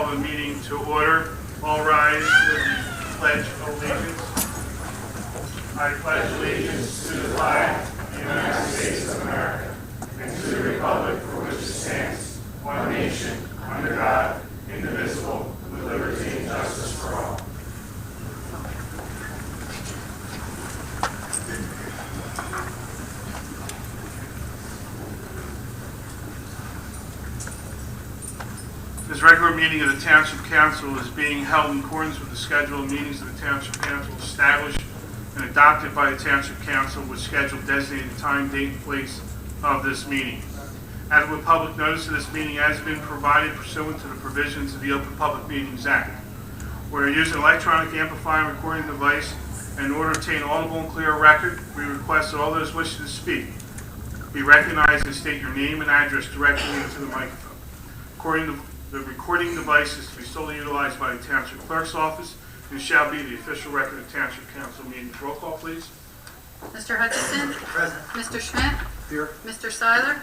call the meeting to order. All rise for the Pledge of Allegiance. I pledge allegiance to the flag of the United States of America and to the republic for which it stands, one nation, under God, indivisible, with liberty and justice for all. This regular meeting of the Township Council is being held in accordance with the schedule of meetings of the Township Council established and adopted by the Township Council, with scheduled designated time, date, and place of this meeting. Adequate public notice of this meeting has been provided pursuant to the provisions of the Open Public Meetings Act. Where using an electronic amplifier and recording device in order to obtain audible and clear record, we request that all those wishing to speak be recognized and state your name and address directly into the microphone. The recording device is to be solely utilized by the Township Clerk's Office and shall be the official record of Township Council meetings. Roll call, please. Mr. Hutchison? Present. Mr. Schmidt? Here. Mr. Seiler?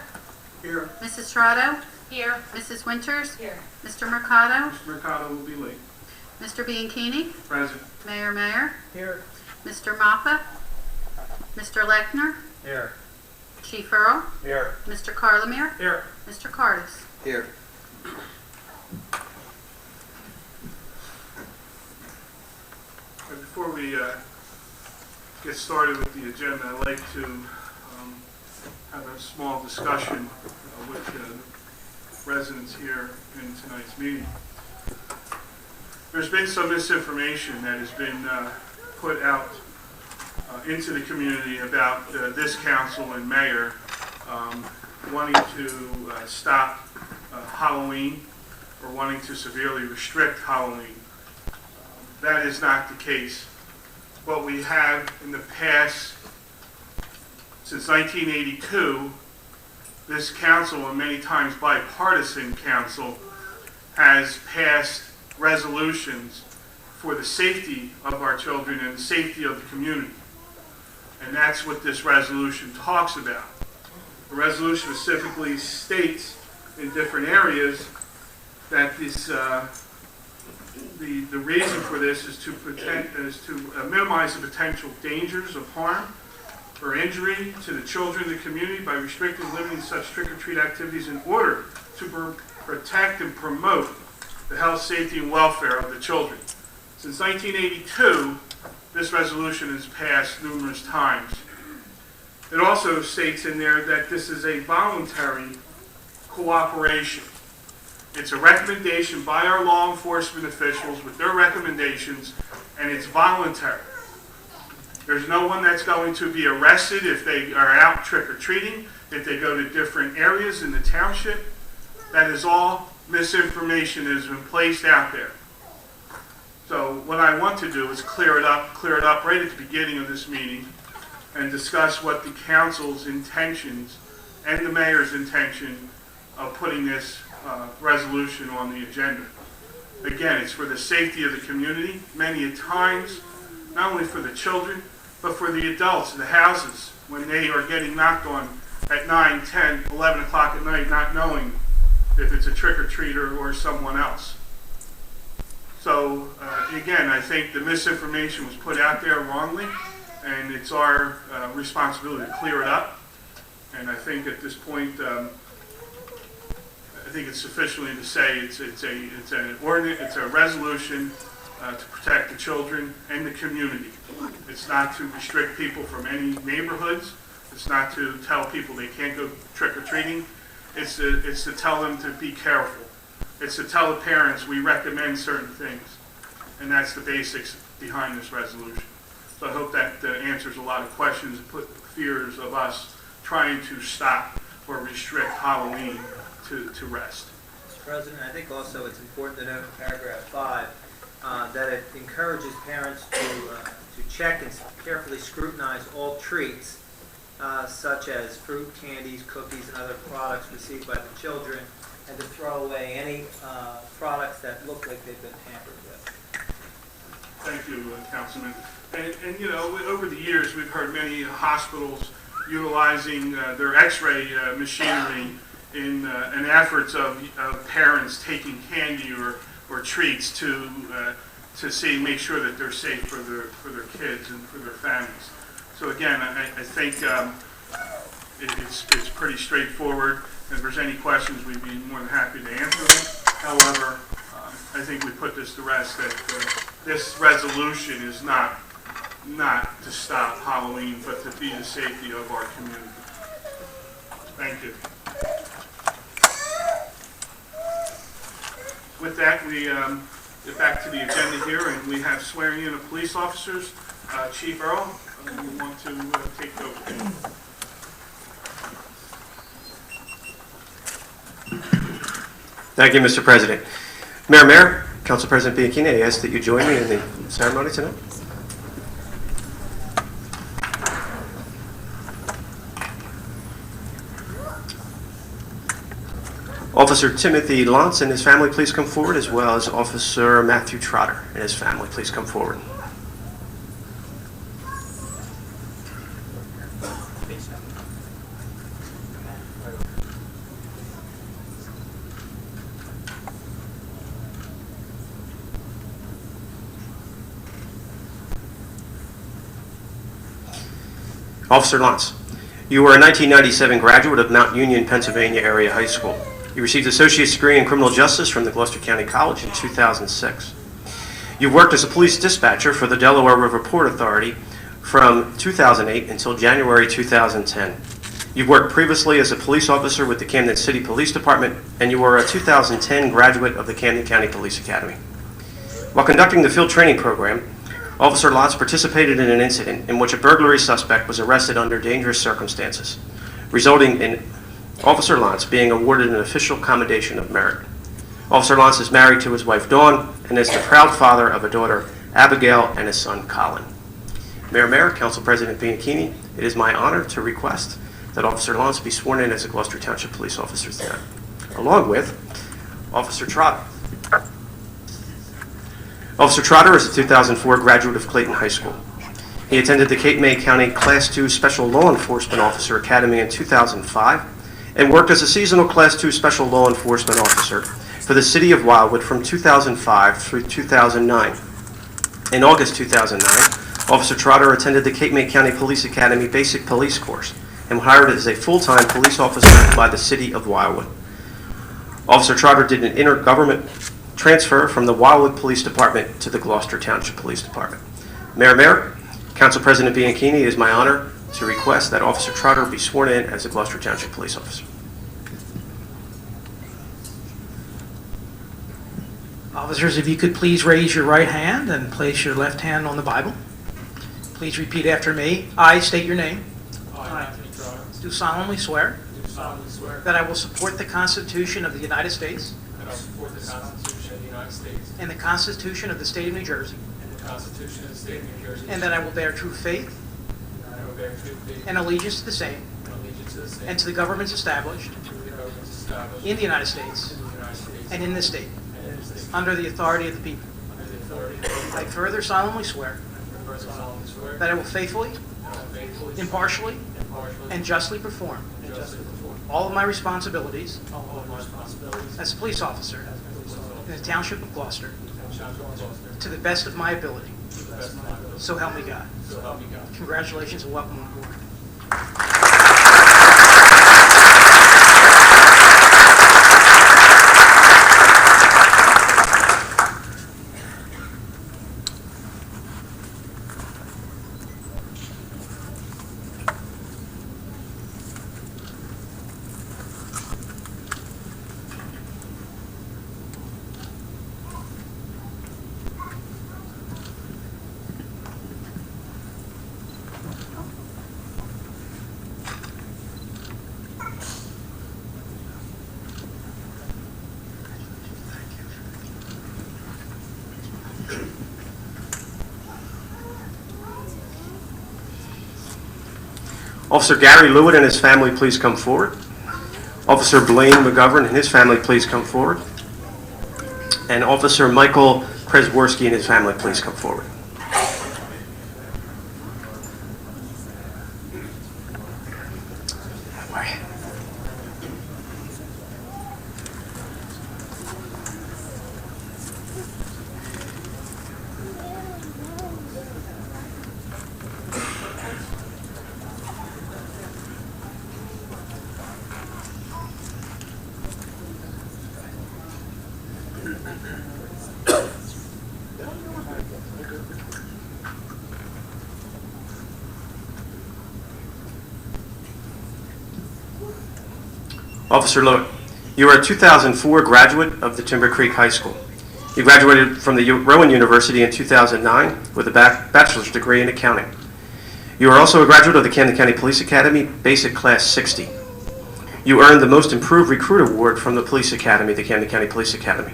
Here. Mrs. Strato? Here. Mrs. Winters? Here. Mr. Mercado? Mr. Mercado will be late. Mr. Bianchini? Present. Mayor Mayer? Here. Mr. Mappa? Mr. Lechner? Here. Chief Earl? Here. Mr. Carlemere? Here. Mr. Cardis? Here. Before we get started with the agenda, I'd like to have a small discussion with residents here in tonight's meeting. There's been some misinformation that has been put out into the community about this council and mayor wanting to stop Halloween or wanting to severely restrict Halloween. That is not the case. What we have in the past, since 1982, this council, and many times bipartisan council, has passed resolutions for the safety of our children and the safety of the community. And that's what this resolution talks about. The resolution specifically states in different areas that this the reason for this is to minimize the potential dangers of harm or injury to the children in the community by restricting and limiting such trick-or-treat activities in order to protect and promote the health, safety, and welfare of the children. Since 1982, this resolution has passed numerous times. It also states in there that this is a voluntary cooperation. It's a recommendation by our law enforcement officials with their recommendations, and it's voluntary. There's no one that's going to be arrested if they are out trick-or-treating, if they go to different areas in the township. That is all misinformation that has been placed out there. So what I want to do is clear it up right at the beginning of this meeting and discuss what the council's intentions and the mayor's intention of putting this resolution on the agenda. Again, it's for the safety of the community, many a times, not only for the children, but for the adults in the houses when they are getting knocked on at 9, 10, 11 o'clock at night, not knowing if it's a trick-or-treater or someone else. So, again, I think the misinformation was put out there wrongly, and it's our responsibility to clear it up. And I think at this point, I think it's sufficiently to say it's an ordinance, it's a resolution to protect the children and the community. It's not to restrict people from any neighborhoods. It's not to tell people they can't go trick-or-treating. It's to tell them to be careful. It's to tell the parents we recommend certain things. And that's the basics behind this resolution. So I hope that answers a lot of questions and put fears of us trying to stop or restrict Halloween to rest. Mr. President, I think also it's important to note in paragraph 5 that it encourages parents to check and carefully scrutinize all treats such as fruit, candies, cookies, and other products received by the children, and to throw away any products that look like they've been tampered with. Thank you, Councilman. And you know, over the years, we've heard many hospitals utilizing their X-ray machinery in efforts of parents taking candy or or treats to make sure that they're safe for their kids and for their families. So again, I think it's pretty straightforward. If there's any questions, we'd be more than happy to answer them. However, I think we put this to rest that this resolution is not to stop Halloween, but to be the safety of our community. Thank you. With that, we get back to the agenda here, and we have swearing in of police officers. Chief Earl, you want to take it over? Thank you, Mr. President. Mayor, Council President Bianchini, I ask that you join me in the ceremony tonight. Officer Timothy Lantz and his family, please come forward, as well as Officer Matthew Trotter and his family, please come forward. Officer Lantz, you are a 1997 graduate of Mount Union, Pennsylvania Area High School. You received associate's degree in criminal justice from the Gloucester County College in 2006. You worked as a police dispatcher for the Delaware River Port Authority from 2008 until January 2010. You've worked previously as a police officer with the Camden City Police Department, and you were a 2010 graduate of the Camden County Police Academy. While conducting the field training program, Officer Lantz participated in an incident in which a burglary suspect was arrested under dangerous circumstances, resulting in Officer Lantz being awarded an official commendation of merit. Officer Lantz is married to his wife Dawn and is the proud father of a daughter, Abigail, and a son, Colin. Mayor, Council President Bianchini, it is my honor to request that Officer Lantz be sworn in as a Gloucester Township police officer tonight, along with Officer Trotter. Officer Trotter is a 2004 graduate of Clayton High School. He attended the Cape May County Class II Special Law Enforcement Officer Academy in 2005 and worked as a seasonal Class II Special Law Enforcement Officer for the City of Wildwood from 2005 through 2009. In August 2009, Officer Trotter attended the Cape May County Police Academy Basic Police Course and was hired as a full-time police officer by the City of Wildwood. Officer Trotter did an intergovernment transfer from the Wildwood Police Department to the Gloucester Township Police Department. Mayor, Council President Bianchini, it is my honor to request that Officer Trotter be sworn in as a Gloucester Township police officer. Officers, if you could please raise your right hand and place your left hand on the Bible. Please repeat after me. I state your name. I, Anthony Trotter, Do solemnly swear do solemnly swear that I will support the Constitution of the United States that I will support the Constitution of the United States and the Constitution of the State of New Jersey, and the Constitution of the State of New Jersey, and that I will bear true faith and that I will bear true faith and allegiance to the same and allegiance to the same and to the governments established and to the governments established in the United States in the United States and in this state, and in this state, under the authority of the people. under the authority of the people. I further solemnly swear I further solemnly swear that I will faithfully, that I will faithfully, impartially, impartially, and justly perform and justly perform all of my responsibilities all of my responsibilities as a police officer as a police officer in the Township of Gloucester in the Township of Gloucester to the best of my ability. to the best of my ability. So help me God. So help me God. Congratulations and welcome on board. Officer Gary Lewitt and his family, please come forward. Officer Blaine McGovern and his family, please come forward. And Officer Michael Kresworski and his family, please come forward. That way. Officer Lewitt, you are a 2004 graduate of the Timber Creek High School. You graduated from the Rowan University in 2009 with a bachelor's degree in accounting. You are also a graduate of the Camden County Police Academy, Basic Class 60. You earned the Most Improved Recruit Award from the Police Academy, the Camden County Police Academy.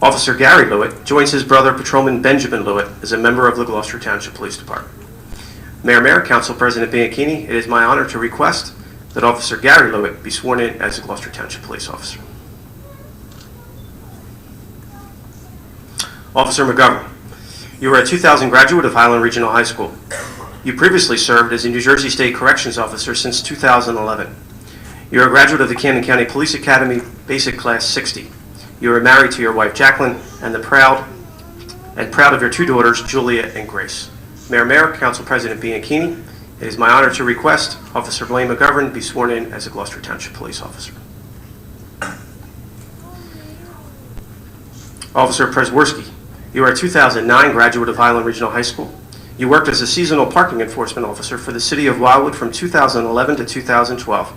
Officer Gary Lewitt joins his brother, Patrolman Benjamin Lewitt, as a member of the Gloucester Township Police Department. Mayor, Council President Bianchini, it is my honor to request that Officer Gary Lewitt be sworn in as a Gloucester Township Police Officer. Officer McGovern, you are a 2000 graduate of Highland Regional High School. You previously served as a New Jersey State Corrections Officer since 2011. You are a graduate of the Camden County Police Academy, Basic Class 60. You are married to your wife Jacqueline and proud of your two daughters, Julia and Grace. Mayor, Council President Bianchini, it is my honor to request Officer Blaine McGovern be sworn in as a Gloucester Township Police Officer. Officer Presworski, you are a 2009 graduate of Highland Regional High School. You worked as a seasonal parking enforcement officer for the City of Wildwood from 2011 to 2012.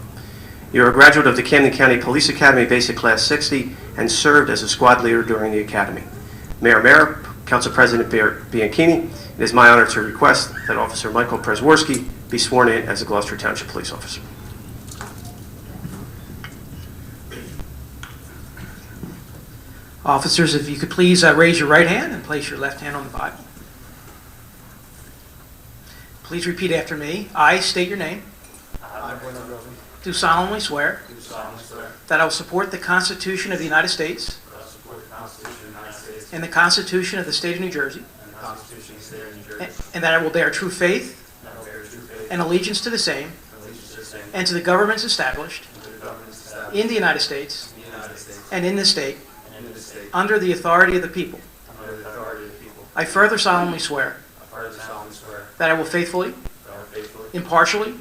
You are a graduate of the Camden County Police Academy Basic Class 60 and served as a squad leader during the academy. Mayor, Council President Bianchini, it is my honor to request that Officer Michael Presworski be sworn in as a Gloucester Township Police Officer. Officers, if you could please raise your right hand and place your left hand on the Bible. Please repeat after me. I state your name. Do solemnly swear that I will support the Constitution of the United States and the Constitution of the State of New Jersey, and that I will bear true faith and allegiance to the same and to the governments established in the United States and in this state under the authority of the people. I further solemnly swear that I will faithfully, impartially,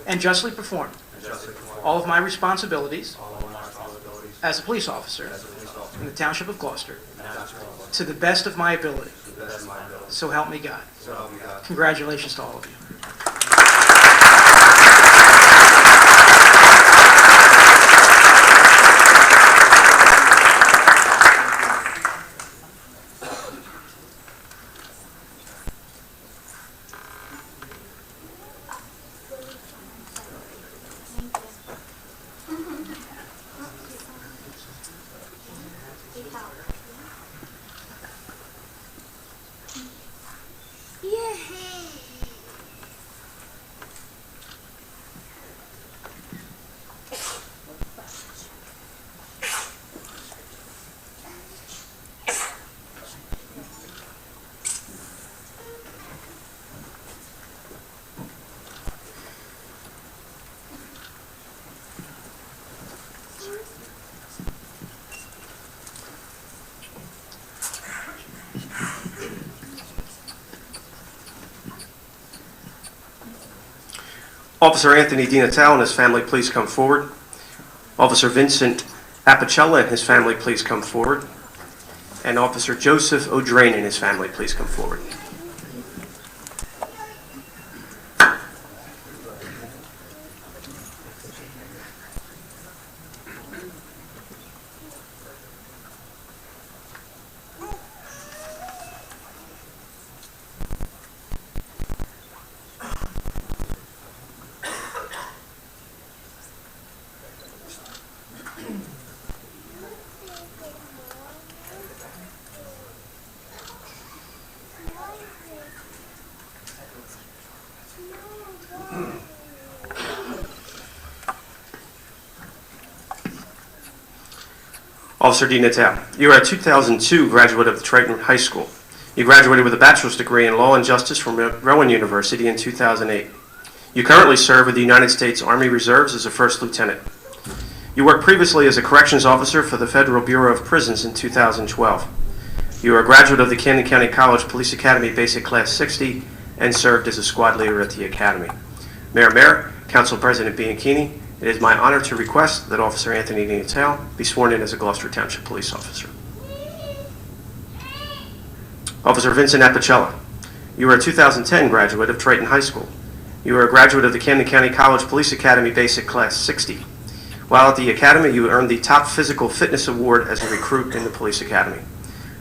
and justly perform all of my responsibilities as a police officer in the Township of Gloucester to the best of my ability. So help me God. Congratulations to all of you. Officer Anthony DiNatale and his family, please come forward. Officer Vincent Apicella and his family, please come forward. And Officer Joseph O'Drain and his family, please come forward. Officer DiNatale, you are a 2002 graduate of the Triton High School. You graduated with a bachelor's degree in Law and Justice from Rowan University in 2008. You currently serve with the United States Army Reserves as a first lieutenant. You worked previously as a corrections officer for the Federal Bureau of Prisons in 2012. You are a graduate of the Camden County College Police Academy Basic Class 60 and served as a squad leader at the Academy. Mayor, Council President Bianchini, It is my honor to request that Officer Anthony Natale be sworn in as a Gloucester Township Police Officer. Officer Vincent Apicella, you are a 2010 graduate of Triton High School. You are a graduate of the Camden County College Police Academy Basic Class 60. While at the Academy, you earned the Top Physical Fitness Award as a recruit in the Police Academy.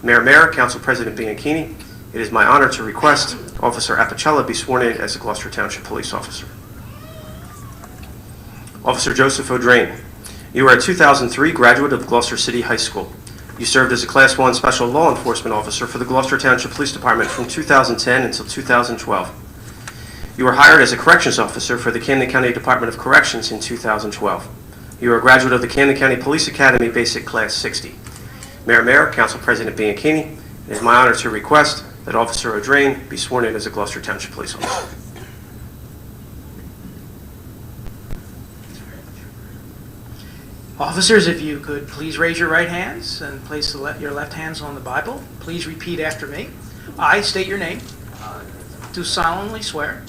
Mayor, Council President Bianchini, it is my honor to request Officer Apicella be sworn in as a Gloucester Township Police Officer. Officer Joseph O'Drain, you are a 2003 graduate of Gloucester City High School. You served as a Class 1 Special Law Enforcement Officer for the Gloucester Township Police Department from 2010 until 2012. You were hired as a Corrections Officer for the Camden County Department of Corrections in 2012. You are a graduate of the Camden County Police Academy Basic Class 60. Mayor, Council President Bianchini, it is my honor to request that Officer O'Drain be sworn in as a Gloucester Township Police Officer. Officers, if you could please raise your right hands and place your left hands on the Bible. Please repeat after me. I state your name. Do solemnly swear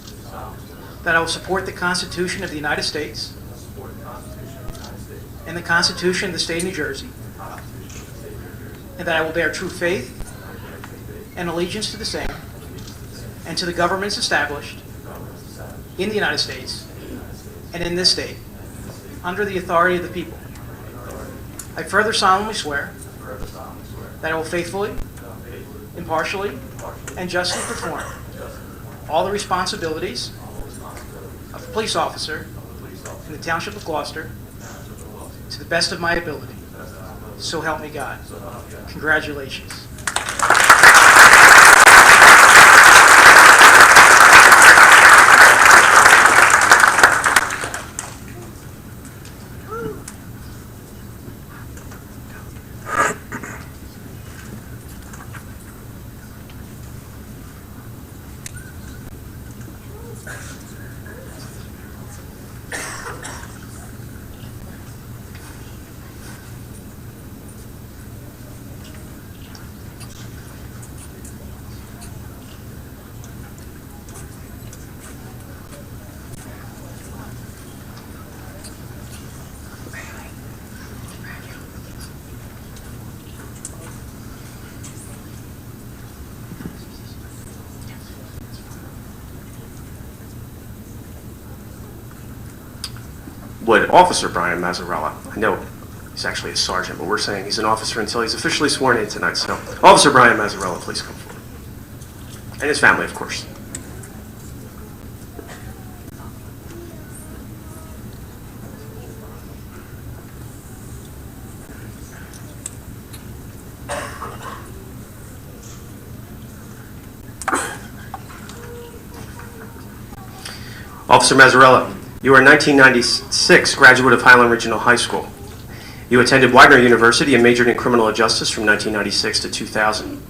that I will support the Constitution of the United States and the Constitution of the State of New Jersey, and that I will bear true faith and allegiance to the same and to the governments established in the United States and in this state under the authority of the people. I further solemnly swear that I will faithfully, impartially, and justly perform all the responsibilities of a police officer in the Township of Gloucester to the best of my ability. So help me God. Congratulations. Would Officer Brian Mazzarella, I know he's actually a sergeant, but we're saying he's an officer until he's officially sworn in tonight. So, Officer Brian Mazzarella, please come forward. And his family, of course. Officer Mazzarella, you are a 1996 graduate of Highland Regional High School. You attended Widener University and majored in criminal justice from 1996 to 2000.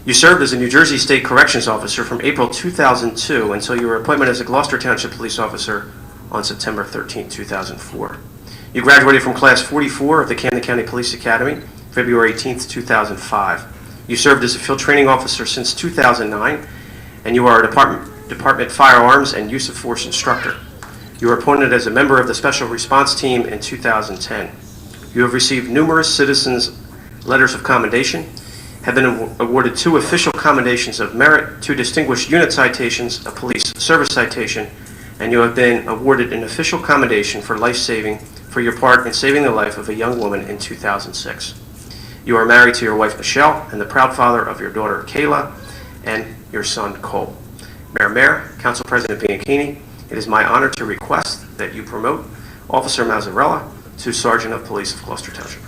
You served as a New Jersey State Corrections Officer from April 2002 until your appointment as a Gloucester Township Police Officer on September 13, 2004. You graduated from Class 44 of the Camden County Police Academy, February 18, 2005. You served as a field training officer since 2009, and you are a Department Firearms and Use of Force instructor. You were appointed as a member of the Special Response Team in 2010. You have received numerous citizens' letters of commendation, have been awarded 2 official commendations of merit, 2 distinguished unit citations, a police service citation, and you have been awarded an official commendation for life-saving for your part in saving the life of a young woman in 2006. You are married to your wife Michelle and the proud father of your daughter Kayla and your son Cole. Mayor, Council President Bianchini, it is my honor to request that you promote Officer Mazzarella to Sergeant of Police of Gloucester Township.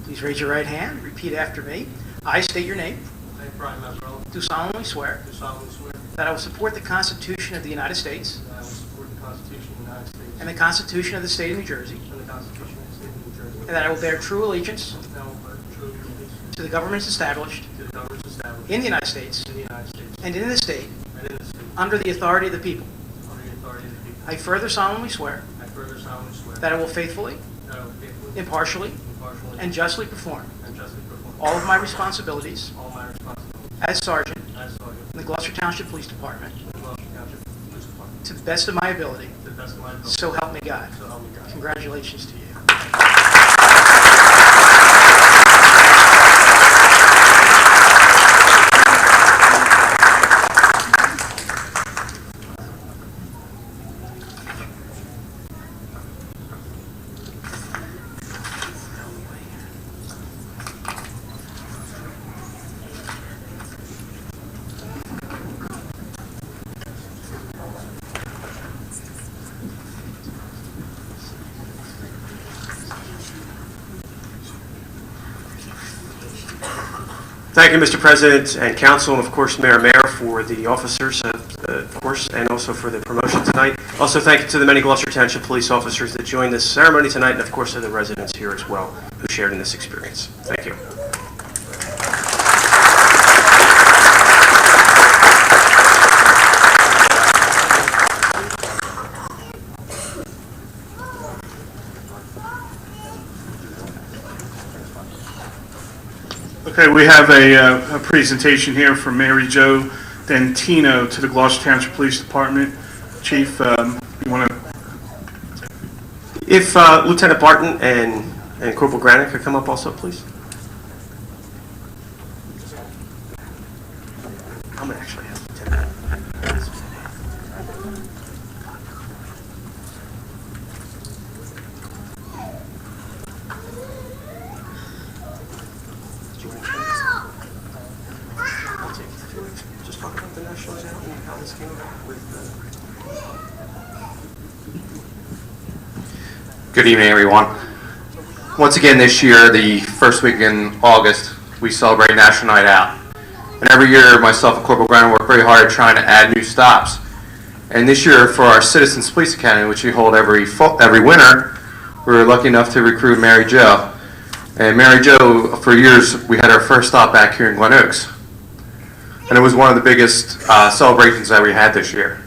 Please raise your right hand. Repeat after me. I state your name. I, Brian Mazzarella, Do solemnly swear do solemnly swear that I will support the Constitution of the United States that I will support the Constitution of the United States and the Constitution of the State of New Jersey, and the Constitution of the State of New Jersey, and that I will bear true allegiance and I will bear true allegiance to the governments established to the governments established in the United States in the United States and in this state and in the state under the authority of the people. under the authority of the people. I further solemnly swear I further solemnly swear that I will faithfully, that I will faithfully, impartially, impartially, and justly perform and justly perform all of my responsibilities all my responsibilities as Sergeant as Sergeant in the the Gloucester Township Police Department of the Gloucester Township Police Department to the best of my ability. to the best of my ability. So help me God. So help me God. Congratulations to you. Thank you, Mr. President and Council, and of course, Mayor, for the officers, of course, and also for the promotion tonight. Also, thank you to the many Gloucester Township police officers that joined this ceremony tonight, and of course, to the residents here as well who shared in this experience. Thank you. Okay, we have a presentation here from Mary Jo Dentino to the Gloucester Township Police Department. Chief, you want to? If Lieutenant Barton and Corporal Granick could come up also, please. I'm going to actually have Lieutenant. Just talk about the national night out and how this came about with Good evening, everyone. Once again this year, the first week in August, we celebrate National Night Out. And every year, myself and Corporal Brown work very hard trying to add new stops. And this year, for our Citizens Police Academy, which we hold every winter, we were lucky enough to recruit Mary Jo. And Mary Jo, for years, we had our first stop back here in Glen Oaks. And it was one of the biggest celebrations that we had this year.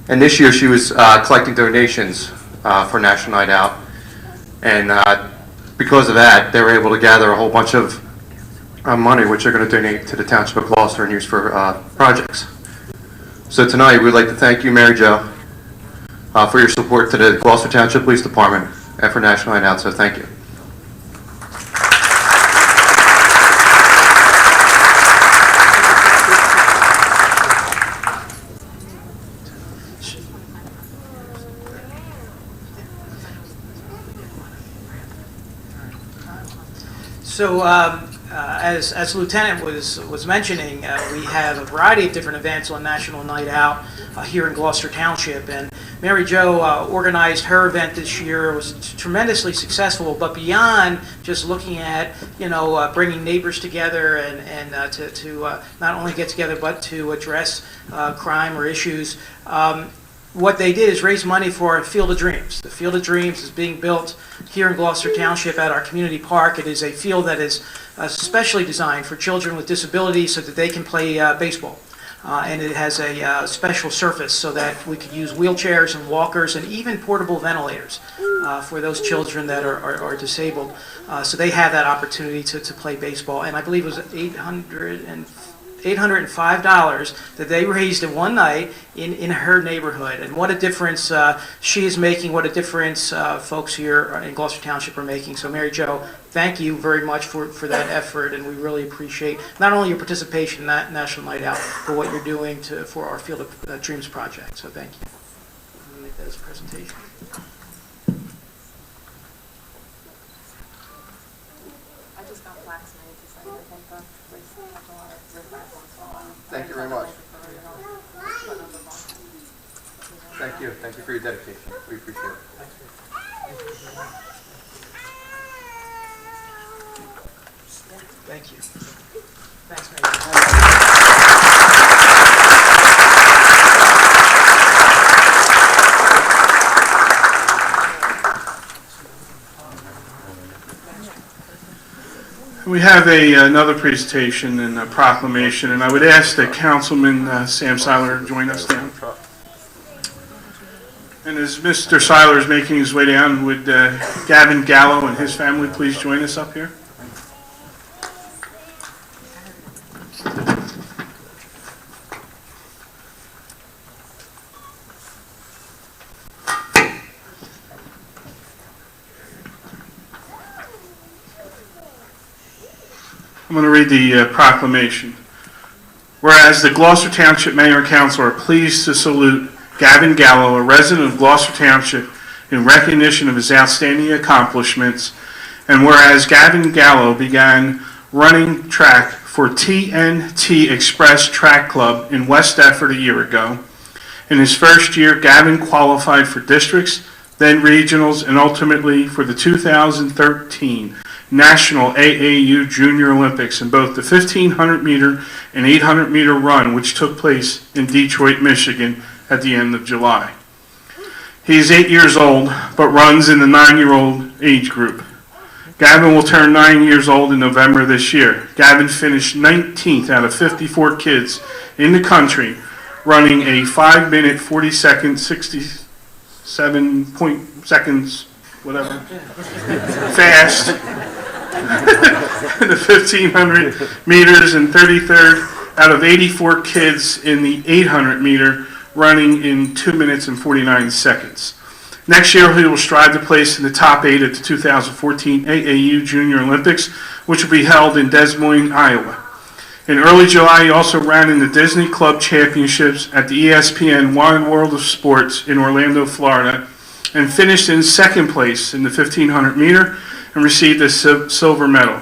And this year, she was collecting donations for National Night Out, and because of that, they were able to gather a whole bunch of money, which they're going to donate to the Township of Gloucester and use for projects. So tonight, we'd like to thank you, Mary Jo, for your support to the Gloucester Township Police Department and for National Night Out. So thank you. So, as Lieutenant was mentioning, we have a variety of different events on National Night Out here in Gloucester Township, and Mary Jo organized her event this year. It was tremendously successful, but beyond just looking at bringing neighbors together and to not only get together but to address crime or issues. What they did is raise money for our Field of Dreams. The Field of Dreams is being built here in Gloucester Township at our community park. It is a field that is specially designed for children with disabilities so that they can play baseball. And it has a special surface so that we could use wheelchairs and walkers and even portable ventilators for those children that are disabled. So they have that opportunity to play baseball. And I believe it was $805 that they raised in one night in her neighborhood. And what a difference she is making, what a difference folks here in Gloucester Township are making. So Mary Jo, thank you very much for that effort, and we really appreciate not only your participation in that National Night Out, but what you're doing for our Field of Dreams project. So thank you. I'm going to make that as a presentation. I just got vaccinated, so I think the police have a lot of regret on so Thank you very much. Thank you. Thank you for your dedication. We appreciate it. Thank you. Thanks, Mary. We have another presentation and a proclamation, and I would ask that Councilman Sam Seiler join us down. And as Mr. Seiler is making his way down, would Gavin Gallo and his family please join us up here? I'm going to read the proclamation. Whereas the Gloucester Township Mayor and Council are pleased to salute Gavin Gallo, a resident of Gloucester Township, in recognition of his outstanding accomplishments, and whereas Gavin Gallo began running track for TNT Express Track Club in West Effort a year ago. In his first year, Gavin qualified for districts, then regionals, and ultimately for the 2013 National AAU Junior Olympics in both the 1,500-meter and 800-meter run, which took place in Detroit, Michigan at the end of July. He is 8 years old, but runs in the 9-year-old age group. Gavin will turn 9 years old in November this year. Gavin finished 19th out of 54 kids in the country, running a 5-minute, 40-second, 67 seconds, whatever, fast, in the 1,500 meters, and 33rd out of 84 kids in the 800 meter, running in 2 minutes and 49 seconds. Next year, he will strive to place in the top 8 at the 2014 AAU Junior Olympics, which will be held in Des Moines, Iowa. In early July, he also ran in the Disney Club Championships at the ESPN Wide World of Sports in Orlando, Florida, and finished in second place in the 1,500 meter and received a silver medal.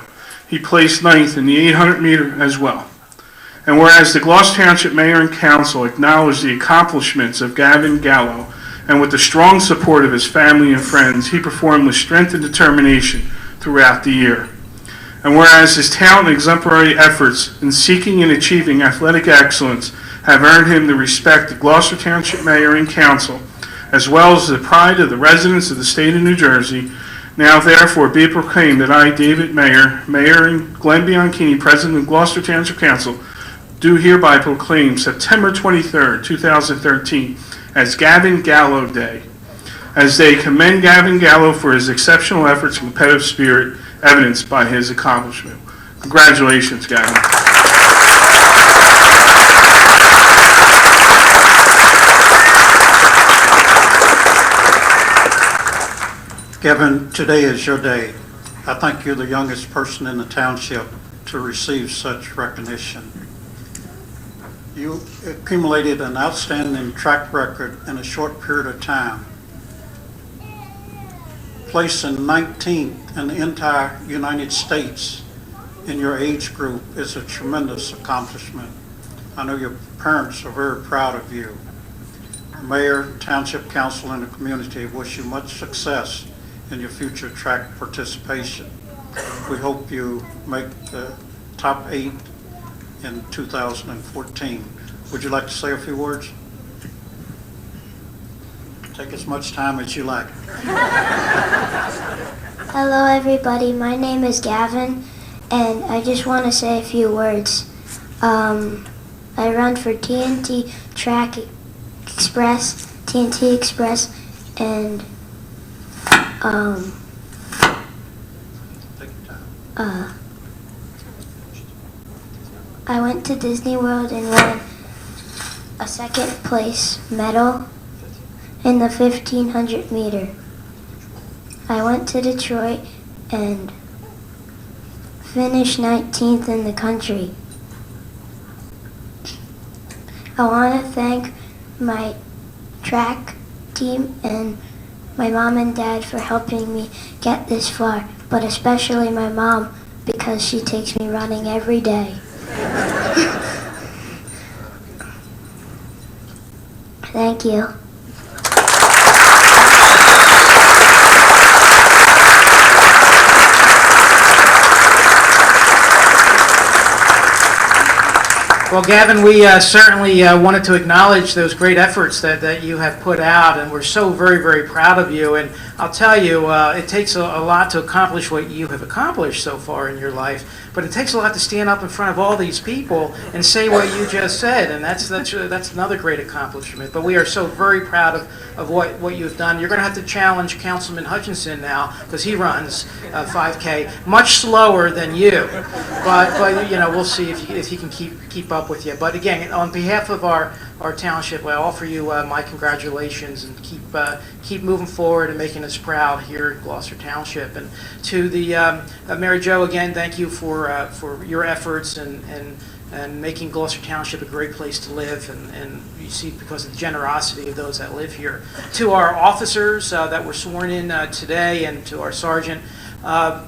He placed 9th in the 800 meter as well. And whereas the Gloucester Township Mayor and Council acknowledge the accomplishments of Gavin Gallo, and with the strong support of his family and friends, he performed with strength and determination throughout the year. And whereas his talent and exemplary efforts in seeking and achieving athletic excellence have earned him the respect of Gloucester Township Mayor and Council, as well as the pride of the residents of the state of New Jersey, now therefore be it proclaimed that I, David Mayer, Mayor and Glenn Bianchini, President of Gloucester Township Council, do hereby proclaim September 23rd, 2013 as Gavin Gallo Day, as they commend Gavin Gallo for his exceptional efforts and competitive spirit evidenced by his accomplishment. Congratulations, Gavin. Gavin, today is your day. I think you're the youngest person in the township to receive such recognition. You accumulated an outstanding track record in a short period of time. Placing 19th in the entire United States in your age group is a tremendous accomplishment. I know your parents are very proud of you. Mayor, Township Council, and the community wish you much success in your future track participation. We hope you make the top 8 in 2014. Would you like to say a few words? Take as much time as you like. Hello everybody, my name is Gavin, and I just want to say a few words. I run for TNT Express, and I went to Disney World and won a second place medal in the 1,500 meter. I went to Detroit and finished 19th in the country. I want to thank my track team and my mom and dad for helping me get this far, but especially my mom because she takes me running every day. Thank you. Well, Gavin, we certainly wanted to acknowledge those great efforts that you have put out, and we're so very, very proud of you. And I'll tell you, it takes a lot to accomplish what you have accomplished so far in your life, but it takes a lot to stand up in front of all these people and say what you just said, and that's another great accomplishment. But we are so very proud of what you've done. You're going to have to challenge Councilman Hutchinson now, because he runs 5K much slower than you. but you know, we'll see if he can keep up with you. But again, on behalf of our township, I offer you my congratulations, and keep moving forward and making us proud here in Gloucester Township. And to the Mary Jo, again, thank you for your efforts and making Gloucester Township a great place to live, and you see, because of the generosity of those that live here. To our officers that were sworn in today, and to our sergeant,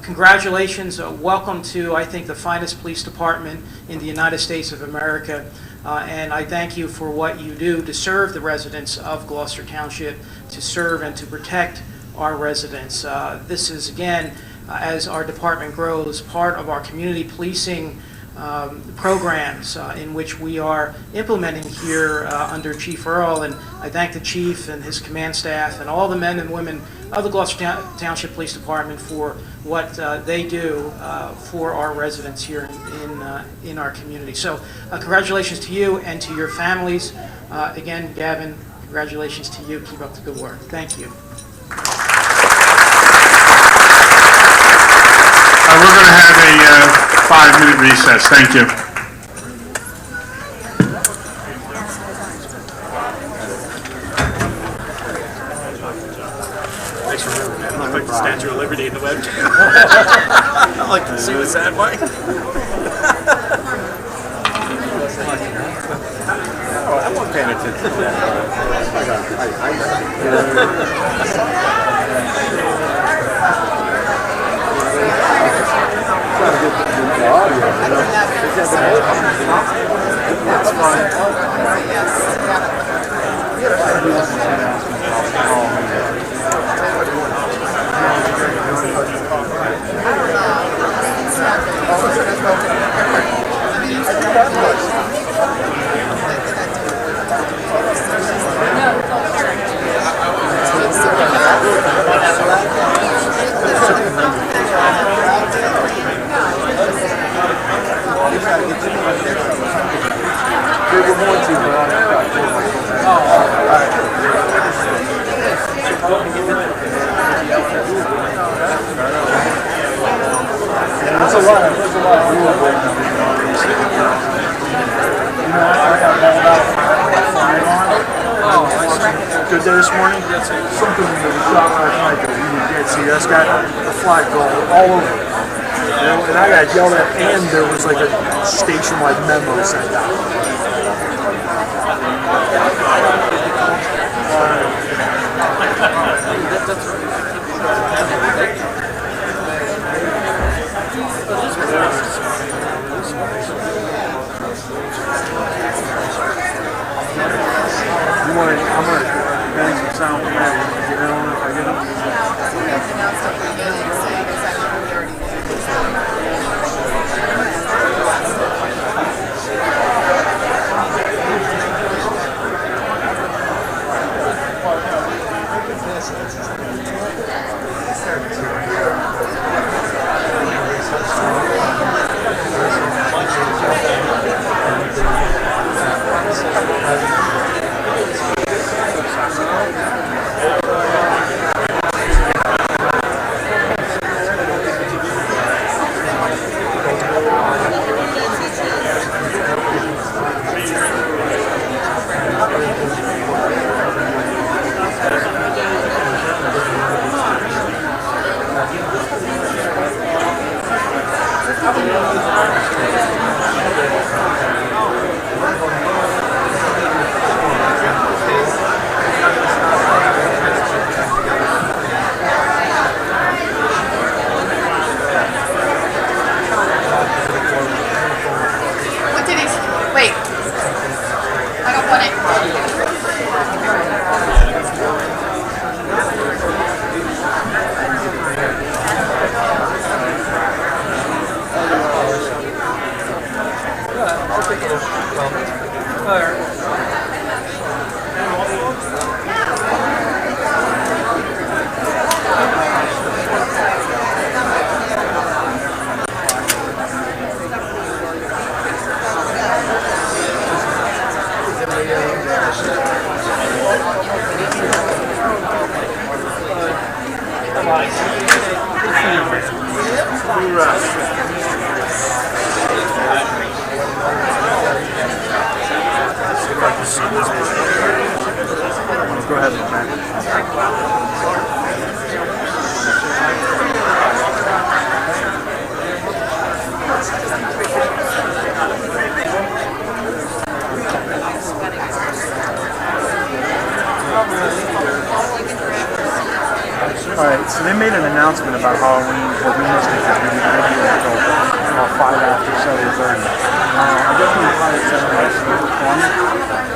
congratulations. Welcome to, I think, the finest police department in the United States of America, and I thank you for what you do to serve the residents of Gloucester Township, to serve and to protect our residents. This is, again, as our department grows, part of our community policing programs in which we are implementing here under Chief Earl, and I thank the Chief and his command staff and all the men and women of the Gloucester Township Police Department for what they do for our residents here in our community. So congratulations to you and to your families. Again, Gavin, congratulations to you. Keep up the good work. Thank you. We're going to have a 5-minute recess. Thank you. Thanks for remembering that. I like the Statue of Liberty in the webcam. I like to see what's that way. Oh, I wasn't paying attention to That's fine. Good day this morning. Something that was shot last night that we didn't see. That's got the flag going all over it. You know, and I got yelled at, and there was like a station-wide memo sent out. I'm going to bang some sound from there. Get in on it if I get Go ahead, man. All right, so they made an announcement about Halloween, but we missed it because we didn't do it until 5 after 7:30. I guess we probably 7:20,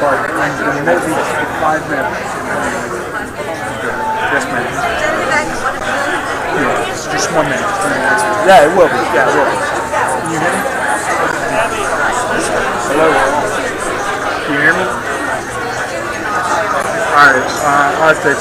but when they reached 5 minutes. Yes, ma'am. Yeah, it's just 1 minute. Yeah, it will be. Yeah, it will be. Can you hear me? Hello? Can you hear me? All right, I'll have to...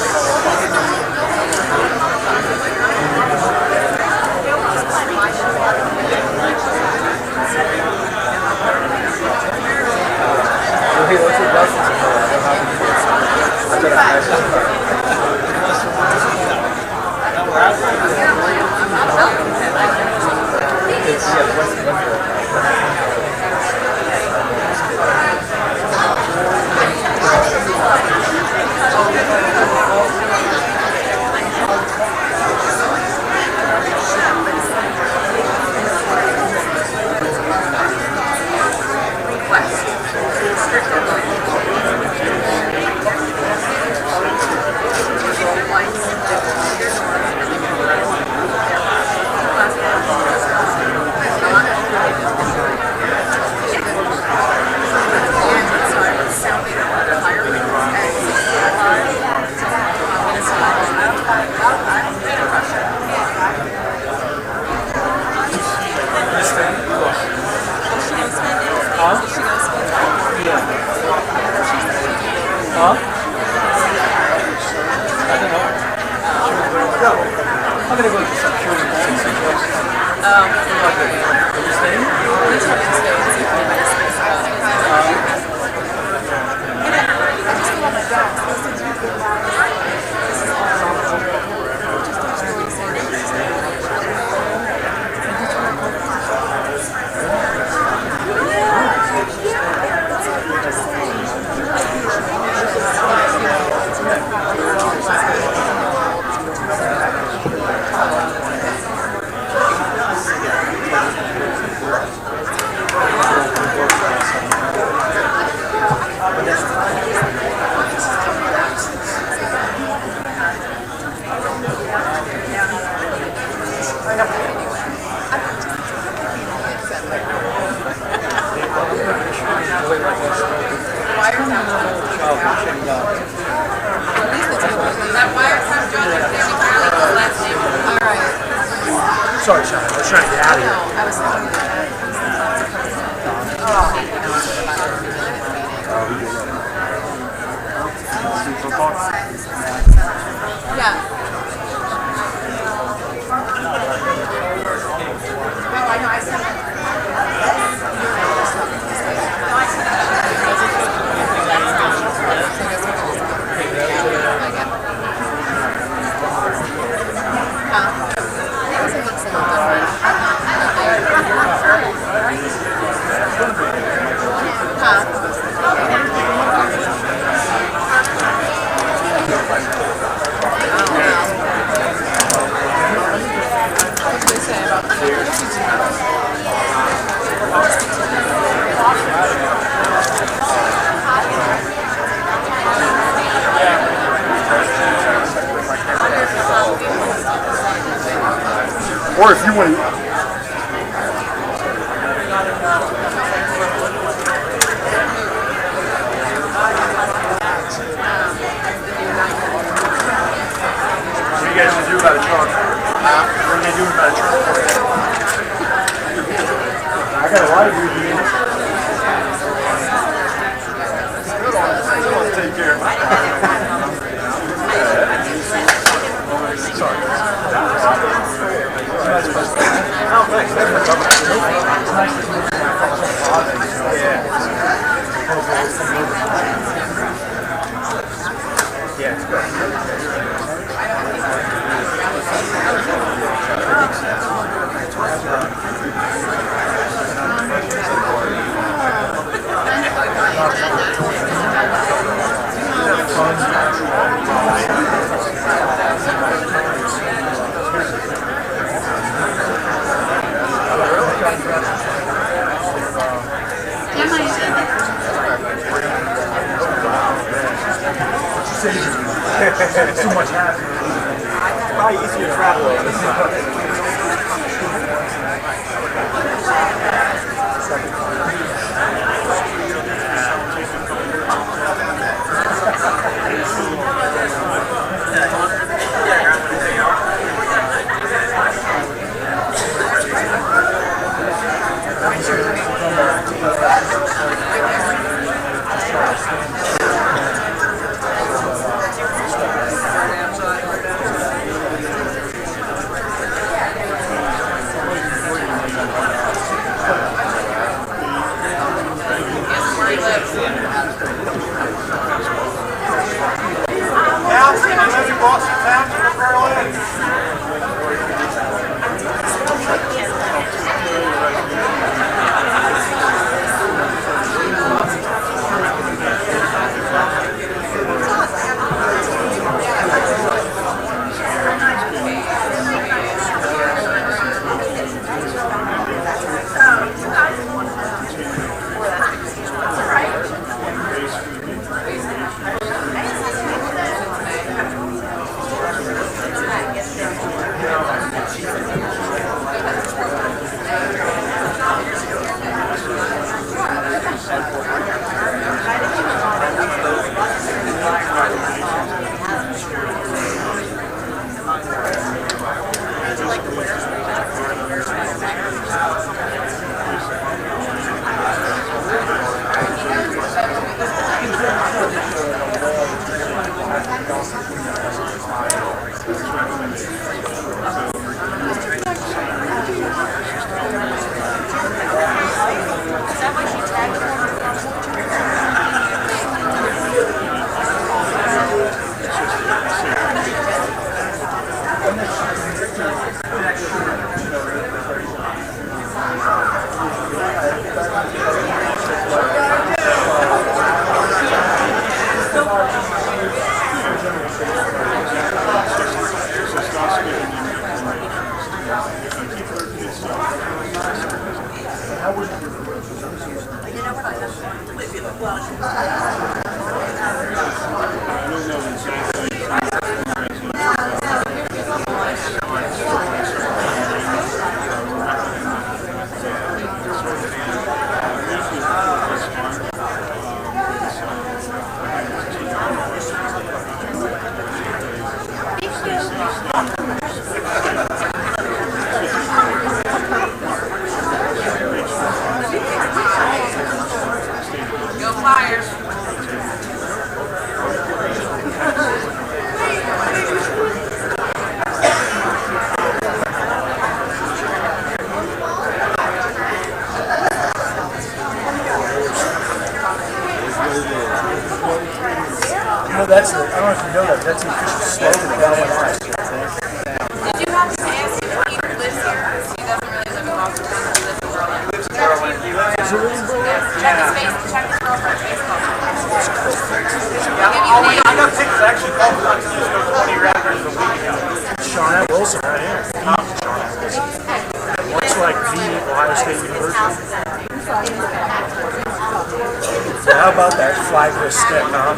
Sorry, Sean. I was trying to get out of here. I was thinking yeah. No, I know. I said Or if you want to... What are you guys going to do about a truck? What are you going to do about a truck? I got a lot of you here. I want to take care of my Sorry. Oh, thanks. Yeah, it's good. Too much happening. Probably easier to travel on this side. That's the, I don't know if you know that, that's the official slogan of Galvin High. Did you have to ask if he lives here? Because he doesn't really live in Gloucester, he lives in Berlin. He lives in Berlin. Check his face, check his girlfriend's Facebook. I got pictures, actually called the 20 rappers a week ago. Shawnette Wilson right here. Looks like the Ohio State University. So how about that flagless stick, huh?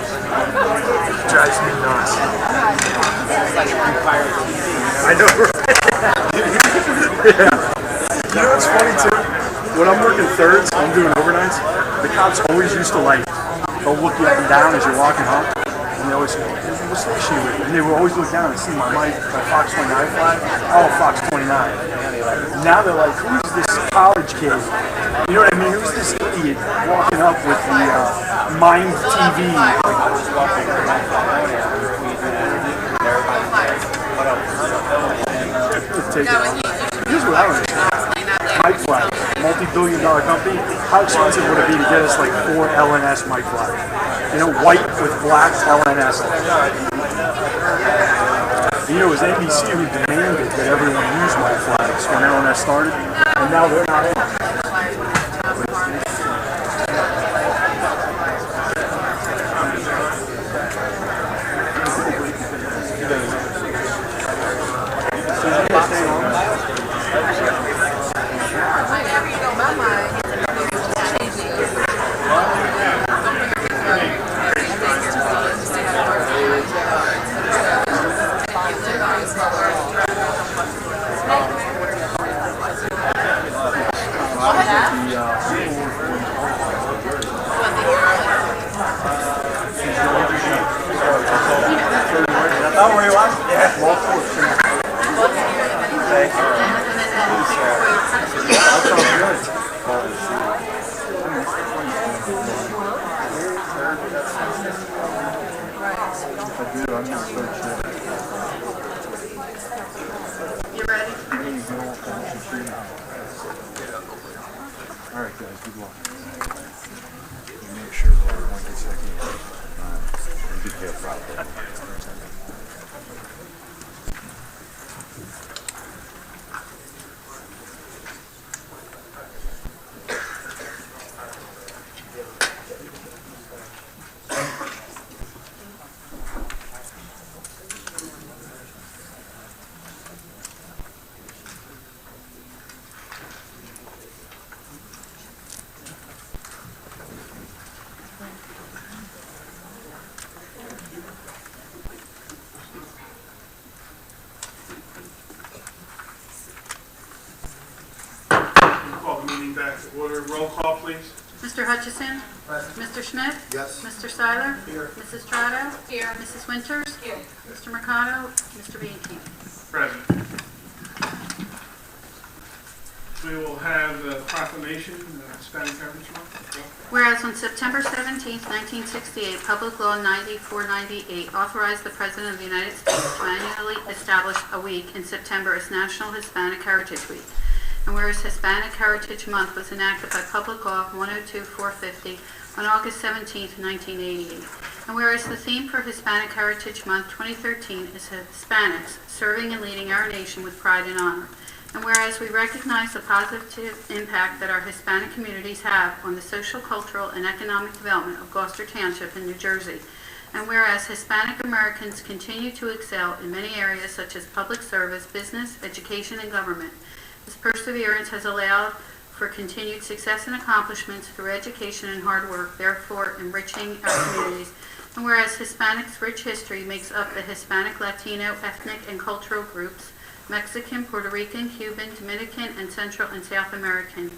Drives me nuts. I know, right? Yeah. You know what's funny too? When I'm working thirds, I'm doing overnights, the cops always used to they'll look you up and down as you're walking home, and they always go, what station are you with? And they would always look down and see my Fox 29 flag. Oh, Fox 29. Now they're like, who's this college kid? You know what I mean? Who's this idiot walking up with the Mind TV? Here's what I don't understand. Mike flag, multi-billion-dollar company. How expensive would it be to get us like 4 LNS Mike flags? You know, white with black LNS. You know, it was NBC who demanded that everyone use Mike flags when LNS started, and now they're not in. All right, guys, good luck. And make sure that everyone gets their game. And be careful out there. Call the meeting back to order. Roll call, please. Mr. Hutchison? Mr. Schmidt? Yes. Mr. Seiler? Here. Mrs. Strato? Here. Mrs. Winters? Here. Mr. Mercado? Mr. Banky? Present. We will have the proclamation, Hispanic Heritage Month. Whereas on September 17, 1968, Public Law 9498 authorized the President of the United States to annually establish a week in September as National Hispanic Heritage Week. And whereas Hispanic Heritage Month was enacted by Public Law 102-450 on August 17, 1988. And whereas the theme for Hispanic Heritage Month 2013 is Hispanics, serving and leading our nation with pride and honor. And whereas we recognize the positive impact that our Hispanic communities have on the social, cultural, and economic development of Gloucester Township in New Jersey. And whereas Hispanic Americans continue to excel in many areas such as public service, business, education, and government. This perseverance has allowed for continued success and accomplishments through education and hard work, therefore enriching our communities. And whereas Hispanics' rich history makes up the Hispanic, Latino, ethnic, and cultural groups, Mexican, Puerto Rican, Cuban, Dominican, and Central and South American.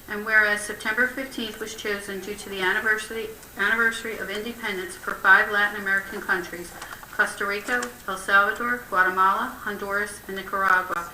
And whereas September 15th was chosen due to the anniversary of independence for 5 Latin American countries, Costa Rica, El Salvador, Guatemala, Honduras, and Nicaragua.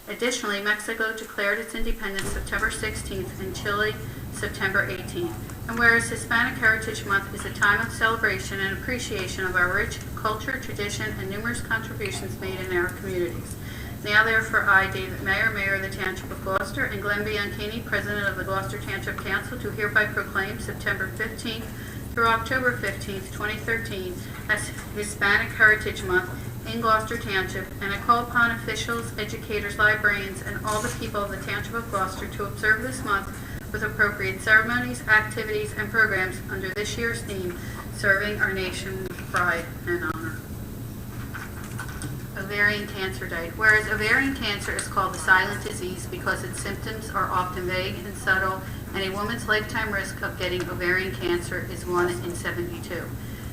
Additionally, Mexico declared its independence September 16th and Chile September 18th. And whereas Hispanic Heritage Month is a time of celebration and appreciation of our rich culture, tradition, and numerous contributions made in our communities. Now therefore I, David Mayer, Mayor of the Township of Gloucester, and Glenn Bianchini, President of the Gloucester Township Council, do hereby proclaim September 15th through October 15th, 2013 as Hispanic Heritage Month in Gloucester Township, and I call upon officials, educators, librarians, and all the people of the Township of Gloucester to observe this month with appropriate ceremonies, activities, and programs under this year's theme, Serving Our Nation with Pride and Honor. Ovarian Cancer Day. Whereas ovarian cancer is called the silent disease because its symptoms are often vague and subtle, and a woman's lifetime risk of getting ovarian cancer is 1 in 72.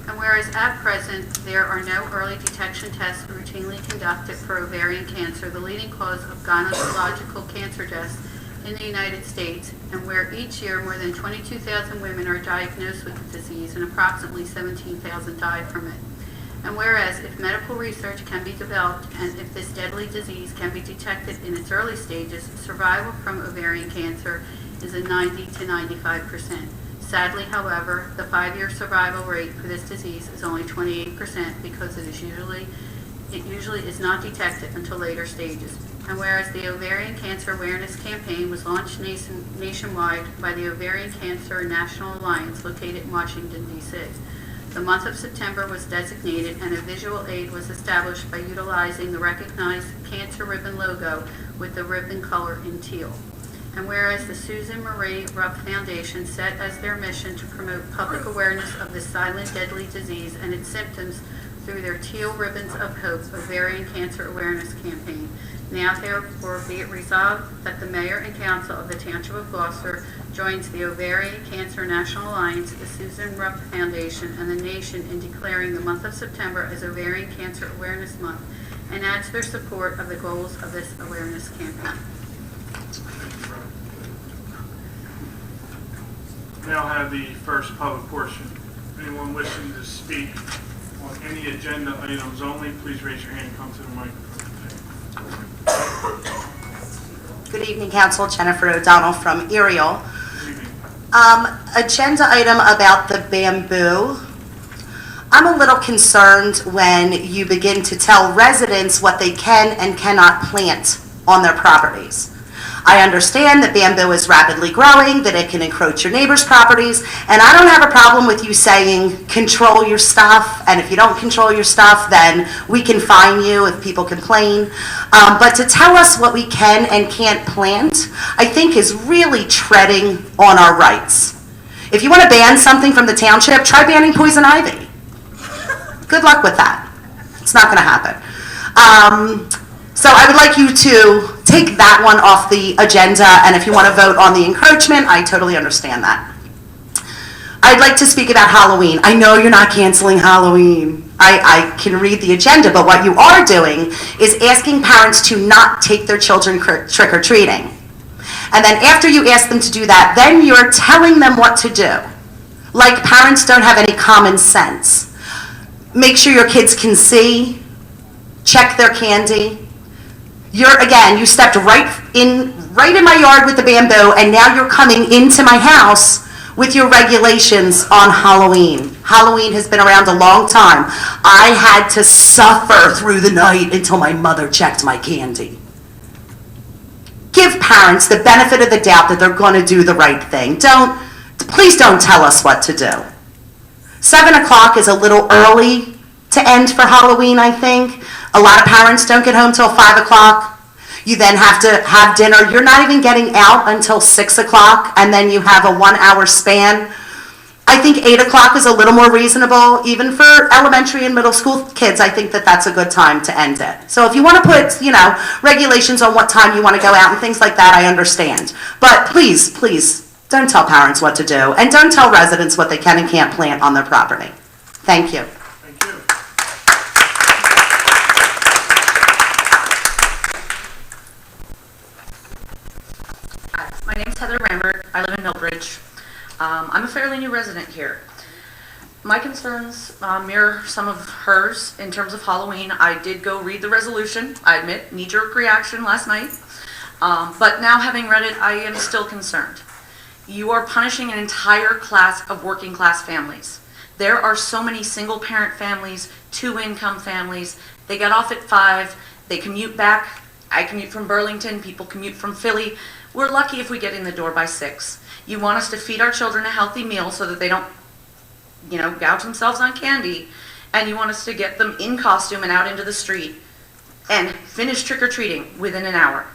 And whereas at present there are no early detection tests routinely conducted for ovarian cancer, the leading cause of gynecological cancer deaths in the United States, and where each year more than 22,000 women are diagnosed with the disease and approximately 17,000 die from it. And whereas if medical research can be developed and if this deadly disease can be detected in its early stages, survival from ovarian cancer is a 90 to 95%. Sadly, however, the 5-year survival rate for this disease is only 28% because it usually is not detected until later stages. And whereas the Ovarian Cancer Awareness Campaign was launched nationwide by the Ovarian Cancer National Alliance located in Washington, D.C. The month of September was designated and a visual aid was established by utilizing the recognized cancer ribbon logo with the ribbon color in teal. And whereas the Susan Marie Rupp Foundation set as their mission to promote public awareness of this silent deadly disease and its symptoms through their Teal Ribbons of Hope Ovarian Cancer Awareness Campaign. Now therefore be it resolved that the Mayor and Council of the Township of Gloucester joins the Ovarian Cancer National Alliance, the Susan Rupp Foundation, and the nation in declaring the month of September as Ovarian Cancer Awareness Month and adds their support of the goals of this awareness campaign. Now have the first public portion. Anyone wishing to speak on any agenda items only, please raise your hand and come to the microphone. Good evening, Council. Jennifer O'Donnell from Ariel. Good evening. Agenda item about the bamboo. I'm a little concerned when you begin to tell residents what they can and cannot plant on their properties. I understand that bamboo is rapidly growing, that it can encroach your neighbor's properties, and I don't have a problem with you saying control your stuff, and if you don't control your stuff, then we can fine you if people complain. But to tell us what we can and can't plant, I think is really treading on our rights. If you want to ban something from the township, try banning poison ivy. Good luck with that. It's not going to happen. So I would like you to take that one off the agenda, and if you want to vote on the encroachment, I totally understand that. I'd like to speak about Halloween. I know you're not canceling Halloween. I can read the agenda, but what you are doing is asking parents to not take their children trick-or-treating. And then after you ask them to do that, then you're telling them what to do. Like parents don't have any common sense. Make sure your kids can see, check their candy. You stepped right in my yard with the bamboo, and now you're coming into my house with your regulations on Halloween. Halloween has been around a long time. I had to suffer through the night until my mother checked my candy. Give parents the benefit of the doubt that they're going to do the right thing. Please don't tell us what to do. 7 o'clock is a little early to end for Halloween, I think. A lot of parents don't get home till 5 o'clock. You then have to have dinner. You're not even getting out until 6 o'clock, and then you have a 1-hour span. I think 8 o'clock is a little more reasonable. Even for elementary and middle school kids, I think that that's a good time to end it. So if you want to put, regulations on what time you want to go out and things like that, I understand. But please, please, don't tell parents what to do, and don't tell residents what they can and can't plant on their property. Thank you. Thank you. My name's Heather Rambert. I live in Millbridge. I'm a fairly new resident here. My concerns mirror some of hers in terms of Halloween. I did go read the resolution. I admit, knee-jerk reaction last night. But now having read it, I am still concerned. You are punishing an entire class of working class families. There are so many single parent families, 2-income families. They get off at 5, they commute back. I commute from Burlington, people commute from Philly. We're lucky if we get in the door by 6. You want us to feed our children a healthy meal so that they don't, gouge themselves on candy. And you want us to get them in costume and out into the street and finish trick-or-treating within an hour.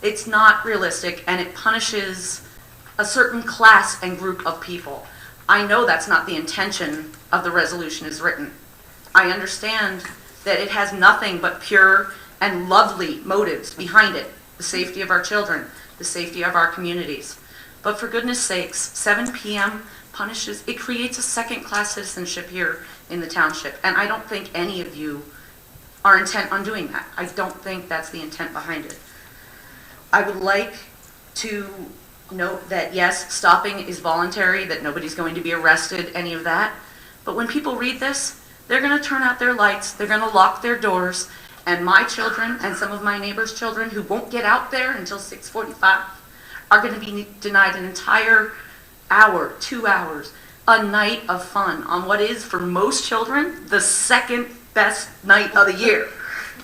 It's not realistic, and it punishes a certain class and group of people. I know that's not the intention of the resolution as written. I understand that it has nothing but pure and lovely motives behind it. The safety of our children, the safety of our communities. But for goodness sakes, 7 p.m. it creates a second-class citizenship here in the township. And I don't think any of you are intent on doing that. I don't think that's the intent behind it. I would like to note that yes, stopping is voluntary, that nobody's going to be arrested, any of that. But when people read this, they're going to turn out their lights, they're going to lock their doors, and my children and some of my neighbors' children who won't get out there until 6:45 are going to be denied an entire hour, 2 hours, a night of fun on what is, for most children, the second best night of the year.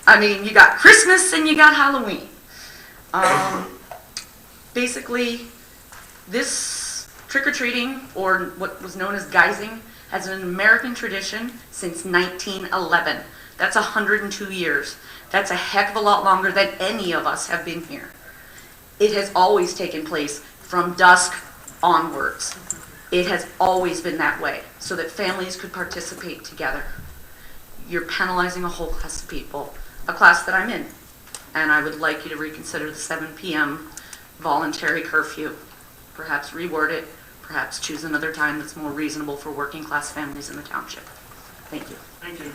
I mean, you got Christmas and you got Halloween. Basically, this trick-or-treating, or what was known as guising, has an American tradition since 1911. That's 102 years. That's a heck of a lot longer than any of us have been here. It has always taken place from dusk onwards. It has always been that way, so that families could participate together. You're penalizing a whole class of people, a class that I'm in, and I would like you to reconsider the 7 p.m. voluntary curfew. Perhaps reword it, perhaps choose another time that's more reasonable for working class families in the township. Thank you. Thank you.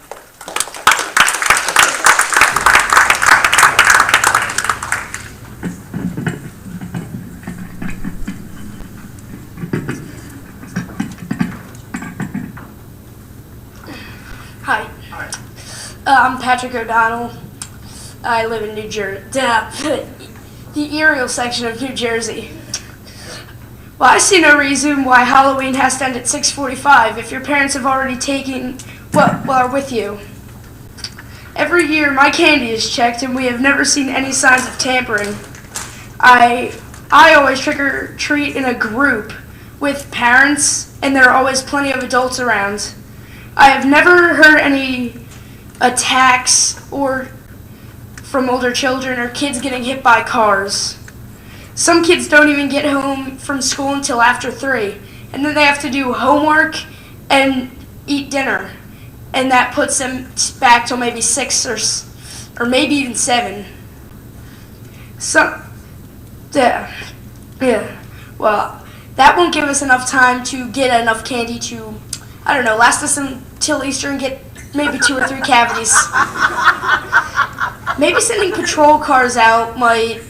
Hi. Hi. I'm Patrick O'Donnell. I live in New Jersey, the Ariel section of New Jersey. Well, I see no reason why Halloween has to end at 6:45 if your parents have already taken are with you. Every year, my candy is checked, and we have never seen any signs of tampering. I always trick or treat in a group with parents, and there are always plenty of adults around. I have never heard any attacks or from older children or kids getting hit by cars. Some kids don't even get home from school until after 3, and then they have to do homework and eat dinner, and that puts them back till maybe 6 or maybe even 7. Well, that won't give us enough time to get enough candy to, I don't know, last us until Easter and get maybe 2 or 3 cavities. Maybe sending patrol cars out might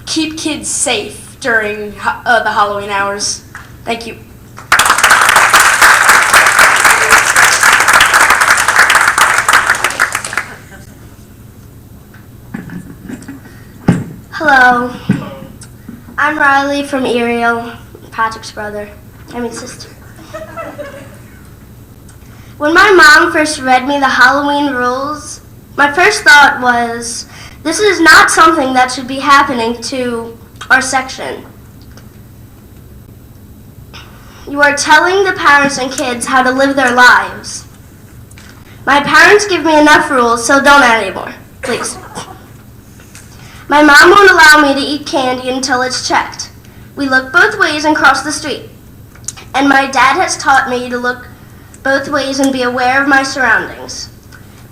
keep kids safe during the Halloween hours. Thank you. Hello. I'm Riley from Ariel, Patrick's sister. When my mom first read me the Halloween rules, my first thought was, this is not something that should be happening to our section. You are telling the parents and kids how to live their lives. My parents give me enough rules, so don't add any more, please. My mom won't allow me to eat candy until it's checked. We look both ways and cross the street. And my dad has taught me to look both ways and be aware of my surroundings.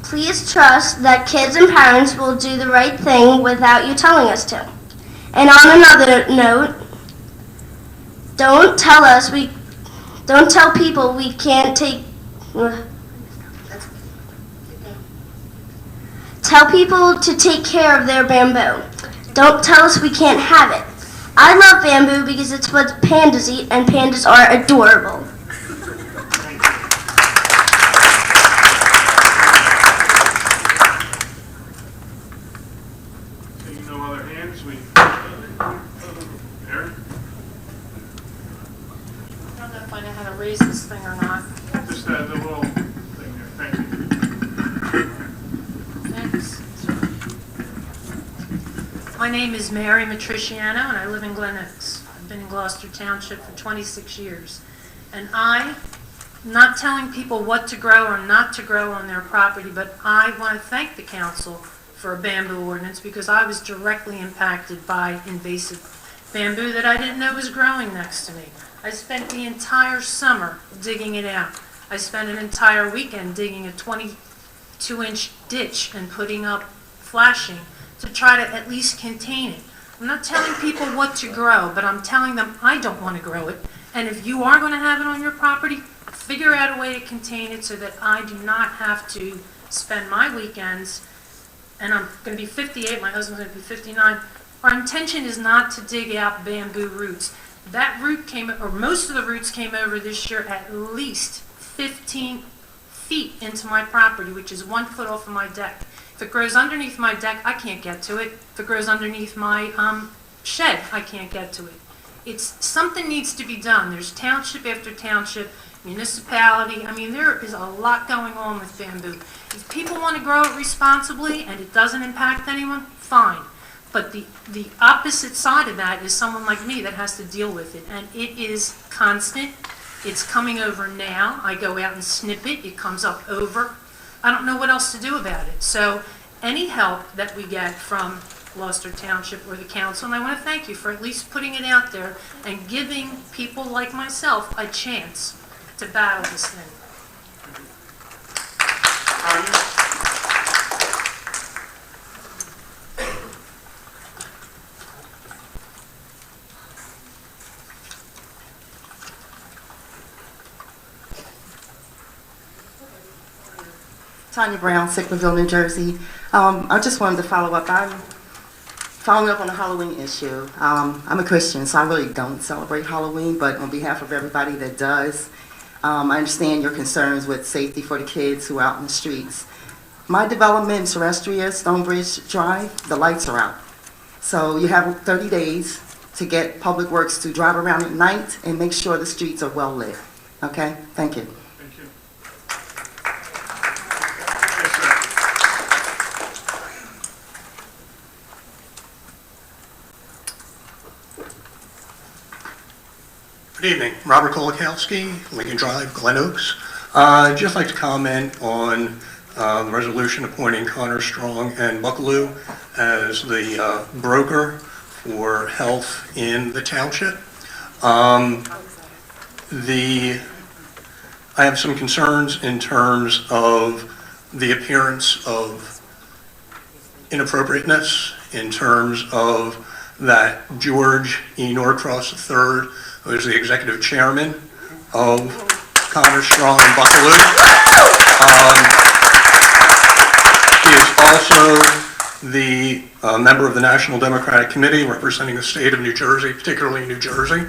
Please trust that kids and parents will do the right thing without you telling us to. And on another note, don't tell people we can't take. Tell people to take care of their bamboo. Don't tell us we can't have it. I love bamboo because it's what pandas eat, and pandas are adorable. Seeing no other hands, Aaron? I don't know if I know how to raise this thing or not. Just the little thing there. Thank you. Thanks. My name is Mary Matriciano, and I live in Glen Oaks. I've been in Gloucester Township for 26 years. And I'm not telling people what to grow or not to grow on their property, but I want to thank the council for a bamboo ordinance because I was directly impacted by invasive bamboo that I didn't know was growing next to me. I spent the entire summer digging it out. I spent an entire weekend digging a 22-inch ditch and putting up flashing to try to at least contain it. I'm not telling people what to grow, but I'm telling them I don't want to grow it. And if you are going to have it on your property, figure out a way to contain it so that I do not have to spend my weekends, and I'm going to be 58, my husband's going to be 59. Our intention is not to dig out bamboo roots. That root came, or most of the roots came over this year at least 15 feet into my property, which is 1 foot off of my deck. If it grows underneath my deck, I can't get to it. If it grows underneath my shed, I can't get to it. Something needs to be done. There's township after township, municipality. I mean, there is a lot going on with bamboo. If people want to grow it responsibly and it doesn't impact anyone, fine. But the opposite side of that is someone like me that has to deal with it. And it is constant. It's coming over now. I go out and snip it. It comes up over. I don't know what else to do about it. So any help that we get from Gloucester Township or the council, and I want to thank you for at least putting it out there and giving people like myself a chance to battle this thing. Tanya Brown, Sicklerville, New Jersey. I just wanted to follow up. I'm following up on the Halloween issue. I'm a Christian, so I really don't celebrate Halloween, but on behalf of everybody that does, I understand your concerns with safety for the kids who are out in the streets. My development in Terrestria, Stonebridge Drive, the lights are out. So you have 30 days to get Public Works to drive around at night and make sure the streets are well lit. Okay? Thank you. Thank you. Yes, sir. Good evening. Robert Kolakowski, Lincoln Drive, Glen Oaks. I'd just like to comment on the resolution appointing Connor Strong and Buckaloo as the broker for health in the township. I have some concerns in terms of the appearance of inappropriateness, in terms of that George E. Norcross III, who is the executive chairman of Connor Strong and Buckaloo. He is also the member of the National Democratic Committee representing the state of New Jersey, particularly New Jersey.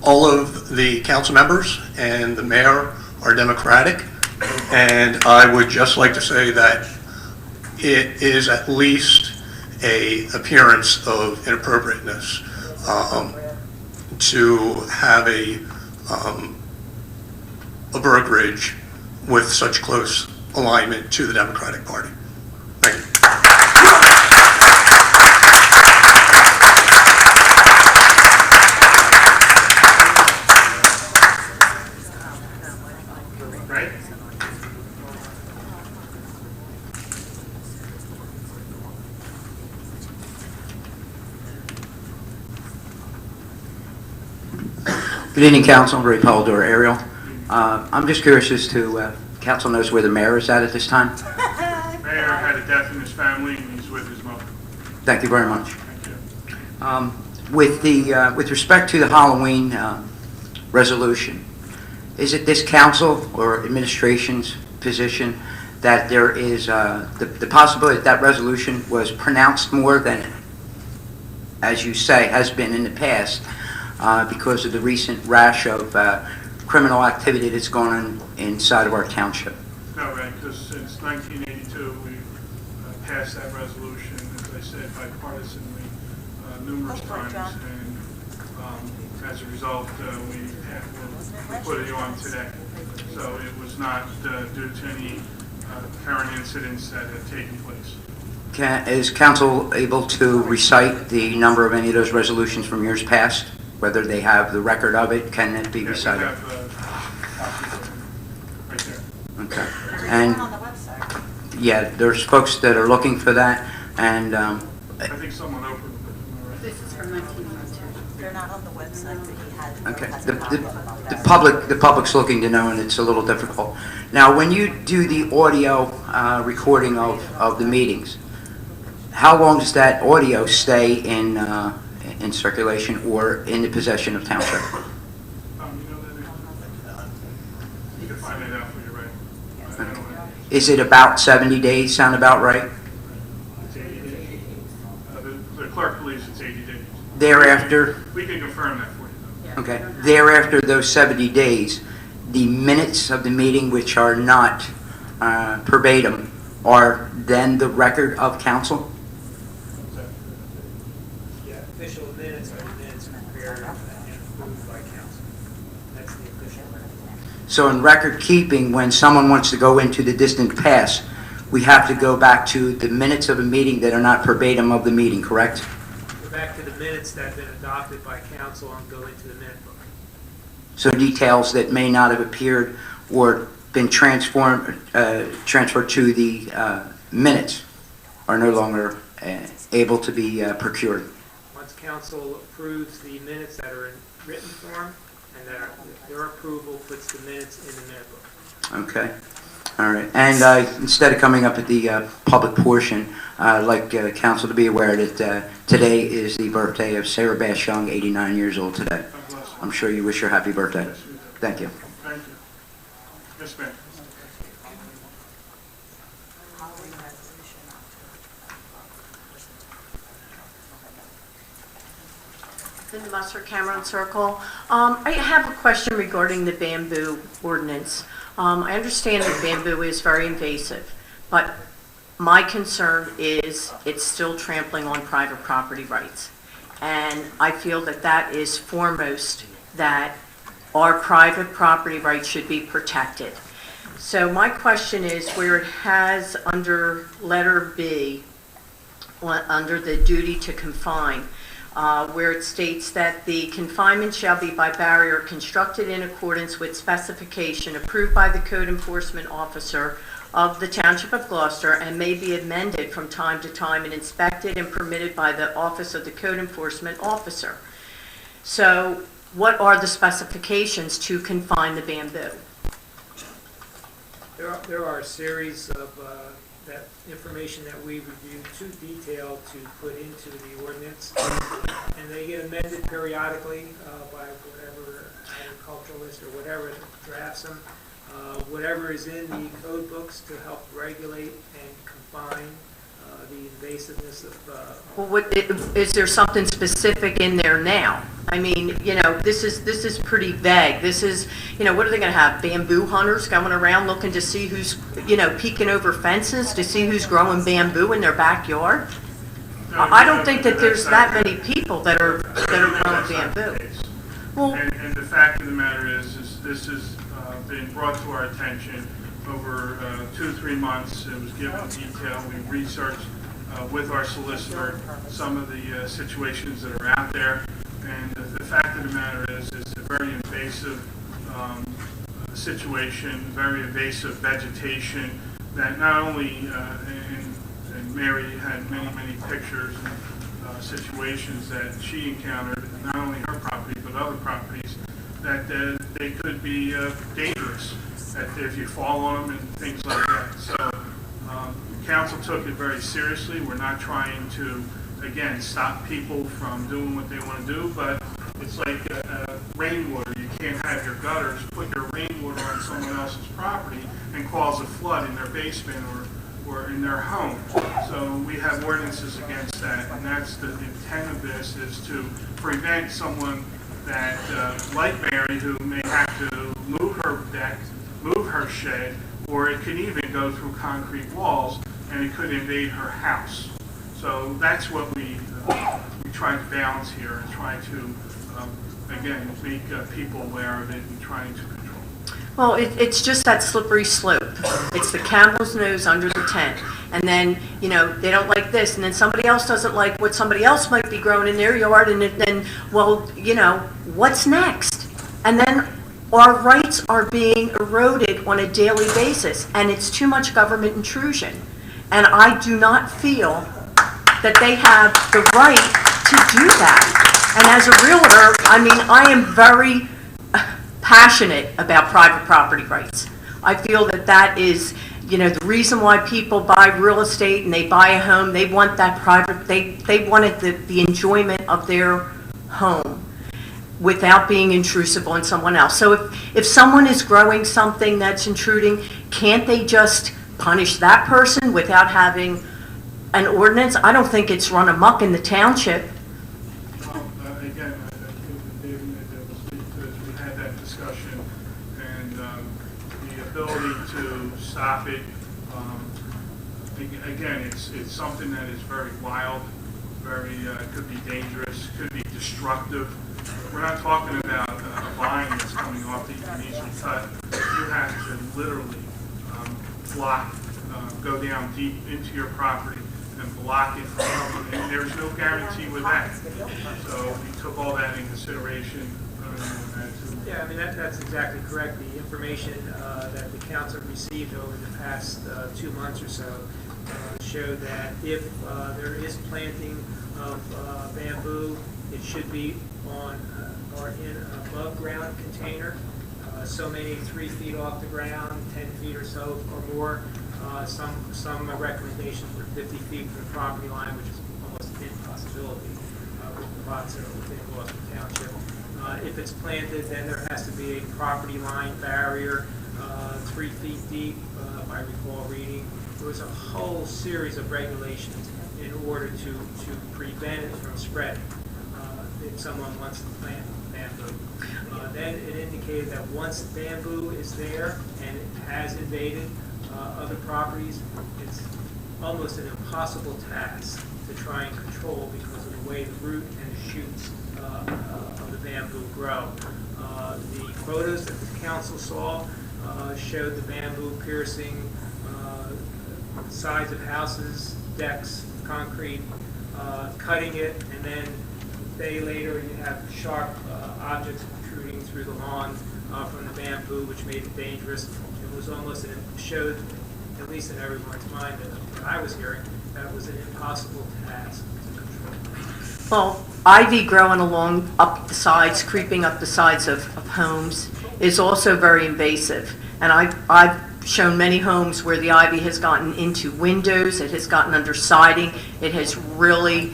All of the council members and the mayor are Democratic, and I would just like to say that it is at least a appearance of inappropriateness to have a brokerage with such close alignment to the Democratic Party. Thank you. Right? Good evening, Council. Ray Polidor, Ariel. I'm just curious as to, Council knows where the mayor is at this time? Mayor had a death in his family and he's with his mother. Thank you very much. Thank you. With respect to the Halloween resolution, is it this council or administration's position that there is the possibility that resolution was pronounced more than, as you say, has been in the past because of the recent rash of criminal activity that's gone on inside of our township? No, right, because since 1982, we've passed that resolution, as I said, bipartisanly numerous times, and as a result, we put it on today. So it was not due to any current incidents that have taken place. Is council able to recite the number of any of those resolutions from years past? Whether they have the record of it, can it be recited? We have right there. Okay. And yeah, there's folks that are looking for that, and I think someone opened it. This is from 1992. They're not on the website, but he had. okay. The public's looking to know, and it's a little difficult. Now, when you do the audio recording of the meetings, how long does that audio stay in circulation or in the possession of Township? You know that you can find it out for you, right? I don't know. Is it about 70 days? Sound about right? It's 80 days. The clerk believes it's 80 days. Thereafter, We can confirm that for you, though. okay. Thereafter those 70 days, the minutes of the meeting, which are not verbatim, are then the record of council? Yeah, official minutes are minutes prepared and approved by council. That's the official. So in record keeping, when someone wants to go into the distant past, we have to go back to the minutes of a meeting that are not verbatim of the meeting, correct? Go back to the minutes that have been adopted by council and go into the minute book. So details that may not have appeared or been transferred to the minutes are no longer able to be procured. Once council approves the minutes that are in written form, and that their approval puts the minutes in the minute book. Okay. All right. And instead of coming up at the public portion, I'd like council to be aware that today is the birthday of Sarah Bash Young, 89 years old today. I'm sure you wish her happy birthday. Thank you. Thank you. Yes, ma'am. Linda Musser, Cameron Circle. I have a question regarding the bamboo ordinance. I understand that bamboo is very invasive, but my concern is it's still trampling on private property rights. And I feel that that is foremost, that our private property rights should be protected. So my question is, where it has under letter B, under the duty to confine, where it states that the confinement shall be by barrier constructed in accordance with specification approved by the code enforcement officer of the Township of Gloucester and may be amended from time to time and inspected and permitted by the office of the code enforcement officer. So what are the specifications to confine the bamboo? There are a series of that information that we review too detailed to put into the ordinance, and they get amended periodically by whatever agriculturalist or whatever wraps them. Whatever is in the code books to help regulate and confine the invasiveness of. Well, is there something specific in there now? I mean, you know, this is pretty vague. This is, you know, what are they going to have? Bamboo hunters going around looking to see who's, you know, peeking over fences to see who's growing bamboo in their backyard? I don't think that there's that many people that are growing bamboo. Well, and the fact of the matter is this has been brought to our attention over 2-3 months. It was given detail. We researched with our solicitor some of the situations that are out there. And the fact of the matter is it's a very invasive situation, very invasive vegetation that not only, and Mary had many pictures and situations that she encountered, not only her property but other properties, that they could be dangerous, that if you fall on them and things like that. So council took it very seriously. We're not trying to, again, stop people from doing what they want to do, but it's like rainwater. You can't have your gutters put your rainwater on someone else's property and cause a flood in their basement or in their home. So we have ordinances against that, and that's the intent of this, is to prevent someone that, like Mary, who may have to move her deck, move her shed, or it could even go through concrete walls and it could invade her house. So that's what we try to balance here and try to, again, make people aware of it and trying to control. Well, it's just that slippery slope. It's the camel's nose under the tent. And then, you know, they don't like this, and then somebody else doesn't like what somebody else might be growing in their yard, and then, well, you know, what's next? And then our rights are being eroded on a daily basis, and it's too much government intrusion. And I do not feel that they have the right to do that. And as a realtor, I mean, I am very passionate about private property rights. I feel that that is, you know, the reason why people buy real estate and they buy a home. They want that private, they wanted the enjoyment of their home without being intrusive on someone else. So if someone is growing something that's intruding, can't they just punish that person without having an ordinance? I don't think it's run amok in the township. Well, again, I think David will speak to this. We had that discussion, and the ability to stop it, again, it's something that is very wild, very could be dangerous, could be destructive. We're not talking about a vine that's coming off that you can easily cut. You have to literally block, go down deep into your property and block it from coming, and there's no guarantee with that. So we took all that in consideration. Yeah, I mean, that's exactly correct. The information that the council received over the past 2 months or so showed that if there is planting of bamboo, it should be on or in an above ground container, so many 3 feet off the ground, 10 feet or so or more. Some recommendations were 50 feet from the property line, which is almost an impossibility with the lots that are within Gloucester Township. If it's planted, then there has to be a property line barrier 3 feet deep, if I recall reading. There was a whole series of regulations in order to prevent it from spreading if someone wants to plant bamboo. Then it indicated that once bamboo is there and it has invaded other properties, it's almost an impossible task to try and control because of the way the root and the shoots of the bamboo grow. The photos that the council saw showed the bamboo piercing sides of houses, decks, concrete, cutting it, and then day later, you have sharp objects protruding through the lawn from the bamboo, which made it dangerous. It was almost, showed, at least in everyone's mind that I was hearing, that it was an impossible task to control. Well, ivy growing along up the sides, creeping up the sides of homes is also very invasive. And I've shown many homes where the ivy has gotten into windows, it has gotten under siding, it has really,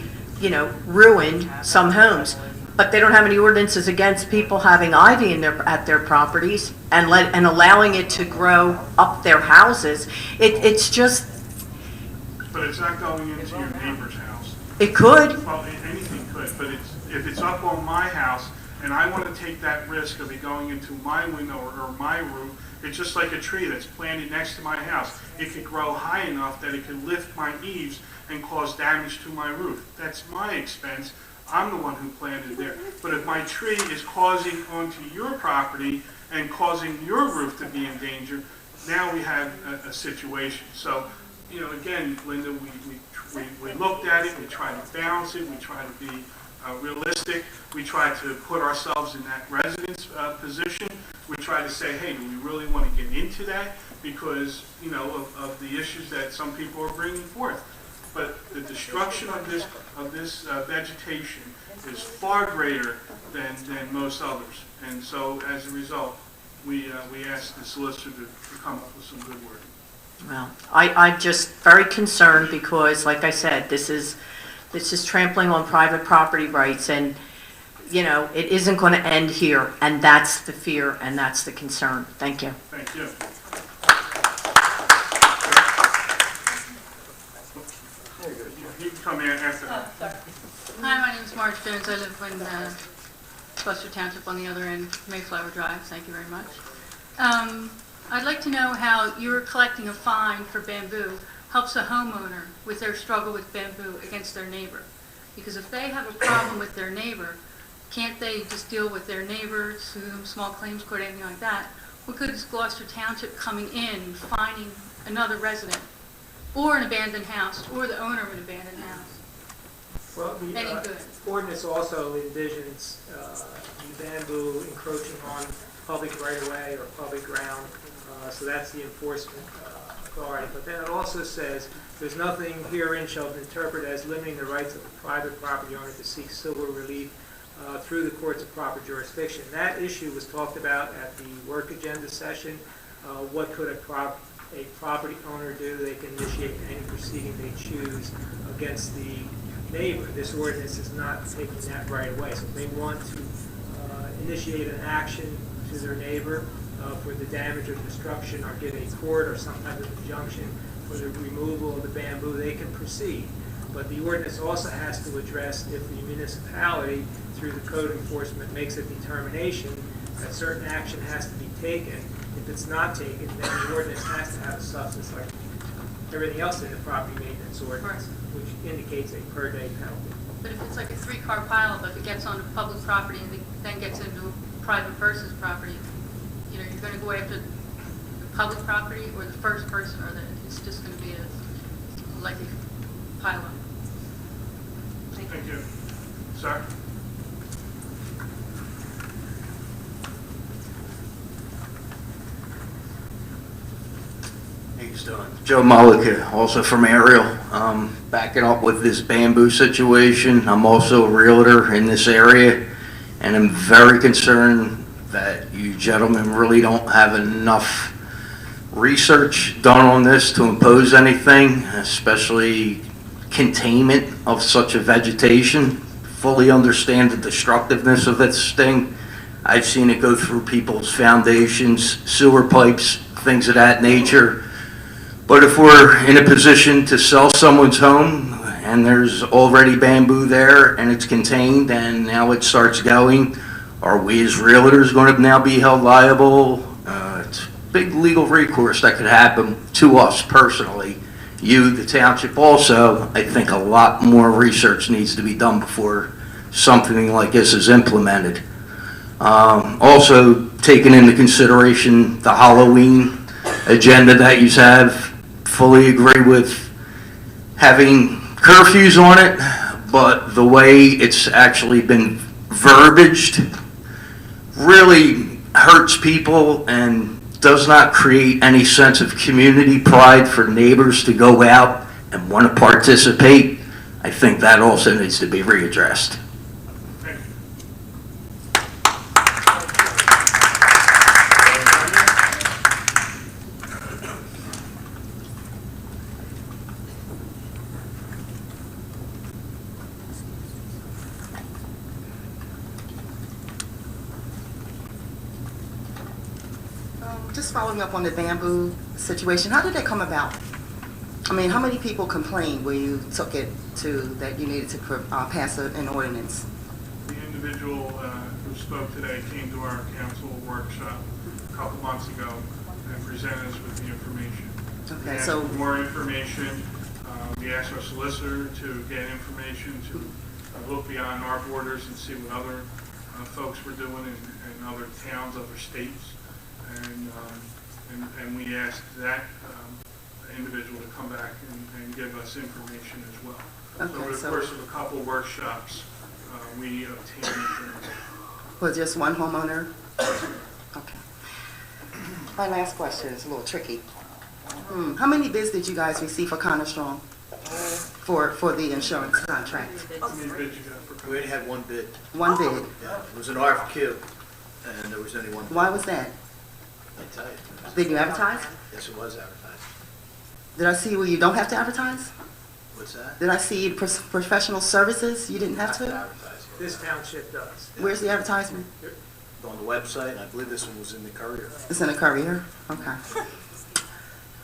ruined some homes. But they don't have any ordinances against people having ivy at their properties and allowing it to grow up their houses. It's just. But it's not going into your neighbor's house. It could. Well, anything could, but if it's up on my house and I want to take that risk of it going into my window or my roof, it's just like a tree that's planted next to my house. It could grow high enough that it could lift my eaves and cause damage to my roof. That's my expense. I'm the one who planted it there. But if my tree is causing onto your property and causing your roof to be in danger, now we have a situation. So, again, Linda, we looked at it, we tried to balance it, we tried to be realistic, we tried to put ourselves in that resident's position. We tried to say, hey, do we really want to get into that because, of the issues that some people are bringing forth. But the destruction of this vegetation is far greater than most others. And so, as a result, we asked the solicitor to come up with some good wording. Well, I'm just very concerned because, like I said, this is trampling on private property rights, and it isn't going to end here, and that's the fear and that's the concern. Thank you. Thank you. You can come in after that. Hi, my name is Marge Jones. I live in Gloucester Township on the other end, Mayflower Drive. Thank you very much. I'd like to know how your collecting a fine for bamboo helps a homeowner with their struggle with bamboo against their neighbor. Because if they have a problem with their neighbor, can't they just deal with their neighbor, sue them, small claims court, anything like that? What good is Gloucester Township coming in, fining another resident, or an abandoned house, or the owner of an abandoned house? Well, the ordinance also envisions the bamboo encroaching on public right-of-way or public ground, so that's the enforcement authority. But then it also says, there's nothing herein shall be interpreted as limiting the rights of the private property owner to seek civil relief through the courts of proper jurisdiction. That issue was talked about at the work agenda session. What could a property owner do? They can initiate any proceeding they choose against the neighbor. This ordinance is not taking that right away. So if they want to initiate an action to their neighbor for the damage or destruction, or get a court or some type of injunction for the removal of the bamboo, they can proceed. But the ordinance also has to address if the municipality, through the code enforcement, makes a determination that certain action has to be taken. If it's not taken, then the ordinance has to have a substance like everything else in the property maintenance ordinance, which indicates a per day penalty. But if it's like a 3-car pileup, if it gets onto public property and then gets into a private person's property, you're going to go after the public property or the first person, or it's just going to be like a pileup. Thank you. Sir? How you doing? Joe Mullica, also from Ariel. Backing up with this bamboo situation, I'm also a realtor in this area, and I'm very concerned that you gentlemen really don't have enough research done on this to impose anything, especially containment of such a vegetation. Fully understand the destructiveness of this thing. I've seen it go through people's foundations, sewer pipes, things of that nature. But if we're in a position to sell someone's home and there's already bamboo there and it's contained and now it starts going, are we as realtors going to now be held liable? It's big legal recourse that could happen to us personally. You, the township also. I think a lot more research needs to be done before something like this is implemented. Also, taking into consideration the Halloween agenda that you have, fully agree with having curfews on it, but the way it's actually been verbaged really hurts people and does not create any sense of community pride for neighbors to go out and want to participate. I think that also needs to be readdressed. Just following up on the bamboo situation, how did that come about? I mean, how many people complained when you took it to that you needed to pass an ordinance? The individual who spoke today came to our council workshop a couple months ago and presented us with the information. Okay, We asked so for more information. We asked our solicitor to get information to look beyond our borders and see what other folks were doing in other towns, other states. And we asked that individual to come back and give us information as well. Okay, So over the course of a couple workshops, we obtained information. was just one homeowner? Okay. My last question is a little tricky. How many bids did you guys receive for Connor Strong for the insurance contract? How many bids you got for? We only had one bid. One bid. Yeah, it was an RFQ, and there was only one bid. Why was that? I tell you. Did you advertise? Yes, it was advertised. Did I see where you don't have to advertise? What's that? Did I see professional services you didn't have to? Advertised. This township does. Where's the advertisement? On the website, and I believe this one was in the Courier. It's in a Courier? Okay.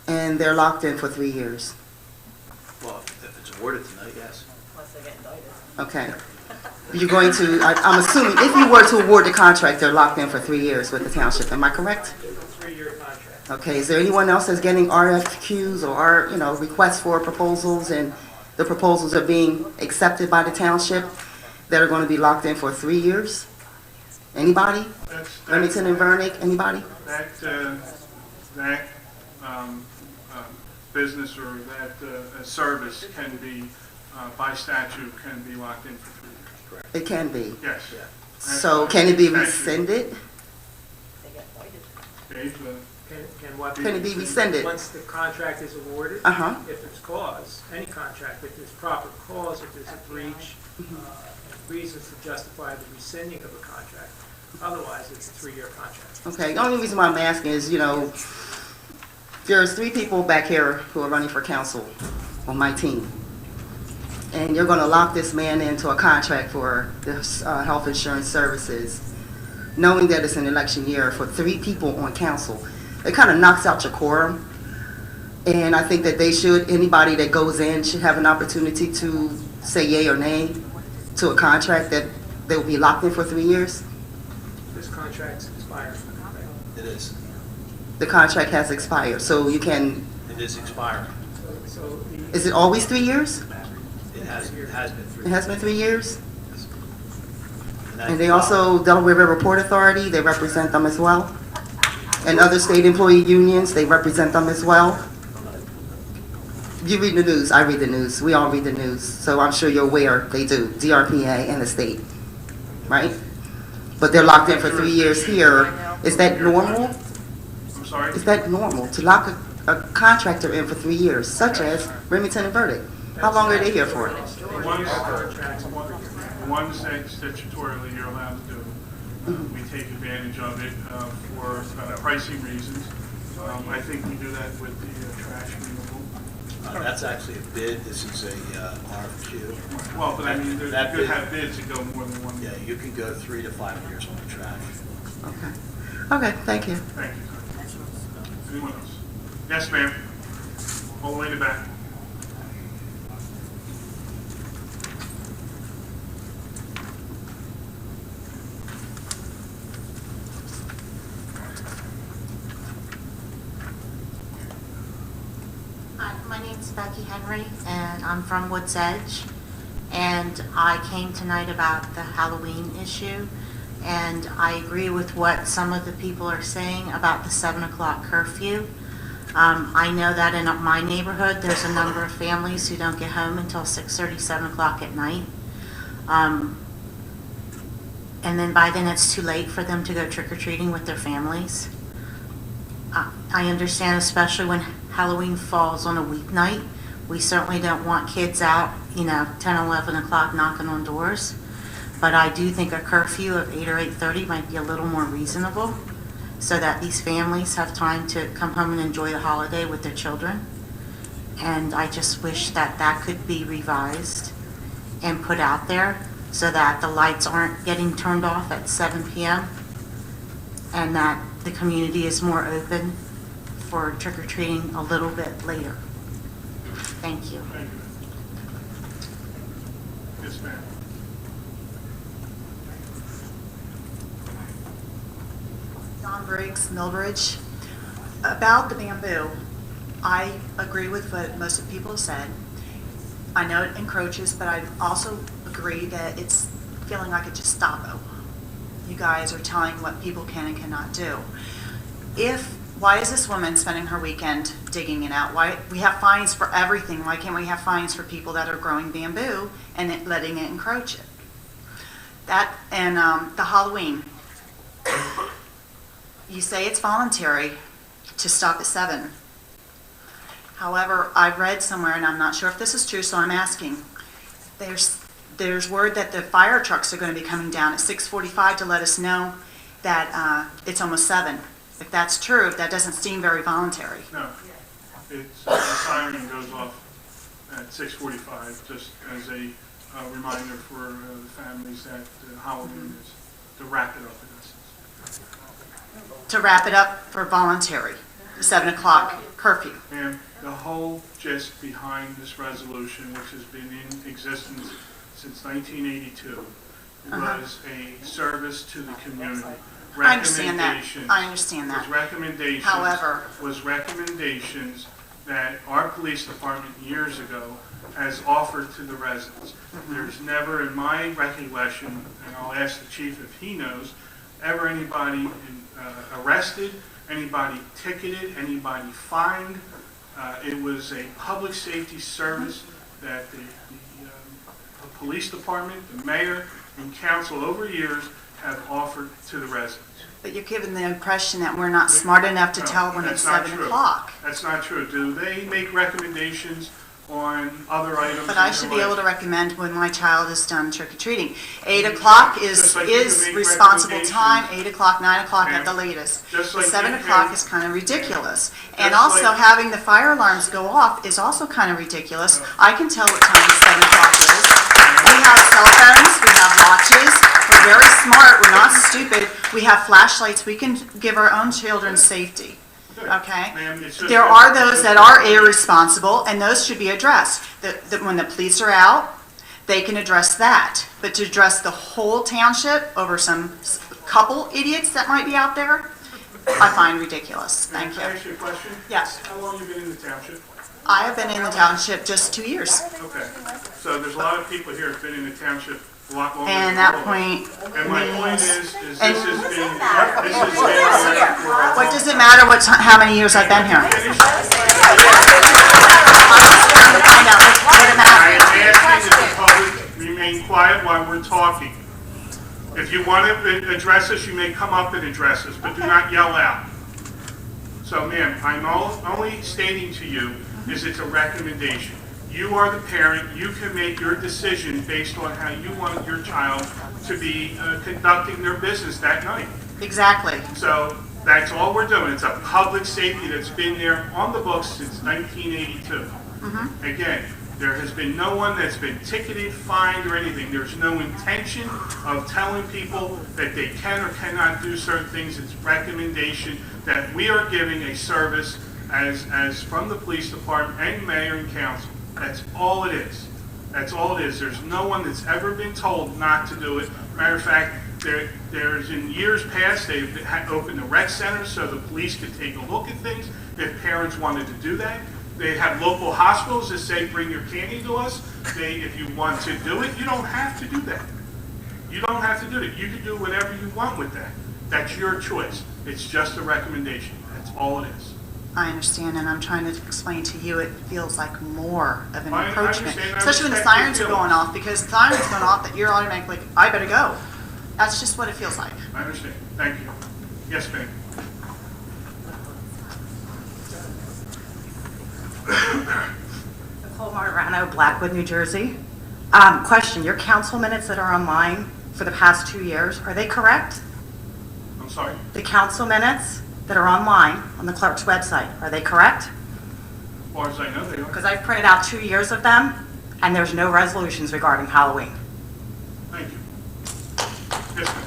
And they're locked in for 3 years? Well, if it's awarded tonight, yes. Unless they get indicted. Okay. You're going to, I'm assuming, if you were to award the contract, they're locked in for 3 years with the township, am I correct? 3-year contract. Okay, is there anyone else that's getting RFQs or, requests for proposals and the proposals are being accepted by the township that are going to be locked in for 3 years? Anybody? Remington and Vernick, anybody? That business or that service can be, by statute, can be locked in for 3 years. Correct. It can be? Yes. So can it be rescinded? Dave, Can what Can it be rescinded? Once the contract is awarded? Uh-huh. If there's cause, any contract, if there's proper cause, if there's a breach, reasons to justify the rescinding of a contract. Otherwise, it's a 3-year contract. Okay, the only reason why I'm asking is, there's 3 people back here who are running for council on my team. And you're going to lock this man into a contract for this health insurance services, knowing that it's an election year for 3 people on council. It kind of knocks out your quorum. And I think that anybody that goes in should have an opportunity to say yay or nay to a contract that they will be locked in for 3 years. This contract's expired. It is. The contract has expired, so you can, It is expiring. is it always 3 years? It has been 3 It has been 3 years? that- And they also, Delaware River Port Authority, they represent them as well. And other state employee unions, they represent them as well. You read the news, I read the news, we all read the news, so I'm sure you're aware they do, DRPA and the state, right? But they're locked in for 3 years here. Is that normal? I'm sorry? Is that normal to lock a contractor in for 3 years, such as Remington and Burdick? How long are they here for? The ones that statutorily you're allowed to do, we take advantage of it for pricing reasons. I think we do that with the trash removal. That's actually a bid. This is a RFQ. Well, but I mean, That you could bid- have bids that go more than 1 year. Yeah, you can go 3 to 5 years on the trash. Okay, thank you. Thank you, sir. Anyone else? Yes, ma'am. All the way in the back. Hi, my name's Becky Henry, and I'm from Woods Edge. And I came tonight about the Halloween issue, and I agree with what some of the people are saying about the 7 o'clock curfew. I know that in my neighborhood, there's a number of families who don't get home until 6:30, 7 o'clock at night. And then by then it's too late for them to go trick-or-treating with their families. I understand, especially when Halloween falls on a weeknight, we certainly don't want kids out, 10, 11 o'clock knocking on doors. But I do think a curfew of 8 or 8:30 might be a little more reasonable so that these families have time to come home and enjoy the holiday with their children. And I just wish that that could be revised and put out there so that the lights aren't getting turned off at 7 p.m. and that the community is more open for trick-or-treating a little bit later. Thank you. Thank you. Yes, ma'am. Don Briggs, Millbridge. About the bamboo, I agree with what most of the people have said. I know it encroaches, but I also agree that it's feeling like a Gestapo. You guys are telling what people can and cannot do. Why is this woman spending her weekend digging it out? Why we have fines for everything? Why can't we have fines for people that are growing bamboo and letting it encroach it? That and the Halloween. You say it's voluntary to stop at 7. However, I've read somewhere, and I'm not sure if this is true, so I'm asking. There's word that the fire trucks are going to be coming down at 6:45 to let us know that it's almost 7. If that's true, that doesn't seem very voluntary. No, it's, the siren goes off at 6:45, just as a reminder for the families that Halloween is to wrap it up in essence. To wrap it up for voluntary, 7 o'clock curfew. And the whole gist behind this resolution, which has been in existence since 1982, was a service to the community. I understand that. I understand that. Was recommendations that our police department years ago has offered to the residents. There's never, in my recollection, and I'll ask the chief if he knows, ever anybody arrested, anybody ticketed, anybody fined. It was a public safety service that the police department, the mayor, and council over years have offered to the residents. But you're giving the impression that we're not smart enough to tell when it's 7 o'clock. That's not true. Do they make recommendations on other items? But I should be able to recommend when my child is done trick-or-treating. 8 o'clock is responsible time, 8 o'clock, 9 o'clock at the latest. 7 o'clock is kind of ridiculous. And also having the fire alarms go off is also kind of ridiculous. I can tell what time 7 o'clock is. We have cell phones, we have watches, we're very smart, we're not stupid. We have flashlights, we can give our own children safety. Okay? There are those that are irresponsible, and those should be addressed. When the police are out, they can address that. But to address the whole township over some couple idiots that might be out there, I find ridiculous. Thank you. Can I ask you a question? Yes. How long have you been in the township? I have been in the township just 2 years. Okay. So there's a lot of people here who've been in the township a lot longer. And that point And my point is this has been, what does it matter how many years I've been here? I know, what it I matters. am asking that the public remain quiet while we're talking. If you want to address us, you may come up and address us, but do not yell out. So, ma'am, I'm only stating to you is it's a recommendation. You are the parent. You can make your decision based on how you want your child to be conducting their business that night. Exactly. So that's all we're doing. It's a public safety that's been there on the books since 1982. Again, there has been no one that's been ticketed, fined, or anything. There's no intention of telling people that they can or cannot do certain things. It's recommendation that we are giving a service as from the police department and mayor and council. That's all it is. That's all it is. There's no one that's ever been told not to do it. Matter of fact, there's in years past, they've opened the rec center so the police could take a look at things if parents wanted to do that. They have local hospitals that say, bring your candy to us. If you want to do it, you don't have to do that. You don't have to do it. You can do whatever you want with that. That's your choice. It's just a recommendation. That's all it is. I understand, and I'm trying to explain to you, it feels like more of an I encroachment. understand. I Especially when the respect your sirens are feelings. going off, because the sirens going off, that you're automatically, I better go. That's just what it feels like. I understand. Thank you. Yes, ma'am. Nicole Martirano, Blackwood, New Jersey. Question, your council minutes that are online for the past 2 years, are they correct? I'm sorry? The council minutes that are online on the clerk's website, are they correct? As far as I know, they are. Because I've printed out 2 years of them, and there's no resolutions regarding Halloween. Thank you. Yes, ma'am.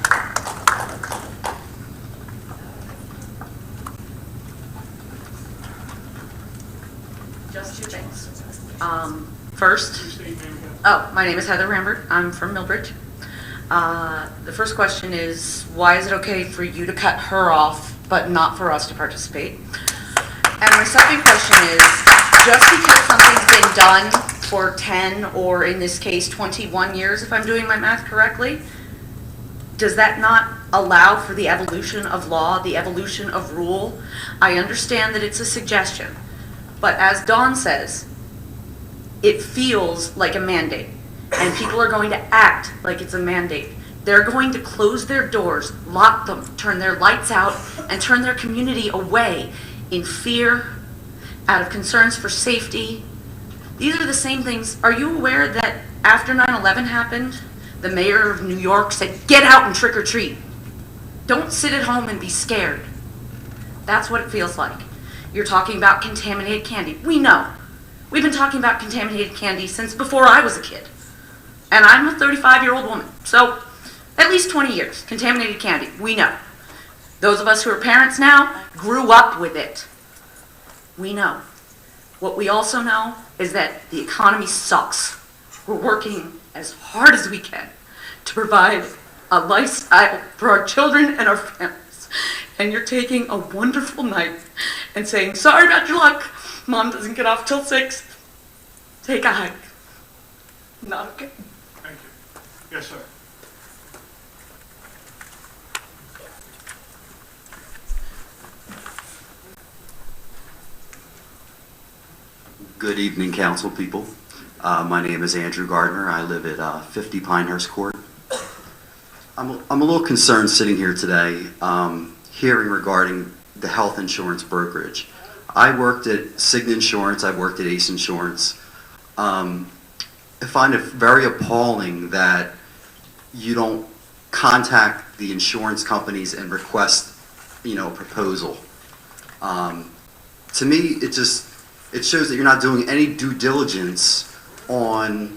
Just 2 things. First, my name is Heather Rambert. I'm from Millbridge. The first question is, why is it okay for you to cut her off, but not for us to participate? And my second question is, just because something's been done for 10, or in this case, 21 years, if I'm doing my math correctly, does that not allow for the evolution of law, the evolution of rule? I understand that it's a suggestion, but as Dawn says, it feels like a mandate, and people are going to act like it's a mandate. They're going to close their doors, lock them, turn their lights out, and turn their community away in fear, out of concerns for safety. These are the same things. Are you aware that after 9/11 happened, the mayor of New York said, get out and trick or treat. Don't sit at home and be scared. That's what it feels like. You're talking about contaminated candy. We know. We've been talking about contaminated candy since before I was a kid. And I'm a 35-year-old woman. So at least 20 years, contaminated candy. We know. Those of us who are parents now grew up with it. We know. What we also know is that the economy sucks. We're working as hard as we can to provide a lifestyle for our children and our families. And you're taking a wonderful night and saying, sorry about your luck. Mom doesn't get off till 6. Take a hike. Not okay. Thank you. Yes, sir. Good evening, council people. My name is Andrew Gardner. I live at 50 Pinehurst Court. I'm a little concerned sitting here today, hearing regarding the health insurance brokerage. I worked at Cigna Insurance. I worked at Ace Insurance. I find it very appalling that you don't contact the insurance companies and request, a proposal. To me, it shows that you're not doing any due diligence on,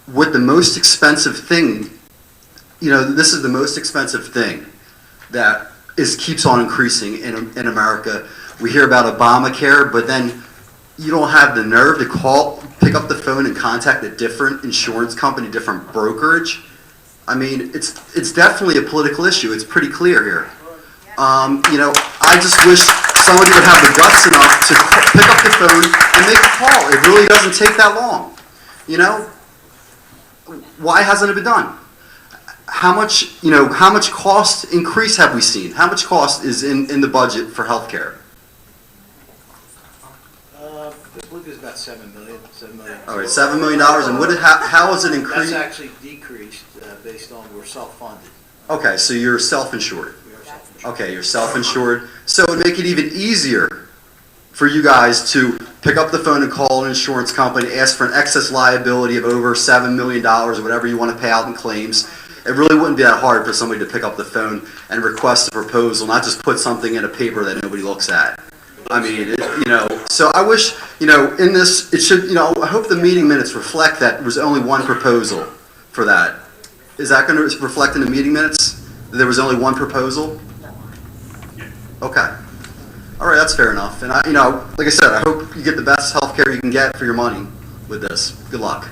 what the most expensive thing, this is the most expensive thing that keeps on increasing in America. We hear about Obamacare, but then you don't have the nerve to pick up the phone and contact a different insurance company, different brokerage. I mean, it's definitely a political issue. It's pretty clear here. I just wish somebody would have the guts enough to pick up the phone and make a call. It really doesn't take that long. Why hasn't it been done? How much cost increase have we seen? How much cost is in the budget for healthcare? I believe it's about $7 million. All right, $7 million, and how has it increased? That's actually decreased based on we're self-funded. Okay, so you're self-insured. We are self-insured. Okay, you're self-insured. So it would make it even easier for you guys to pick up the phone and call an insurance company, ask for an excess liability of over $7 million or whatever you want to pay out in claims. It really wouldn't be that hard for somebody to pick up the phone and request a proposal, not just put something in a paper that nobody looks at. I mean, so I wish, in this, it should, I hope the meeting minutes reflect that there was only one proposal for that. Is that going to reflect in the meeting minutes that there was only one proposal? Okay. All right, that's fair enough. And like I said, I hope you get the best health care you can get for your money with this. Good luck.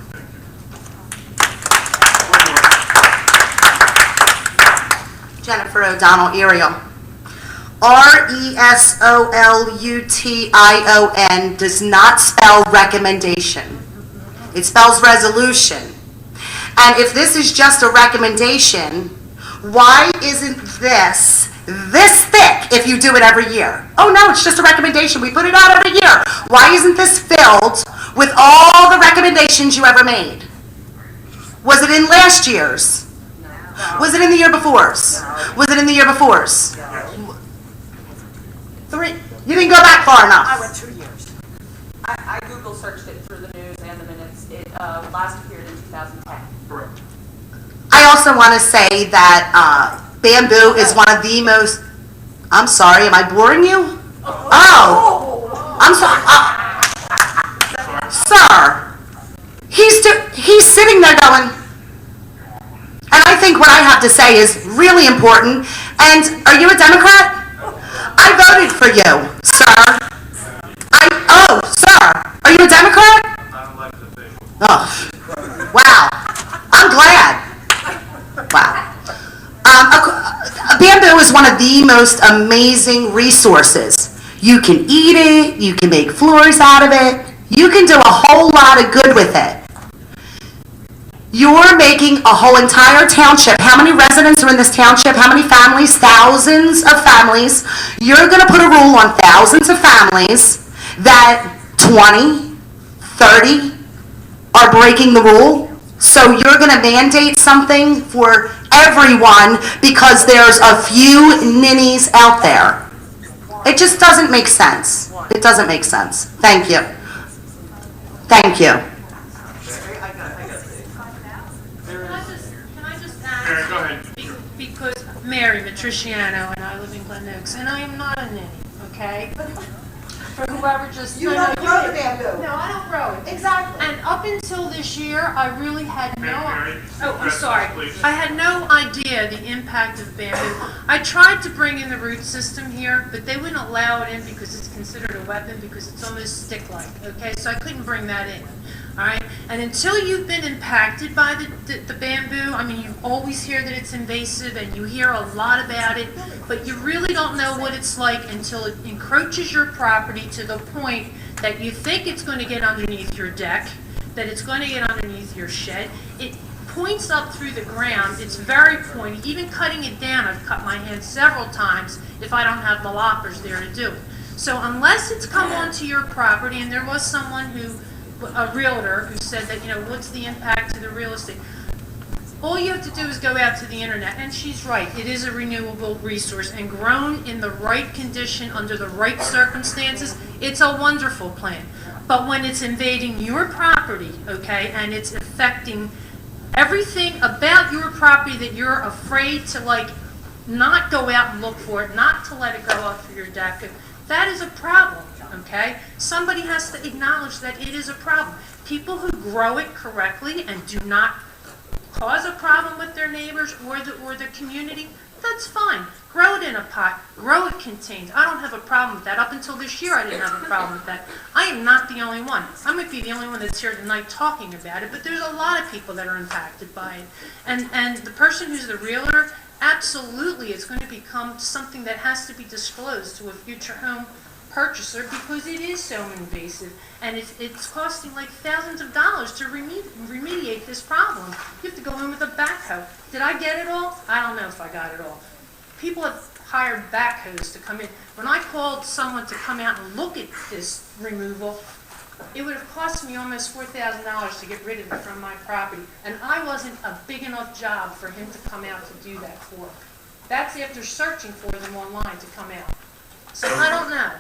Jennifer O'Donnell, Ariel. RESOLUTION does not spell recommendation. It spells resolution. And if this is just a recommendation, why isn't this this thick if you do it every year. Oh no, it's just a recommendation. We put it out every year. Why isn't this filled with all the recommendations you ever made? Was it in last year's? Was it in the year before's? Was it in the year before's? Three. You didn't go back far enough. I went 2 years. I Google searched it through the news and the minutes. It last appeared in 2010. Correct. I also want to say that bamboo is one of the most, I'm sorry, am I boring you? Oh, I'm sorry. Sir, he's sitting there going, and I think what I have to say is really important. And are you a Democrat? I voted for you, sir. Sir, are you a Democrat? Oh, wow. I'm glad. Wow. Bamboo is one of the most amazing resources. You can eat it, you can make floors out of it, you can do a whole lot of good with it. You're making a whole entire township. How many residents are in this township? How many families? Thousands of families. You're going to put a rule on thousands of families that 20, 30 are breaking the rule. So you're going to mandate something for everyone because there's a few ninnies out there. It just doesn't make sense. It doesn't make sense. Thank you. Thank you. Mary, go ahead. Because Mary Matriciano and I live in Glen Oaks, and I am not a ninny, okay? For whoever just... You don't grow the bamboo. No, I don't grow it. Exactly. And up until this year, I really had no... I'm sorry. I had no idea the impact of bamboo. I tried to bring in the root system here, but they wouldn't allow it in because it's considered a weapon because it's almost stick-like, okay? So I couldn't bring that in. All right, and until you've been impacted by the bamboo, I mean, you always hear that it's invasive and you hear a lot about it, but you really don't know what it's like until it encroaches your property to the point that you think it's going to get underneath your deck, that it's going to get underneath your shed. It points up through the ground. It's very pointy. Even cutting it down, I've cut my hand several times if I don't have the loppers there to do it. So unless it's come onto your property, and there was someone a realtor who said that, you know, what's the impact to the real estate? All you have to do is go out to the internet, and she's right. It is a renewable resource, and grown in the right condition under the right circumstances, it's a wonderful plant. But when it's invading your property, okay, and it's affecting everything about your property that you're afraid to, like, not go out and look for it, not to let it go up through your deck, that is a problem. Okay? Somebody has to acknowledge that it is a problem. People who grow it correctly and do not cause a problem with their neighbors or the community, that's fine. Grow it in a pot. Grow it contained. I don't have a problem with that. Up until this year, I didn't have a problem with that. I am not the only one. I might be the only one that's here tonight talking about it, but there's a lot of people that are impacted by it. And the person who's the realtor, absolutely, it's going to become something that has to be disclosed to a future home purchaser because it is so invasive and it's costing like thousands of dollars to remediate this problem. You have to go in with a backhoe. Did I get it all? I don't know if I got it all. People have hired backhoes to come in. When I called someone to come out and look at this removal, it would have cost me almost $4,000 to get rid of it from my property, and I wasn't a big enough job for him to come out to do that for. That's after searching for them online to come out. So I don't know.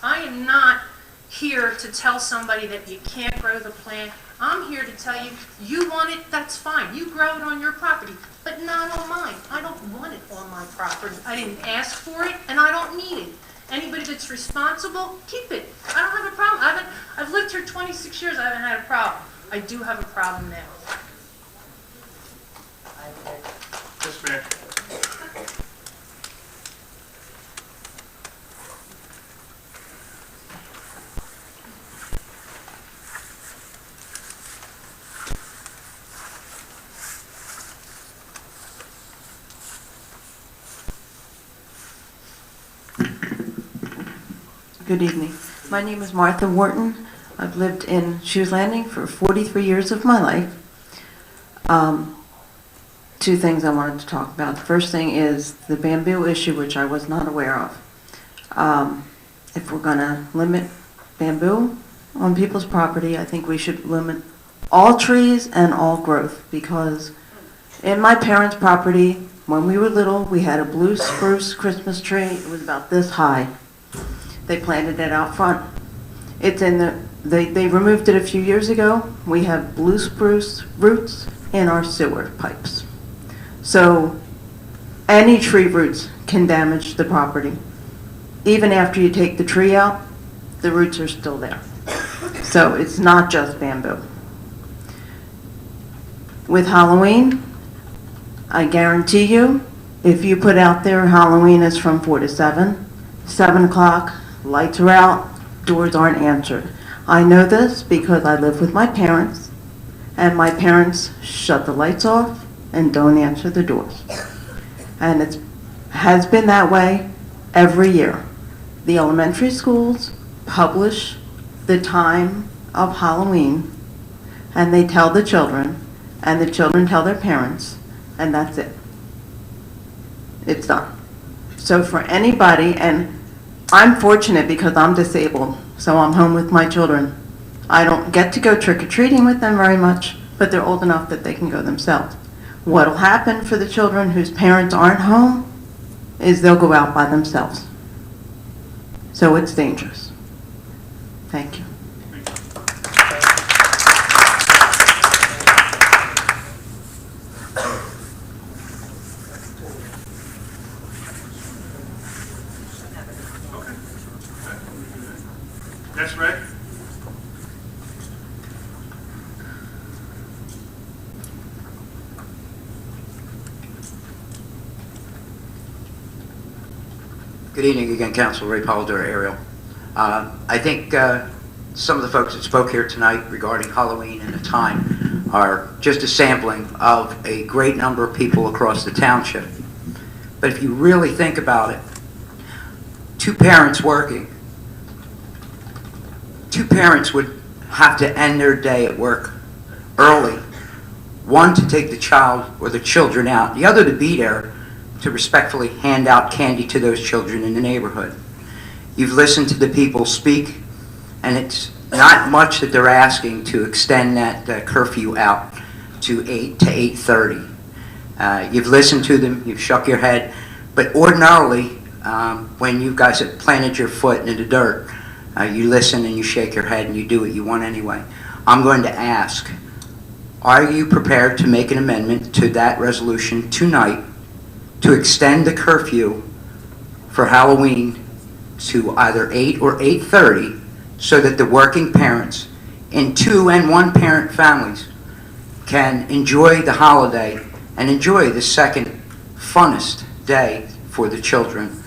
I am not here to tell somebody that you can't grow the plant. I'm here to tell you, you want it, that's fine. You grow it on your property, but not on mine. I don't want it on my property. I didn't ask for it, and I don't need it. Anybody that's responsible, keep it. I don't have a problem. I've lived here 26 years. I haven't had a problem. I do have a problem now. Yes, ma'am. Good evening. My name is Martha Wharton. I've lived in Shoes Landing for 43 years of my life. 2 two things I wanted to talk about. The first thing is the bamboo issue, which I was not aware of. If we're going to limit bamboo on people's property, I think we should limit all trees and all growth, because in my parents' property, when we were little, we had a blue spruce Christmas tree. It was about this high. They planted it out front. It's in the, they removed it a few years ago. We have blue spruce roots in our sewer pipes. So any tree roots can damage the property. Even after you take the tree out, the roots are still there. So it's not just bamboo. With Halloween, I guarantee you, if you put out there Halloween is from 4 to 7, 7 o'clock, lights are out, doors aren't answered. I know this because I live with my parents, and my parents shut the lights off and don't answer the doors. And it has been that way every year. The elementary schools publish the time of Halloween, and they tell the children, and the children tell their parents, and that's it. It's done. So for anybody, and I'm fortunate because I'm disabled, so I'm home with my children. I don't get to go trick-or-treating with them very much, but they're old enough that they can go themselves. What'll happen for the children whose parents aren't home is they'll go out by themselves. So it's dangerous. Thank you. That's right. Good evening again, Council. Ray Polidor, Ariel. I think some of the folks that spoke here tonight regarding Halloween and the time are just a sampling of a great number of people across the township. But if you really think about it, two parents working, two parents would have to end their day at work early. One to take the child or the children out, the other to be there to respectfully hand out candy to those children in the neighborhood. You've listened to the people speak, and it's not much that they're asking to extend that curfew out to 8 to 8:30. You've listened to them, you've shook your head, but ordinarily, when you guys have planted your foot in the dirt, you listen and you shake your head and you do what you want anyway. I'm going to ask, are you prepared to make an amendment to that resolution tonight to extend the curfew for Halloween to either 8 or 8:30 so that the working parents in 2 and 1 parent families can enjoy the holiday and enjoy the second funnest day for the children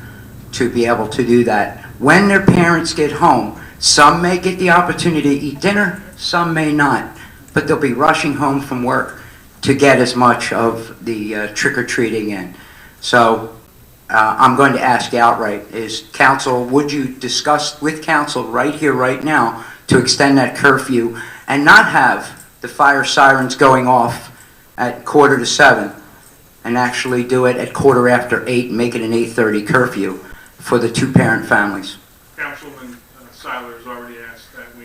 to be able to do that when their parents get home. Some may get the opportunity to eat dinner, some may not, but they'll be rushing home from work to get as much of the trick-or-treating in. So I'm going to ask you outright, would you discuss with council right here, right now, to extend that curfew and not have the fire sirens going off at 6:45 and actually do it at 8:15 and make it an 8:30 curfew for the 2 parent families? Councilman Seiler has already asked that we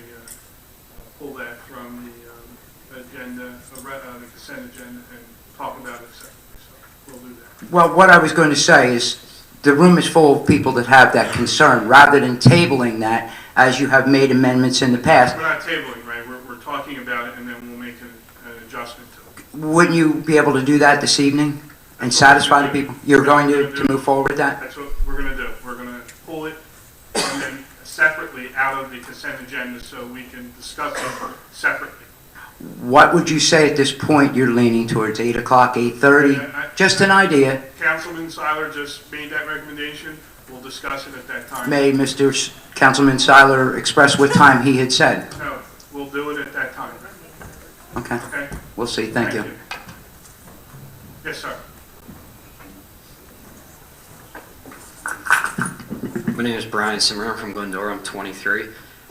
pull that from the agenda, the consent agenda, and talk about it separately. So we'll do that. Well, what I was going to say is the room is full of people that have that concern. Rather than tabling that, as you have made amendments in the past, We're not tabling, right? We're talking about it, and then we'll make an adjustment to it. wouldn't you be able to do that this evening and satisfy the people? You're going to move forward with that? That's what we're going to do. We're going to pull it and then separately out of the consent agenda so we can discuss it separately. What would you say at this point you're leaning towards, 8 o'clock, 8:30? Just an idea. Councilman Seiler just made that recommendation. We'll discuss it at that time. May Mr. Councilman Seiler express what time he had said? No, we'll do it at that time. Okay. Okay? We'll see. Thank you. Yes, sir. My name is Brian Simmer. I'm from Glendora. I'm 23.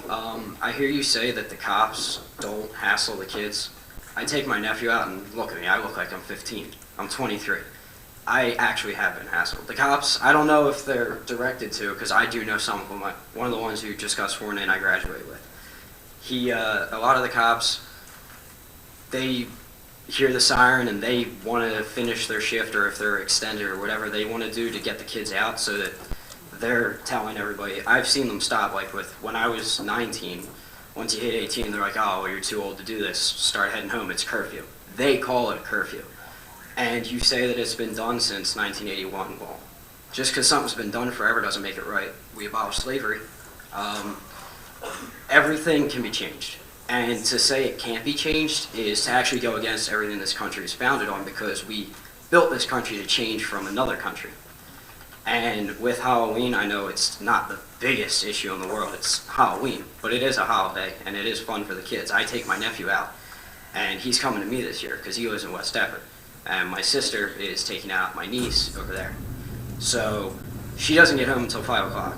I hear you say that the cops don't hassle the kids. I take my nephew out and look at me. I look like I'm 15. I'm 23. I actually have been hassled. The cops, I don't know if they're directed to, because I do know some of them. One of the ones who just got sworn in, I graduated with. A lot of the cops, they hear the siren and they want to finish their shift, or if they're extended or whatever they want to do to get the kids out, so that they're telling everybody. I've seen them stop, like when I was 19, once you hit 18, they're like, oh, well, you're too old to do this. Start heading home. It's curfew. They call it a curfew. And you say that it's been done since 1981. Well, just because something's been done forever doesn't make it right. We abolished slavery. Everything can be changed. And to say it can't be changed is to actually go against everything this country is founded on, because we built this country to change from another country. And with Halloween, I know it's not the biggest issue in the world. It's Halloween, but it is a holiday, and it is fun for the kids. I take my nephew out, and he's coming to me this year because he lives in West Effort. And my sister is taking out my niece over there. So she doesn't get home until 5 o'clock.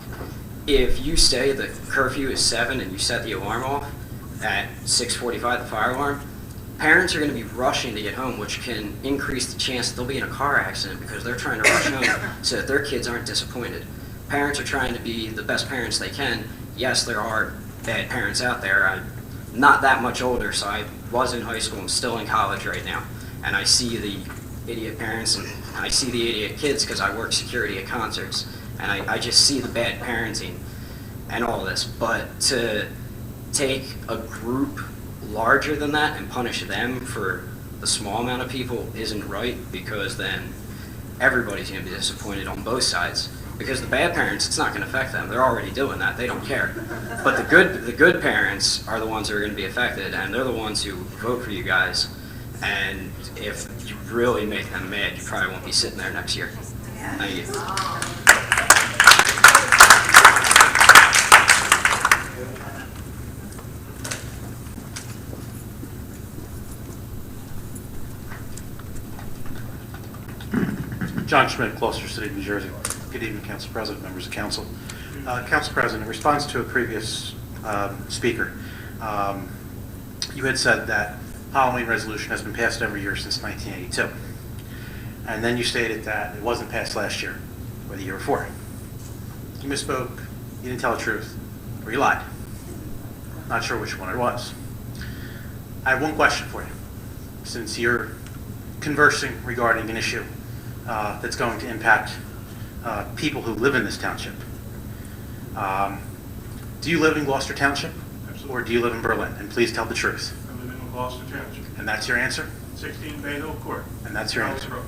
If you say the curfew is 7 and you set the alarm off at 6:45, the fire alarm, parents are going to be rushing to get home, which can increase the chance that they'll be in a car accident because they're trying to rush home so that their kids aren't disappointed. Parents are trying to be the best parents they can. Yes, there are bad parents out there. I'm not that much older, so I was in high school. I'm still in college right now. And I see the idiot parents and I see the idiot kids because I work security at concerts. And I just see the bad parenting and all this. But to take a group larger than that and punish them for the small amount of people isn't right, because then everybody's going to be disappointed on both sides. Because the bad parents, it's not going to affect them. They're already doing that. They don't care. But the good parents are the ones who are going to be affected, and they're the ones who vote for you guys. And if you really make them mad, you probably won't be sitting there next year. Thank you. John Schmidt, Gloucester City, New Jersey. Good evening, Council President, members of Council. Council President, in response to a previous speaker, you had said that Halloween resolution has been passed every year since 1982. And then you stated that it wasn't passed last year or the year before. You misspoke, you didn't tell the truth, or you lied. Not sure which one it was. I have one question for you. Since you're conversing regarding an issue that's going to impact people who live in this township, do you live in Gloucester Township? Absolutely. Or do you live in Berlin? And please tell the truth. I live in Gloucester Township. And that's your answer? 16 Bay Hill Court. And that's your answer?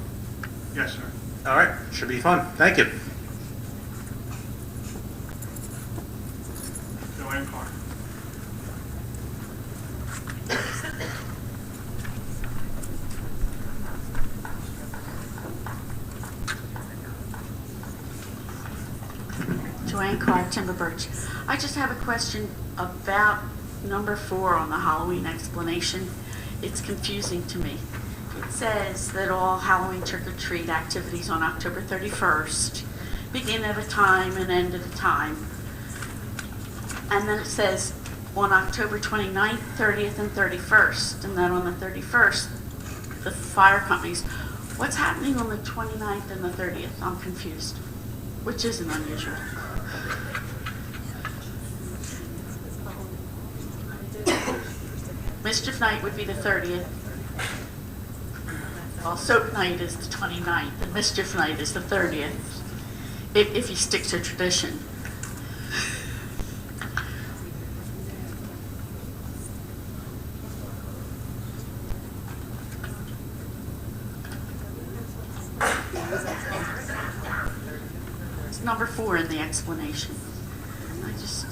Yes, sir. All right, should be fun. Thank you. Joanne Clark. Joanne Clark, Timber Birch. I just have a question about number 4 on the Halloween explanation. It's confusing to me. It says that all Halloween trick-or-treat activities on October 31st begin at a time and end at a time. And then it says on October 29th, 30th, and 31st. And then on the 31st, the fire companies. What's happening on the 29th and the 30th? I'm confused, which isn't unusual. Mischief Night would be the 30th. Well, Soap Night is the 29th, and Mischief Night is the 30th, if you stick to tradition. It's number 4 in the explanation. I just...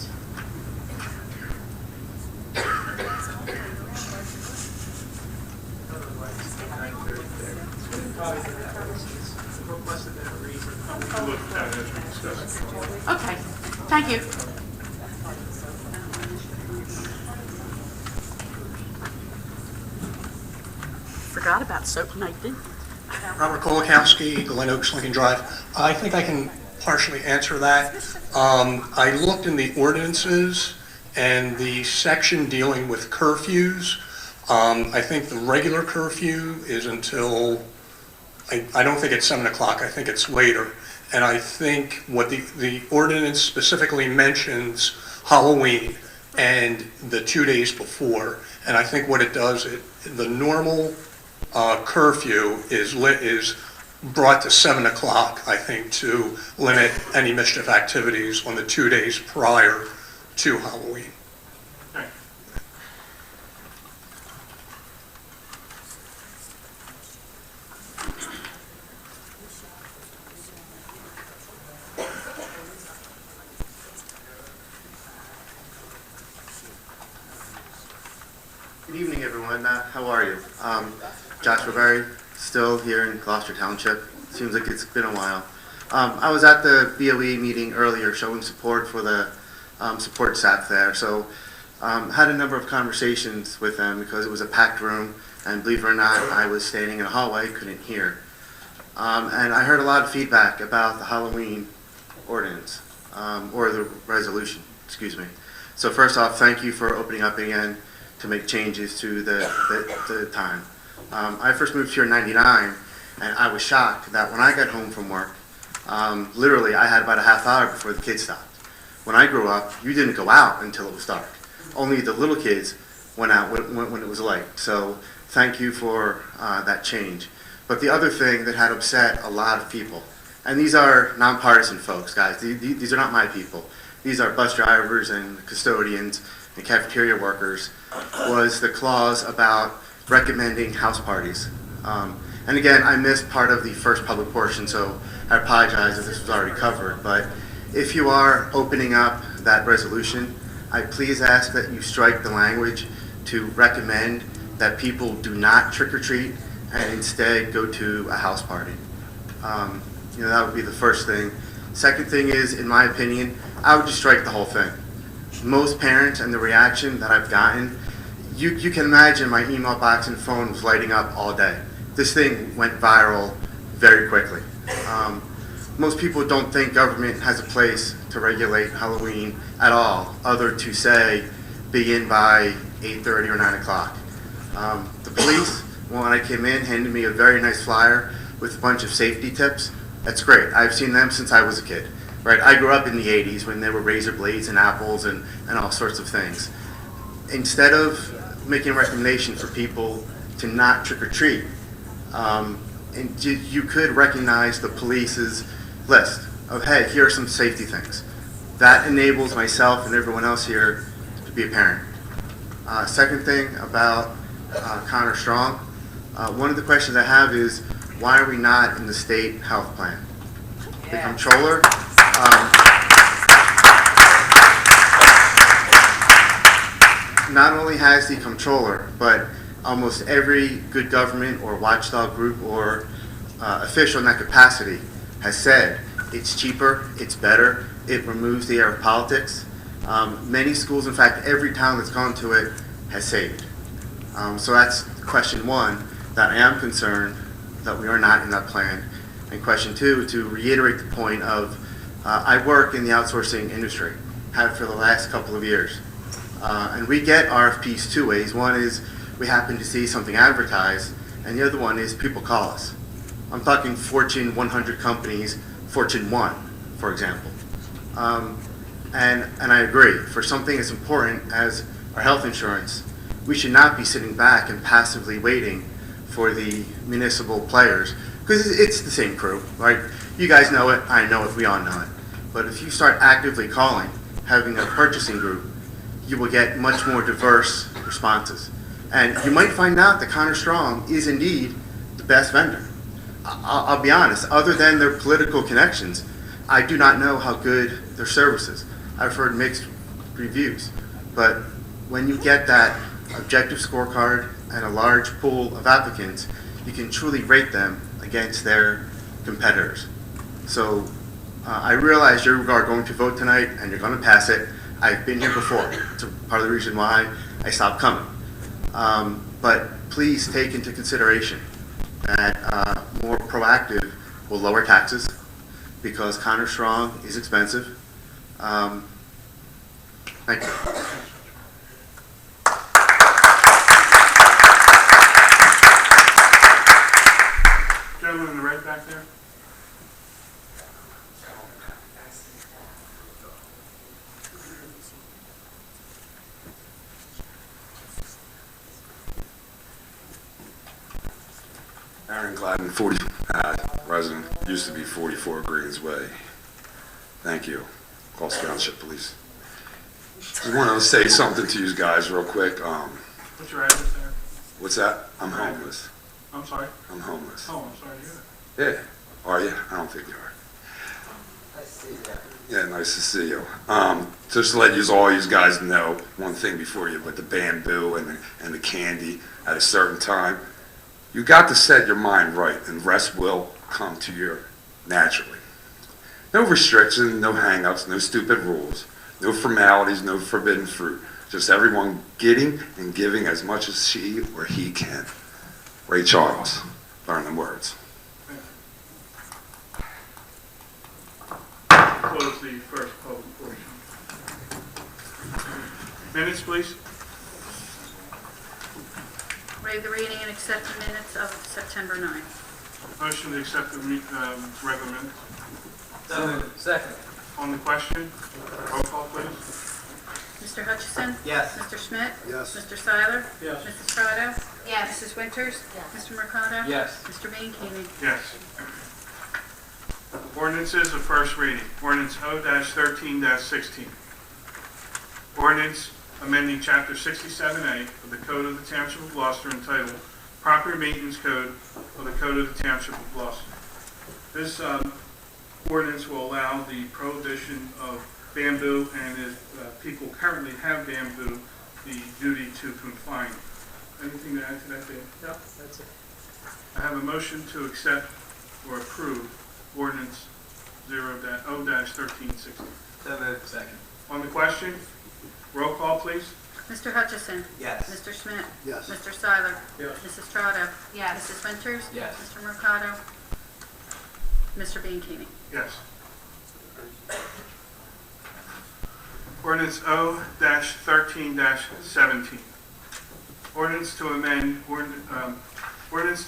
Okay, thank you. Forgot about Soap Night, didn't I? Robert Kolakowski, Glen Oaks, Lincoln Drive. I think I can partially answer that. I looked in the ordinances and the section dealing with curfews. I think the regular curfew is until I don't think it's 7 o'clock, I think it's later. And I think what the ordinance specifically mentions Halloween and the 2 days before. And I think what it does, the normal curfew is brought to 7 o'clock, I think, to limit any mischief activities on the 2 days prior to Halloween. Good evening, everyone. How are you? Joshua Berry, still here in Gloucester Township. Seems like it's been a while. I was at the BOE meeting earlier showing support for the support staff there. So had a number of conversations with them because it was a packed room, and believe it or not, I was standing in a hallway, couldn't hear. And I heard a lot of feedback about the Halloween ordinance, or the resolution, excuse me. So first off, thank you for opening up again to make changes to the time. I first moved here in '99, and I was shocked that when I got home from work, literally I had about a half hour before the kids stopped. When I grew up, you didn't go out until it was dark. Only the little kids went out when it was light. So thank you for that change. But the other thing that had upset a lot of people, and these are nonpartisan folks, guys. These are not my people. These are bus drivers and custodians and cafeteria workers, was the clause about recommending house parties. And again, I missed part of the first public portion, so I apologize if this was already covered. But if you are opening up that resolution, I please ask that you strike the language to recommend that people do not trick or treat and instead go to a house party. That would be the first thing. Second thing is, in my opinion, I would just strike the whole thing. Most parents and the reaction that I've gotten, you can imagine my email box and phone was lighting up all day. This thing went viral very quickly. Most people don't think government has a place to regulate Halloween at all, other to say begin by 8:30 or 9 o'clock. The police, when I came in, handed me a very nice flyer with a bunch of safety tips. That's great. I've seen them since I was a kid. Right, I grew up in the 80s when there were razor blades and apples and all sorts of things. Instead of making a recommendation for people to not trick or treat, and you could recognize the police's list of, hey, here are some safety things. That enables myself and everyone else here to be a parent. Second thing about Connor Strong, one of the questions I have is, why are we not in the state health plan? The comptroller, not only has the comptroller, but almost every good government or watchdog group or official in that capacity has said it's cheaper, it's better, it removes the air of politics. Many schools, in fact, every town that's gone to it has saved. So that's question one, that I am concerned that we are not in that plan. And question two, to reiterate the point of, I work in the outsourcing industry, have for the last couple of years. And we get RFPs two ways. One is we happen to see something advertised, and the other one is people call us. I'm talking Fortune 100 companies, Fortune 1, for example. And I agree, for something as important as our health insurance, we should not be sitting back and passively waiting for the municipal players, because it's the same crew, right? You guys know it, I know it, we all know it. But if you start actively calling, having a purchasing group, you will get much more diverse responses. And you might find out that Connor Strong is indeed the best vendor. I'll be honest, other than their political connections, I do not know how good their service is. I've heard mixed reviews. But when you get that objective scorecard and a large pool of applicants, you can truly rate them against their competitors. So I realize you are going to vote tonight and you're going to pass it. I've been here before. It's part of the reason why I stopped coming. But please take into consideration that more proactive will lower taxes because Connor Strong is expensive. Thank you. Gentleman in the back there? Aaron Gladden, resident, used to be 44 Greens Way. Thank you. Gloucester Township Police. I wanted to say something to you guys real quick. What's your address there? What's that? I'm homeless. I'm sorry? I'm homeless. Oh, I'm sorry to hear that. Yeah. Are you? I don't think you are. Nice to see you. Yeah, nice to see you. Just to let all you guys know, one thing before you, with the bamboo and the candy at a certain time, you got to set your mind right, and rest will come to you naturally. No restrictions, no hang-ups, no stupid rules, no formalities, no forbidden fruit. Just everyone getting and giving as much as she or he can. Ray Charles, learn them words. Close the first public portion. Minutes, please. Waive the reading and accept the minutes of September 9th. Motion to accept the regular minutes. Second. On the question, roll call, please. Mr. Hutchison? Yes. Mr. Schmidt? Yes. Mr. Seiler? Yes. Mrs. Strato? Yes. Mrs. Winters? Yes. Mr. Mercado? Yes. Mr. Bianchini? Yes. Ordinances of first reading. Ordinance O-13-16. Ordinance amending Chapter 67A of the Code of the Township of Gloucester entitled Property Maintenance Code of the Code of the Township of Gloucester. This ordinance will allow the prohibition of bamboo, and if people currently have bamboo, the duty to confine. Anything to add to that, Dan? No, that's it. I have a motion to accept or approve ordinance O-13-16. So moved. Second. On the question, roll call, please. Mr. Hutchison? Yes. Mr. Schmidt? Yes. Mr. Seiler? Yes. Mrs. Strato? Yes. Mrs. Winters? Yes. Mr. Mercado? Mr. Bianchini? Yes. Ordinance O-13-17. Ordinance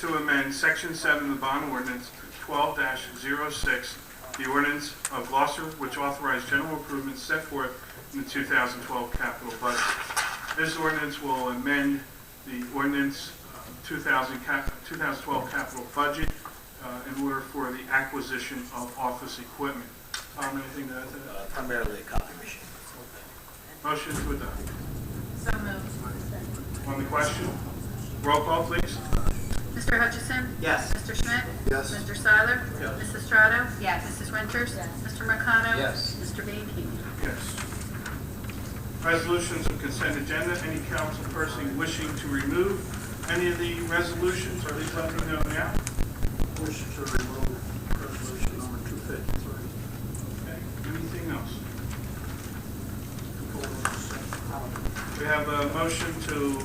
to amend Section 7 of the bond ordinance 12-06, the ordinance of Gloucester, which authorized general improvements set forth in the 2012 capital budget. This ordinance will amend the ordinance 2012 capital budget in order for the acquisition of office equipment. Tom, anything to add to that? Primarily a copy machine. Motion to adopt. So moved. On the question, roll call, please. Mr. Hutchison? Yes. Mr. Schmidt? Yes. Mr. Seiler? Yes. Mrs. Strato? Yes. Mrs. Winters? Yes. Mr. Mercado? Yes. Mr. Bianchini? Yes. Resolutions of consent agenda. Any council person wishing to remove any of the resolutions, please let me know now. Wish to remove resolution number 253. Okay. Anything else? We have a motion to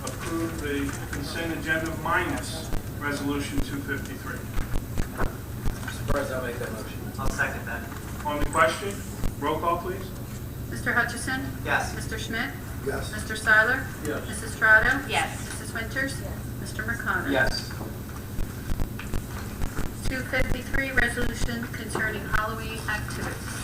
approve the consent agenda minus resolution 253. Mr. President, I'll make that motion. I'll second that. On the question, roll call, please. Mr. Hutchison? Yes. Mr. Schmidt? Yes. Mr. Seiler? Yes. Mrs. Strato? Yes. Mrs. Winters? Mr. Mercado? Yes. 253, resolution concerning Halloween activities.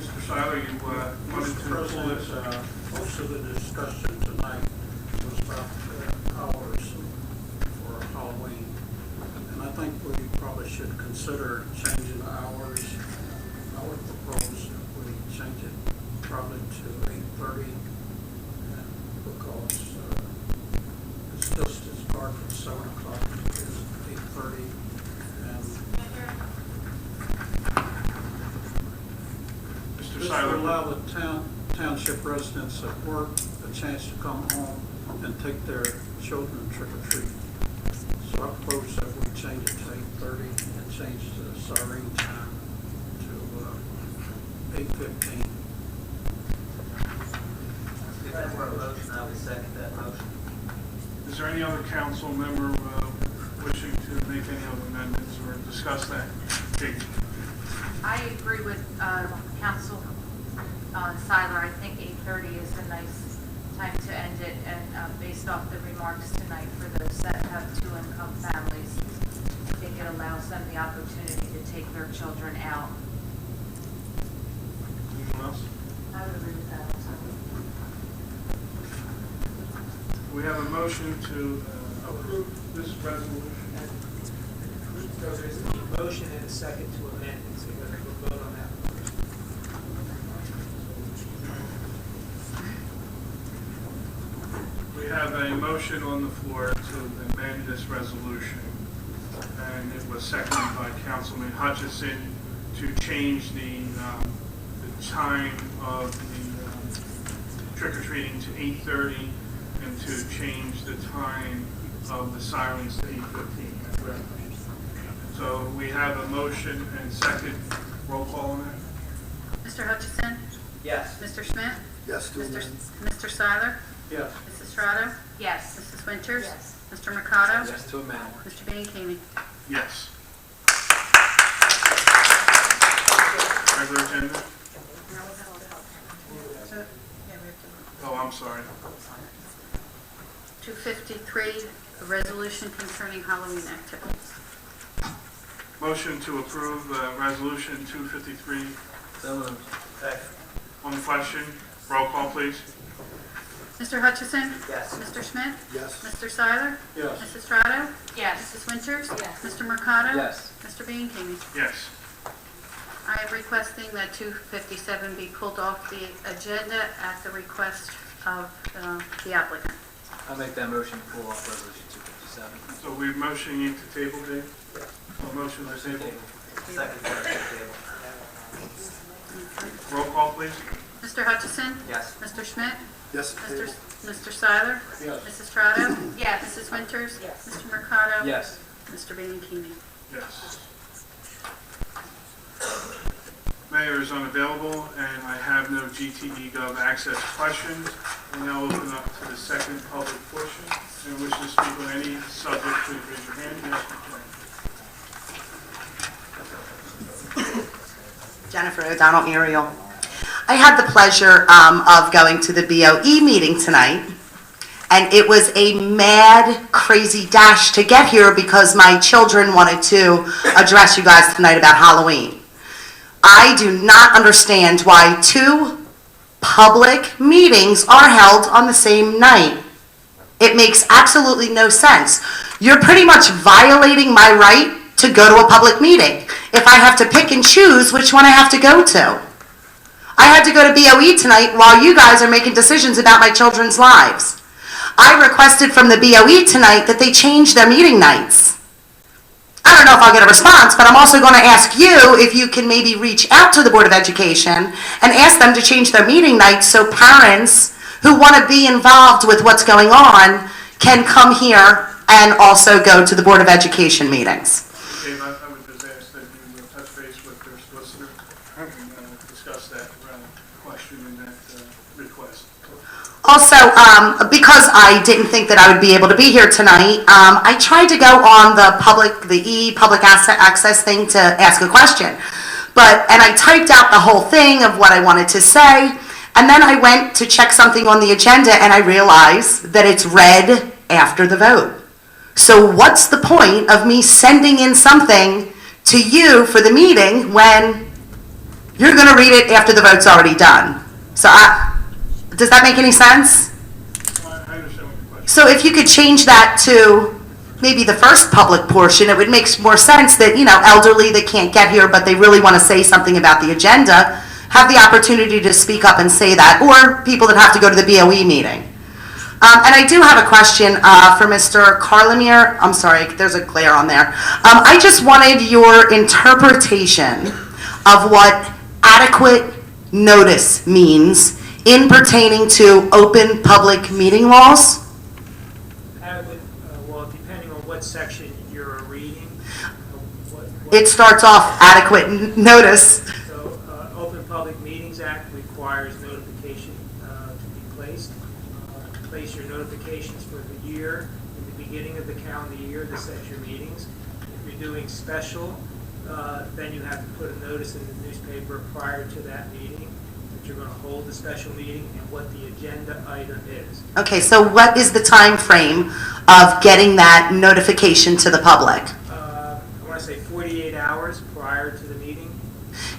Mr. Seiler, you wanted to pull President, this. most of the discussion tonight was about hours for Halloween. And I think we probably should consider changing the hours. I would propose that we change it probably to 8:30 because it's just as dark at 7 o'clock as 8:30. Mr. This Seiler. will allow the township residents at work a chance to come home and take their children trick or treat. So I propose that we change it to 8:30 and change the siren time to 8:15. If that were a motion, I would second that motion. Is there any other council member wishing to make any other amendments or discuss that? Kate? I agree with Council Seiler. I think 8:30 is a nice time to end it, and based off the remarks tonight, for those that have two-income families, I think it allows them the opportunity to take their children out. Anyone else? I would agree with that. We have a motion to approve this resolution. So there's a motion and a second to amend it, so you're going to vote on that first. We have a motion on the floor to amend this resolution, and it was seconded by Councilman Hutchison to change the time of the trick-or-treating to 8:30 and to change the time of the sirens to 8:15. So we have a motion and second. Roll call on that. Mr. Hutchison? Yes. Mr. Schmidt? Yes, to amend. Mr. Seiler? Yes. Mrs. Strato? Yes. Mrs. Winters? Yes. Mr. Mercado? Yes, to amend. Mr. Bianchini? Yes. Regular agenda? Oh, I'm sorry. 253, a resolution concerning Halloween activities. Motion to approve resolution 253 So moved. Second. on the question. Roll call, please. Mr. Hutchison? Yes. Mr. Schmidt? Yes. Mr. Seiler? Yes. Mrs. Strato? Yes. Mrs. Winters? Yes. Mr. Mercado? Yes. Mr. Bianchini? Yes. I am requesting that 257 be pulled off the agenda at the request of the applicant. I'll make that motion to pull off resolution 257. So we're motioning you to table, Dave? A motion to table. Second. Table. Roll call, please. Mr. Hutchison? Yes. Mr. Schmidt? Yes, to table. Mr. Seiler? Yes. Mrs. Strato? Yes. Mrs. Winters? Yes. Mr. Mercado? Yes. Mr. Bianchini? Yes. Mayor is unavailable, and I have no GTE Gov access questions. We'll now open up to the second public portion. And wish to speak on any subject, please raise your hand. Yes, you can. Jennifer O'Donnell, Ariel. I had the pleasure of going to the BOE meeting tonight, and it was a mad, crazy dash to get here because my children wanted to address you guys tonight about Halloween. I do not understand why two public meetings are held on the same night. It makes absolutely no sense. You're pretty much violating my right to go to a public meeting if I have to pick and choose which one I have to go to. I had to go to BOE tonight while you guys are making decisions about my children's lives. I requested from the BOE tonight that they change their meeting nights. I don't know if I'll get a response, but I'm also going to ask you if you can maybe reach out to the Board of Education and ask them to change their meeting nights so parents who want to be involved with what's going on can come here and also go to the Board of Education meetings. Dave, I would just ask that you touch base with their solicitor and discuss that question and that request. Also, because I didn't think that I would be able to be here tonight, I tried to go on the public access thing to ask a question. And I typed out the whole thing of what I wanted to say, and then I went to check something on the agenda and I realized that it's read after the vote. So what's the point of me sending in something to you for the meeting when you're going to read it after the vote's already done? So does that make any sense? I understand what your question is. So if you could change that to maybe the first public portion, it would make more sense that, elderly that can't get here but they really want to say something about the agenda have the opportunity to speak up and say that, or people that have to go to the BOE meeting. And I do have a question for Mr. Carlemere. I'm sorry, there's a glare on there. I just wanted your interpretation of what adequate notice means in pertaining to open public meeting laws. Adequate, well, depending on what section you're reading. It starts off adequate notice. So, Open Public Meetings Act requires notification to be placed. Place your notifications for the year, in the beginning of the calendar year that sets your meetings. If you're doing special, then you have to put a notice in the newspaper prior to that meeting that you're going to hold hold the special meeting and what the agenda item is. Okay, so what is the time frame of getting that notification to the public? I want to say 48 hours prior to the meeting.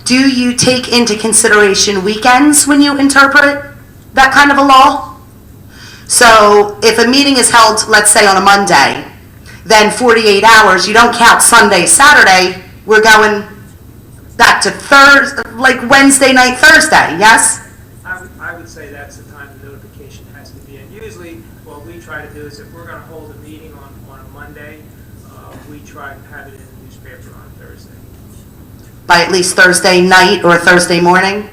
Do you take into consideration weekends when you interpret that kind of a law? So if a meeting is held, let's say on a Monday, then 48 hours, you don't count Sunday, Saturday, we're going back to Thursday, like Wednesday night, Thursday, yes? I would say that's the time the notification has to be. And usually what we try to do is if we're going to hold a meeting on a Monday, we try to have it in the newspaper on Thursday. By at least Thursday night or Thursday morning?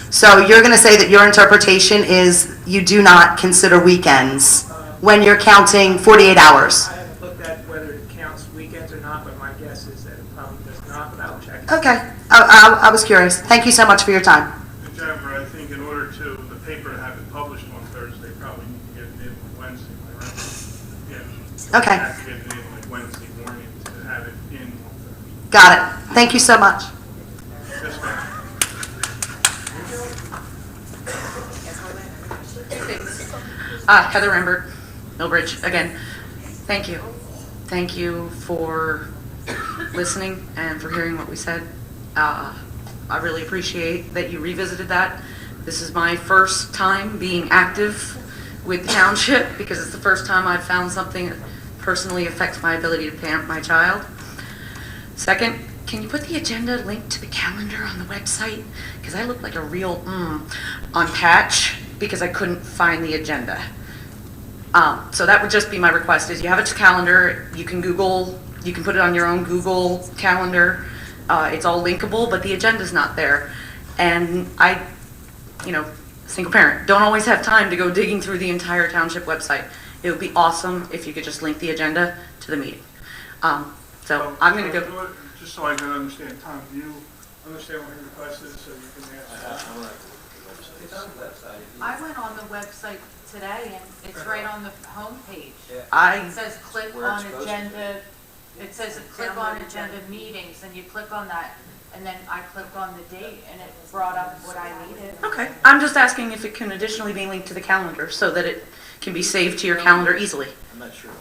So you're going to say that your interpretation is you do not consider weekends when you're counting 48 hours? I haven't looked at whether it counts weekends or not, but my guess is that it probably does not, but I'll check. Okay, I was curious. Thank you so much for your time. And Jennifer, I think in order to, the paper to have it published on Thursday, probably need to get it in on Wednesday, right? Yeah. Okay. Have to get it in like Wednesday morning to have it in on Thursday. Got it. Thank you so much. Yes, ma'am. Heather Rembert, Millbridge, again, thank you. Thank you for listening and for hearing what we said. I really appreciate that you revisited that. This is my first time being active with the township because it's the first time I've found something that personally affects my ability to parent my child. Second, can you put the agenda link to the calendar on the website? Because I look like a real on Patch because I couldn't find the agenda. So that would just be my request, is you have a calendar, you can Google, you can put it on your own Google calendar. It's all linkable, but the agenda's not there. And I, single parent, don't always have time to go digging through the entire township website. It would be awesome if you could just link the agenda to the meeting. So I'm going to go. Just so I can understand, Tom, do you understand what your request is so you can ask? It's on the website. I went on the website today and it's right on the homepage. I- It says click Where it's on supposed to agenda, it says click on agenda meetings, and you click on that, and then I clicked on the date and it brought up what I needed. Okay, I'm just asking if it can additionally be linked to the calendar so that it can be saved to your calendar easily. I'm not sure.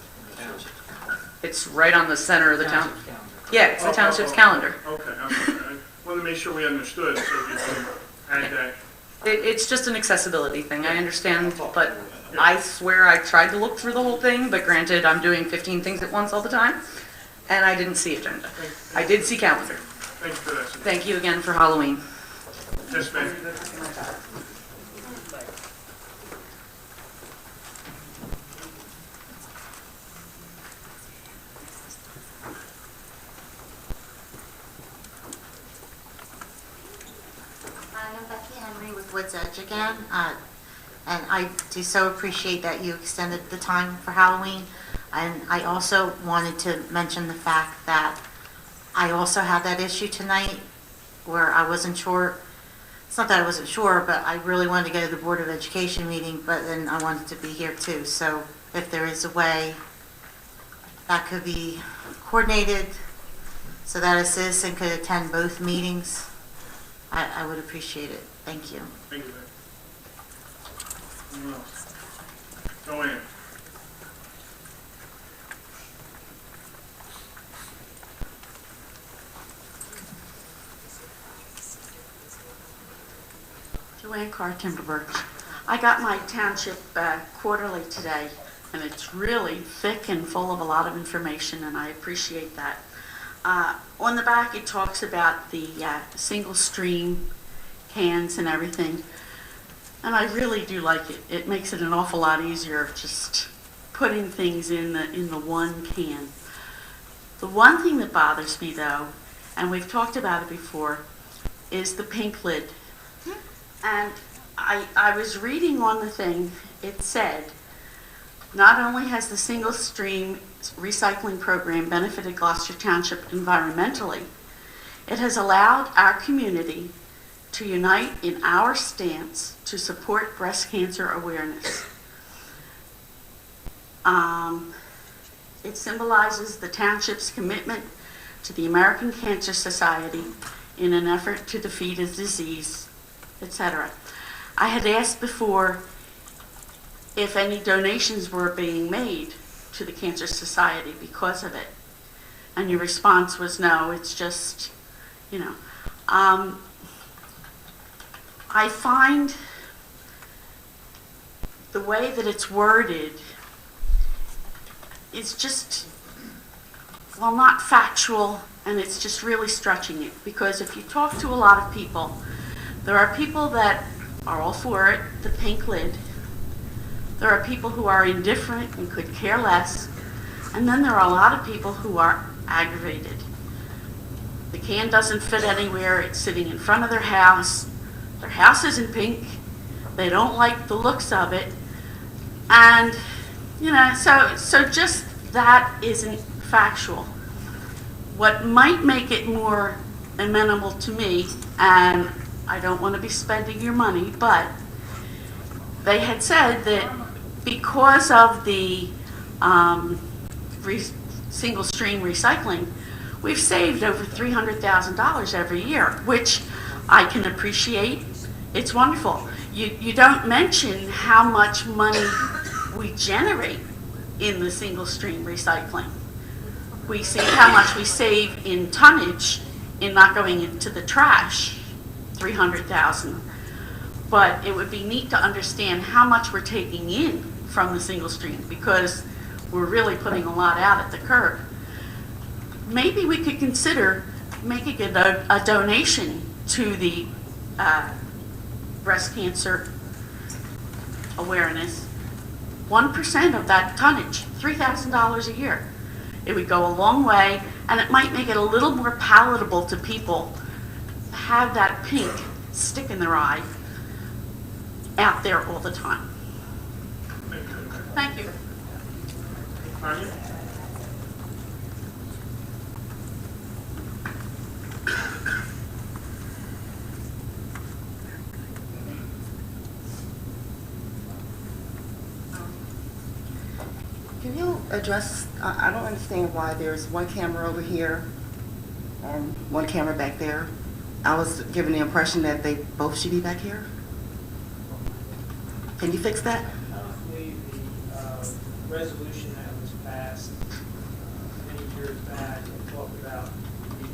It's right on the center of the town. Yeah, it's the township's calendar. Okay, I'm sorry. I wanted to make sure we understood so we can add that. It's just an accessibility thing, I understand, but I swear I tried to look through the whole thing, but granted, I'm doing 15 things at once all the time, and I didn't see agenda. I did see calendar. Thank you for that. Thank you again for Halloween. Yes, ma'am. I'm Becky Henry with Woods Edge again, and I do so appreciate that you extended the time for Halloween. And I also wanted to mention the fact that I also had that issue tonight where I wasn't sure. It's not that I wasn't sure, but I really wanted to go to the Board of Education meeting, but then I wanted to be here too. So if there is a way that could be coordinated so that a citizen could attend both meetings, I would appreciate it. Thank you. Thank you, Becky. Anyone else? Joanne? Joanne Carr, Timberbirch. I got my township quarterly today, and it's really thick and full of a lot of information, and I appreciate that. On the back, it talks about the single stream cans and everything, and I really do like it. It makes it an awful lot easier just putting things in the one can. The one thing that bothers me, though, and we've talked about it before, is the pink lid. And I was reading on the thing, it said, not only has the single stream recycling program benefited Gloucester Township environmentally, it has allowed our community to unite in our stance to support breast cancer awareness. It symbolizes the township's commitment to the American Cancer Society in an effort to defeat a disease, etc. I had asked before if any donations were being made to the Cancer Society because of it. And your response was no, it's just, you know. I find the way that it's worded is just, well, not factual, and it's just really stretching it. Because if you talk to a lot of people, there are people that are all for it, the pink lid. There are people who are indifferent and could care less. And then there are a lot of people who are aggravated. The can doesn't fit anywhere. It's sitting in front of their house. Their house isn't pink. They don't like the looks of it. And, you know, so just that isn't factual. What might make it more amenable to me, and I don't want to be spending your money, but they had said that because of the single stream recycling, we've saved over $300,000 every year, which I can appreciate. It's wonderful. You don't mention how much money we generate in the single stream recycling. We see how much we save in tonnage in not going into the trash, 300,000. But it would be neat to understand how much we're taking in from the single stream, because we're really putting a lot out at the curb. Maybe we could consider making a donation to the breast cancer awareness. 1% of that tonnage, $3,000 a year. It would go a long way, and it might make it a little more palatable to people to have that pink stick in their eye out there all the time. Thank you. Tanya? Can you address, I don't understand why there's one camera over here and one camera back there. I was given the impression that they both should be back here. Can you fix that? I believe the resolution that was passed many years back and talked about the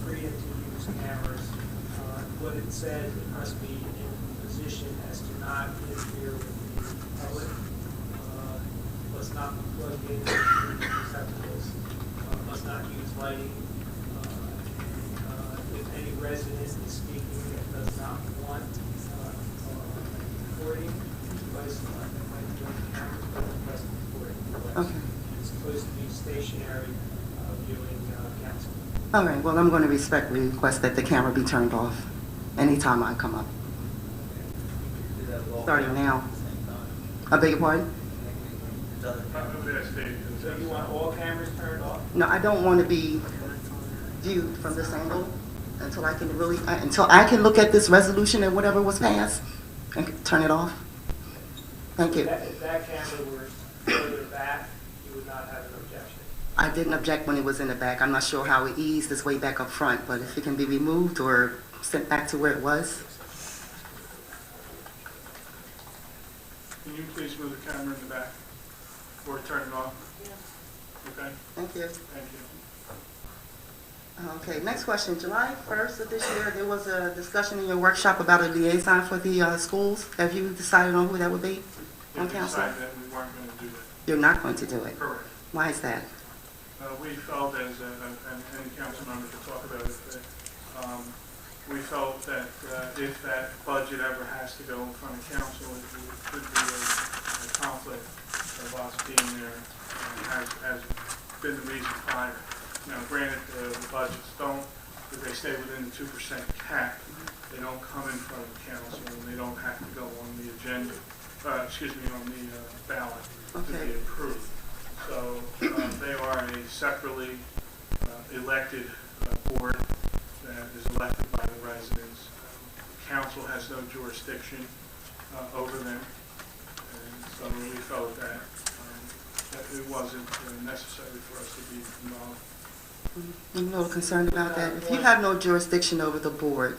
freedom to use cameras. What it said, it must be in a position as to not interfere with the public. Must not be plugged into receptacles. Must not use lighting. If any resident is speaking that does not want recording device, that might be on the camera, but request recording device. Okay. It's supposed to be stationary viewing council. All right, well, I'm going to respectfully request that the camera be turned off anytime I come up. Starting now. I beg your pardon? So you want all cameras turned off? No, I don't want to be viewed from this angle until I can really, until I can look at this resolution and whatever was passed and turn it off. Thank you. If that camera were further back, you would not have an objection. I didn't object when it was in the back. I'm not sure how it eased its way back up front, but if it can be removed or sent back to where it was. Can you please move the camera in the back or turn it off? Okay? Thank you. Thank you. Okay, next question. July 1st of this year, there was a discussion in your workshop about a liaison for the schools. Have you decided on who that would be on We council? decided that we weren't going to do that. You're not going to do it? Correct. Why is that? We felt, as any council member could talk about it, that we felt that if that budget ever has to go in front of council, it could be a conflict of us being there, has been the reason prior. Now, granted, the budgets don't, if they stay within the 2% cap, they don't come in front of the council, and they don't have to go on the agenda, on the ballot to be approved. So they are a separately elected board that is elected by the residents. Council has no jurisdiction over them, and so we felt that it wasn't necessary for us to be involved. I'm a little concerned about that. If you have no jurisdiction over the board,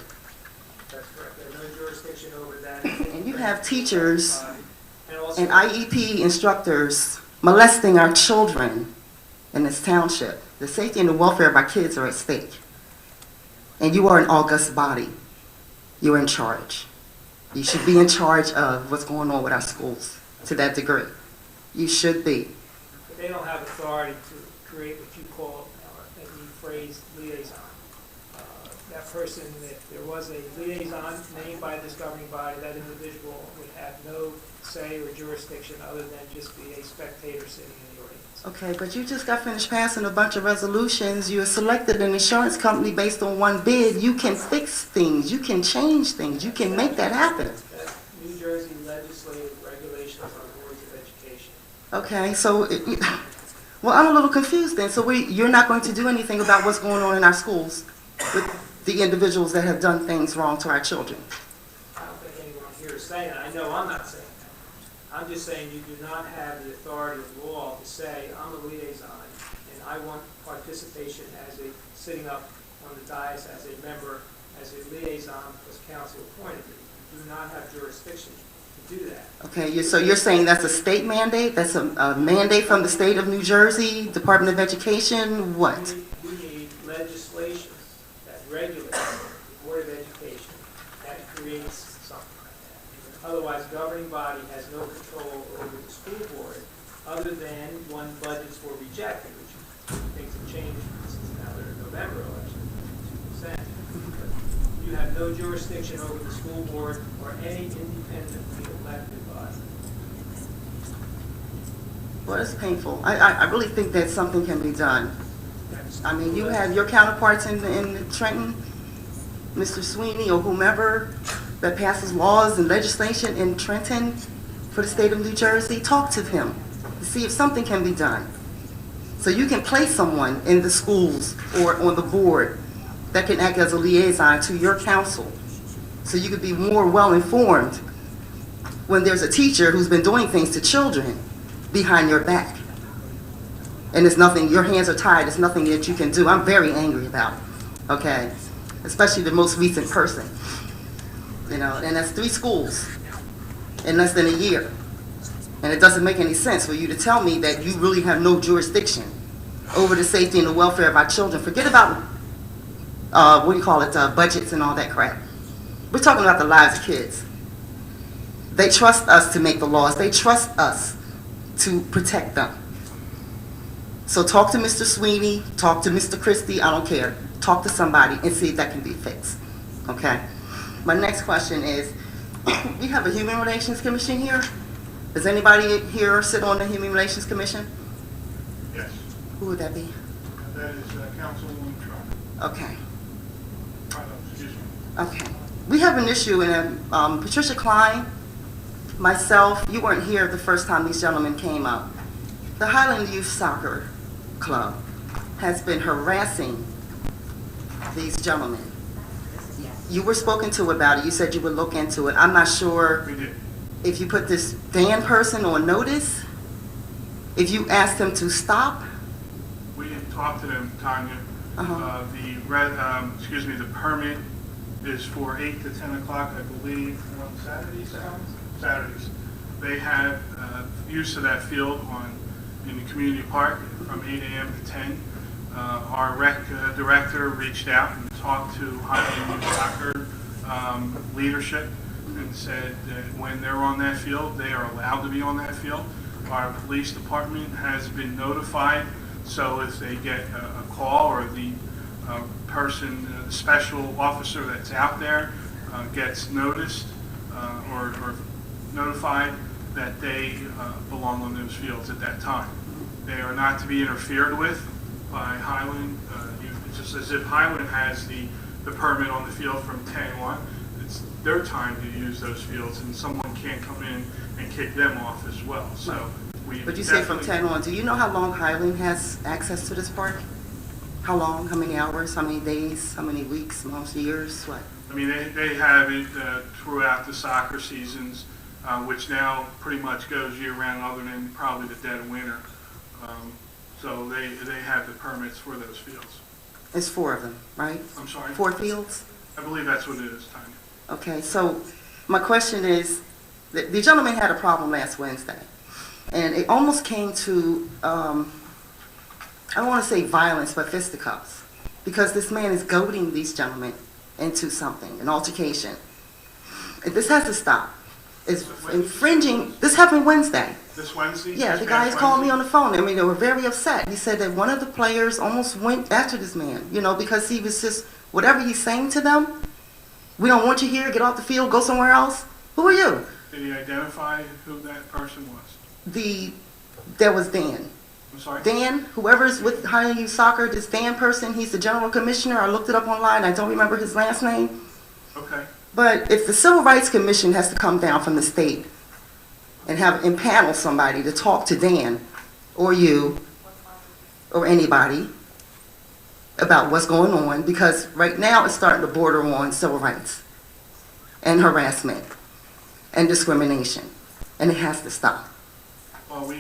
That's correct. They have no jurisdiction over that. And you have teachers And also, and IEP instructors molesting our children in this township. The safety and the welfare of our kids are at stake. And you are an august body. You're in charge. You should be in charge of what's going on with our schools to that degree. You should be. but they don't have authority to create what you call, as you phrase, liaison. That person, if there was a liaison named by this governing body, that individual would have no say or jurisdiction other than just be a spectator sitting in the audience. Okay, but you just got finished passing a bunch of resolutions. You selected an insurance company based on one bid. You can fix things. You can change things. You can make that happen. That's New Jersey legislative regulations on boards of education. Okay, so, well, I'm a little confused then. So you're not going to do anything about what's going on in our schools with the individuals that have done things wrong to our children? I don't think anyone here is saying that. I know I'm not saying that. I'm just saying you do not have the authority of law to say, I'm a liaison, and I want participation as a, sitting up on the dais as a member, as a liaison, because council appointed me. You do not have jurisdiction to do that. Okay, so you're saying that's a state mandate? That's a mandate from the state of New Jersey, Department of Education, what? We need legislation that regulates the Board of Education, that creates something like that. Otherwise, governing body has no control over the school board, other than when budgets were rejected, which things have changed since now they're in November election, 2%. But you have no jurisdiction over the school board or any independently elected body. Well, it's painful. I really think that something can be done. I mean, you have your counterparts in Trenton, Mr. Sweeney or whomever that passes laws and legislation in Trenton for the state of New Jersey. Talk to him to see if something can be done. So you can place someone in the schools or on the board that can act as a liaison to your council, so you could be more well-informed when there's a teacher who's been doing things to children behind your back. And there's nothing, your hands are tied, there's nothing that you can do. I'm very angry about it, okay? Especially the most recent person. You know, and that's 3 schools in less than a year. And it doesn't make any sense for you to tell me that you really have no jurisdiction over the safety and the welfare of our children. Forget about, budgets and all that crap. We're talking about the lives of kids. They trust us to make the laws. They trust us to protect them. So talk to Mr. Sweeney, talk to Mr. Christie, I don't care. Talk to somebody and see if that can be fixed, okay? My next question is, we have a Human Relations Commission here? Does anybody here sit on the Human Relations Commission? Yes, Who would that be? that is Councilwoman Trump. Okay, Excuse me. okay. We have an issue, and Patricia Klein, myself, you weren't here the first time these gentlemen came up. The Highland Youth Soccer Club has been harassing these gentlemen. You were spoken to about it. You said you would look into it. I'm not sure We did. if you put this Dan person on notice, if you asked them to stop. We didn't talk to them, Tanya. Uh-huh. The permit is for 8 to 10 o'clock, I believe, on Saturdays. Saturdays. They have use of that field in the community park from 8 a.m. to 10. Our rec director reached out and talked to Highland Youth Soccer leadership and said that when they're on that field, they are allowed to be on that field. Our police department has been notified, so if they get a call or the special officer that's out there gets noticed or notified that they belong on those fields at that time. They are not to be interfered with by Highland. It's just as if Highland has the permit on the field from 10-1. It's their time to use those fields, and someone can't come in and kick them off as well. So But you say from 10 on. Do you know how long Highland has access to this park? How long? How many hours? How many days? How many weeks? Months? Years? What? I mean, they have it throughout the soccer seasons, which now pretty much goes year-round other than probably the dead of winter. So they have the permits for those fields. It's 4 of them, right? I'm sorry? 4 fields? I believe that's what it is, Tanya. Okay, so my question is, the gentleman had a problem last Wednesday, and it almost came to, I don't want to say violence, but fisticuffs, because this man is goading these gentlemen into something, an altercation. And this has to stop. It's infringing, this happened Wednesday. This Wednesday? Yeah, This the past guys called me Wednesday? on the phone. I mean, they were very upset. He said that one of the players almost went after this man, because he was just, whatever he's saying to them, we don't want you here, get off the field, go somewhere else. Who are you? Did he identify who that person was? There was Dan. I'm sorry? Dan, whoever's with High Youth Soccer, this Dan person, he's the general commissioner. I looked it up online. I don't remember his last name. Okay. But if the Civil Rights Commission has to come down from the state and impanel somebody to talk to Dan or you or anybody about what's going on, because right now it's starting to border on civil rights and harassment and discrimination, and it has to stop. Well, we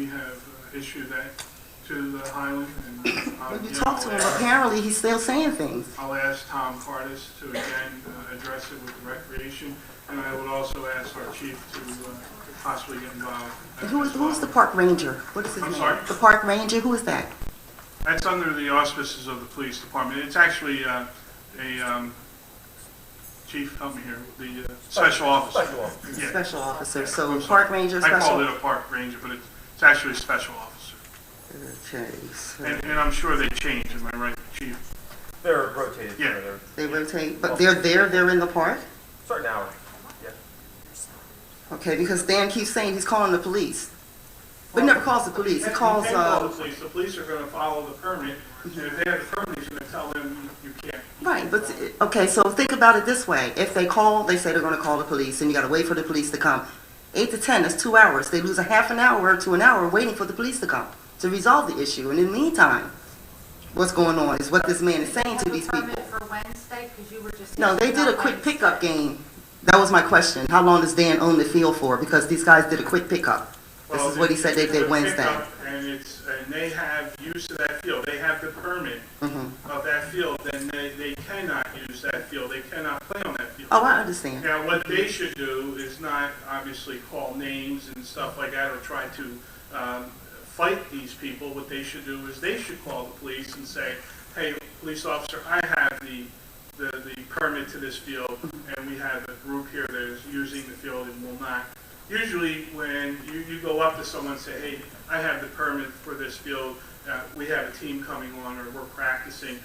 have issued that to the Highland, and When you talk to him, apparently he's still saying things. I'll ask Tom Cardis to again address it with the recreation, and I would also ask our chief to possibly get involved. And who's the park ranger? What is his I'm name? sorry? The park ranger, who is that? That's under the auspices of the police department. It's actually chief, help me here, the special officer. Yeah. Special officer, so I'm sorry. park ranger, I called special. it a park ranger, but it's actually a special officer. Okay, so And I'm sure they change, am I right, chief? They're rotated. Yeah. they rotate, but they're in the park? Certain hours. Yeah. Okay, because Dan keeps saying he's calling the police. But he never calls the police, he calls, You can't call the police. The police are gonna follow the permit, and if they have the permit, he's gonna tell them you can't. right, but, okay, so think about it this way. If they call, they say they're gonna call the police, and you gotta wait for the police to come. 8 to 10, that's 2 hours. They lose a half an hour to an hour waiting for the police to come to resolve the issue. And in the meantime, what's going on is what this man is saying to these people. Permit for Wednesday, because you were just. No, they did a quick pickup game. That was my question. How long does Dan own the field for? Because these guys did a quick pickup. This is what he said they did Wednesday. And they have use of that field. They have the permit of that field, then they cannot use that field. They cannot play on that field. Oh, I understand. Now, what they should do is not obviously call names and stuff like that or try to fight these people. What they should do is they should call the police and say, hey, police officer, I have the permit to this field, and we have a group here that is using the field and will not. Usually when you go up to someone and say, hey, I have the permit for this field, we have a team coming on or we're practicing,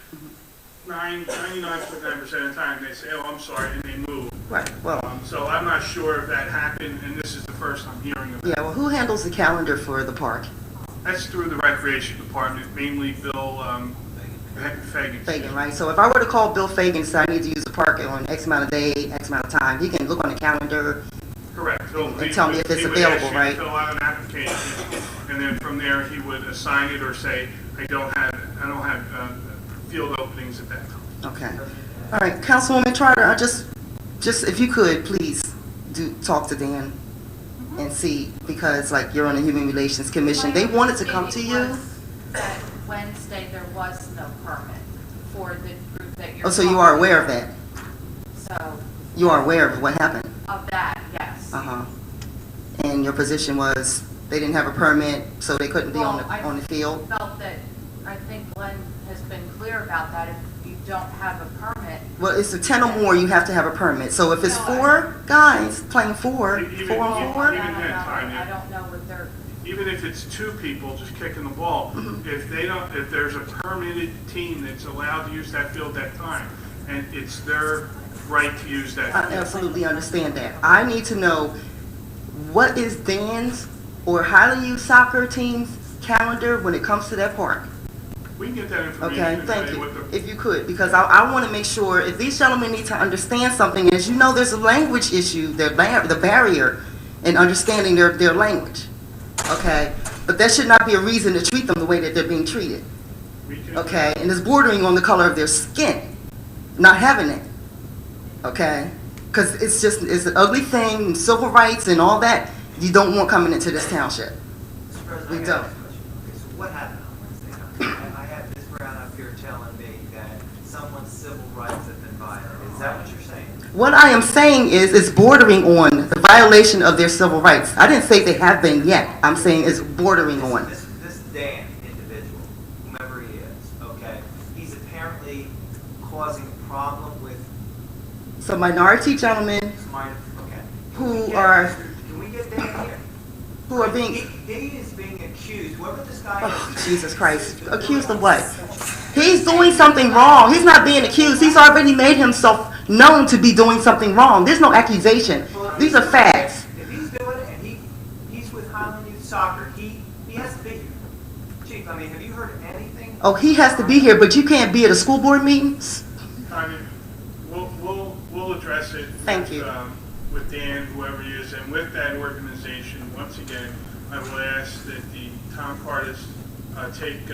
99.9% of the time they say, oh, I'm sorry, and they move. Right, well. So I'm not sure if that happened, and this is the first I'm hearing of it. Yeah, well, who handles the calendar for the park? That's through the recreation department, mainly Bill Fagan. Fagan, right? So if I were to call Bill Fagan and say I need to use the park on X amount of day, X amount of time, he can look on the calendar. Correct. And tell me if it's available, right? He would ask you to fill out an application, and then from there he would assign it or say, I don't have field openings at that time. Okay. All right, Councilwoman Trotter, just if you could, please talk to Dan and see, because like you're on the Human Relations Commission, they wanted to come to you. That Wednesday there was no permit for the group that you're. Oh, so you are aware of that? So. You are aware of what happened? Of that, yes. Uh-huh. And your position was they didn't have a permit, so they couldn't be on the field? I felt that, I think Glenn has been clear about that. If you don't have a permit. Well, it's a 10 or more, you have to have a permit. So if it's 4 guys playing 4 on 4? Even then, I don't know what they're. Even if it's 2 people just kicking the ball, if there's a permitted team that's allowed to use that field that time, and it's their right to use that field. I absolutely understand that. I need to know what is Dan's or Highland Youth Soccer team's calendar when it comes to that park. We can get that information. Okay, thank you. If you could, because I want to make sure if these gentlemen need to understand something, as you know, there's a language issue, the barrier in understanding their language. Okay, but that should not be a reason to treat them the way that they're being treated. Okay, and it's bordering on the color of their skin, not having it. Okay, because it's an ugly thing, civil rights and all that. You don't want coming into this township. We don't. What happened on Wednesday? I have this crowd up here telling me that someone's civil rights have been violated. Is that what you're saying? What I am saying is it's bordering on the violation of their civil rights. I didn't say they have been yet. I'm saying it's bordering on. This Dan individual, whomever he is, okay, he's apparently causing a problem with Some minority gentlemen minor, okay. who are Can we get Dan here? who are being, He is being accused, whoever this guy oh, is. Jesus Christ, accused of what? He's doing something wrong. He's not being accused. He's already made himself known to be doing something wrong. There's no accusation. These are facts. If he's doing it and he's with Highland Youth Soccer, he has to be here. Chief, I mean, have you heard anything? Oh, he has to be here, but you can't be at a school board meeting? Tanya, we'll address it. Thank you. With Dan, whoever he is, and with that organization, once again, I will ask that the town artists take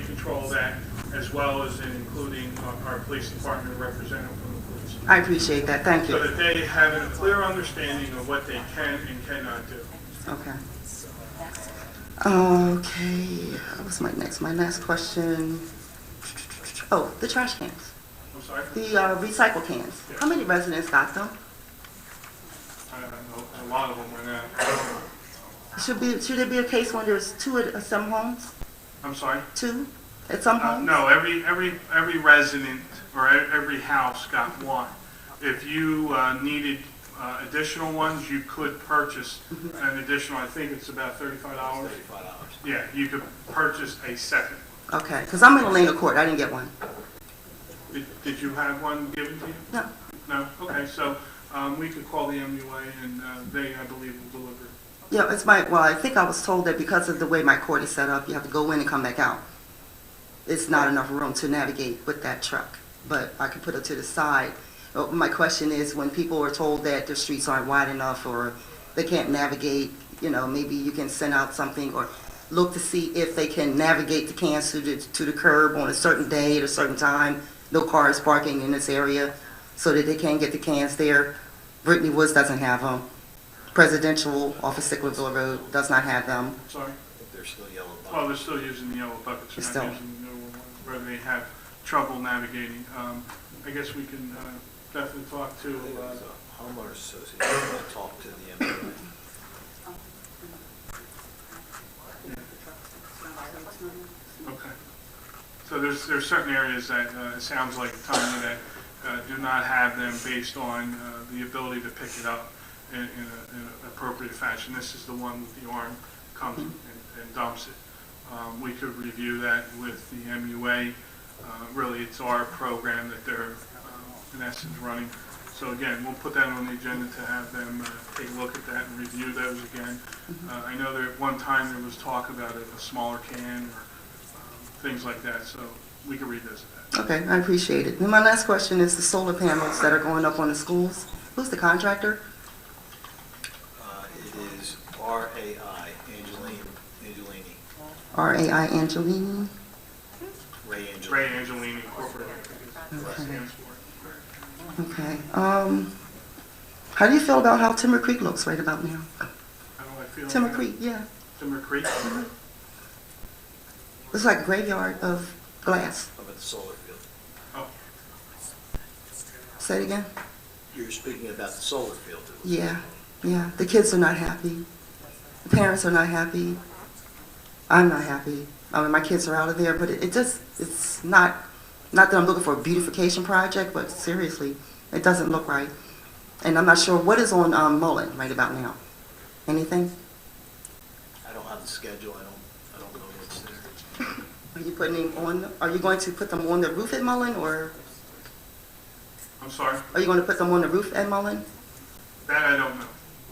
control of that, as well as including our police department representative from the police. I appreciate that. Thank So you. that they have a clear understanding of what they can and cannot do. Okay. Okay. What was my last question? Oh, the trash cans. I'm sorry? The recycle cans. How many residents got them? I don't know, a lot of them went out. Should there be a case when there's two at some homes? I'm sorry? Two at some homes? No, every resident or every house got one. If you needed additional ones, you could purchase an additional, I think it's about $35. $35. Yeah, you could purchase a second. Okay, because I'm in Elena Court. I didn't get one. Did you have one given to you? No. No? Okay, so we could call the MUA and they, I believe, will deliver. Yeah, well, I think I was told that because of the way my court is set up, you have to go in and come back out. It's not enough room to navigate with that truck, but I could put it to the side. My question is, when people are told that their streets aren't wide enough or they can't navigate, maybe you can send out something or look to see if they can navigate the cans to the curb on a certain day at a certain time. No cars parking in this area so that they can get the cans there. Brittany Woods doesn't have them. Presidential off of Sicklerville Road does not have them. Sorry? They're still yellow. Well, they're still using the yellow buckets. They're not using the newer ones where they have trouble navigating. I guess we can definitely talk to... There's a homeowners association that talk to the MBA. Okay. So there's certain areas that it sounds like, Tanya, that do not have them based on the ability to pick it up in an appropriate fashion. This is the one with the arm comes and dumps it. We could review that with the MUA. Really, it's our program that they're in essence running. So again, we'll put that on the agenda to have them take a look at that and review those again. I know that at one time there was talk about a smaller can or things like that, so we can revisit that. Okay, I appreciate it. And my last question is the solar panels that are going up on the schools. Who's the contractor? It is RAI, Angelini. R.A.I. Angelini? Ray Angelini. Ray Angelini Incorporated. Okay. Okay. How do you feel about how Timber Creek looks right about now? How do I feel? Timber about Creek, yeah. Timber Creek? Looks like a graveyard of glass. How about the solar field? Oh, Say it again? You're speaking about the solar field. Yeah, yeah. The kids are not happy. The parents are not happy. I'm not happy. I mean, my kids are out of there, but it's not that I'm looking for a beautification project, but seriously, it doesn't look right. And I'm not sure what is on Mullen right about now. Anything? I don't have the schedule. I don't know what's there. Are you going to put them on the roof at Mullen, or I'm sorry? are you going to put them on the roof at Mullen? That I don't know.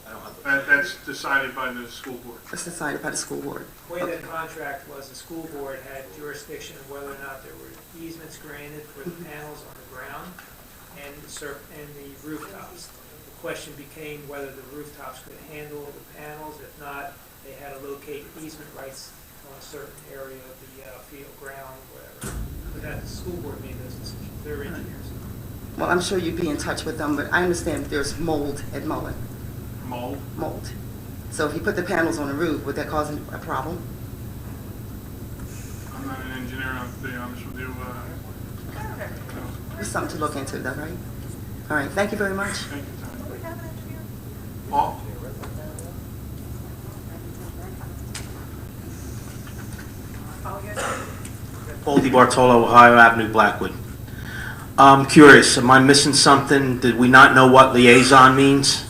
I don't have the. That's decided by the school board. That's decided by the school board. The way that contract was, the school board had jurisdiction of whether or not there were easements granted for the panels on the ground and the rooftops. The question became whether the rooftops could handle the panels. If not, they had to locate easement rights on a certain area of the field, ground, whatever. But that the school board made those decisions. They're engineers. Well, I'm sure you'd be in touch with them, but I understand there's mold at Mullen. Mold? Mold. So if you put the panels on the roof, would that cause a problem? I'm not an engineer, I'll be honest with you. There's something to look into, though, right? All right, thank you very much. Thank you, Tom. Paul? Paul DiBartolo, Ohio Avenue, Blackwood. I'm curious, am I missing something? Did we not know what liaison means?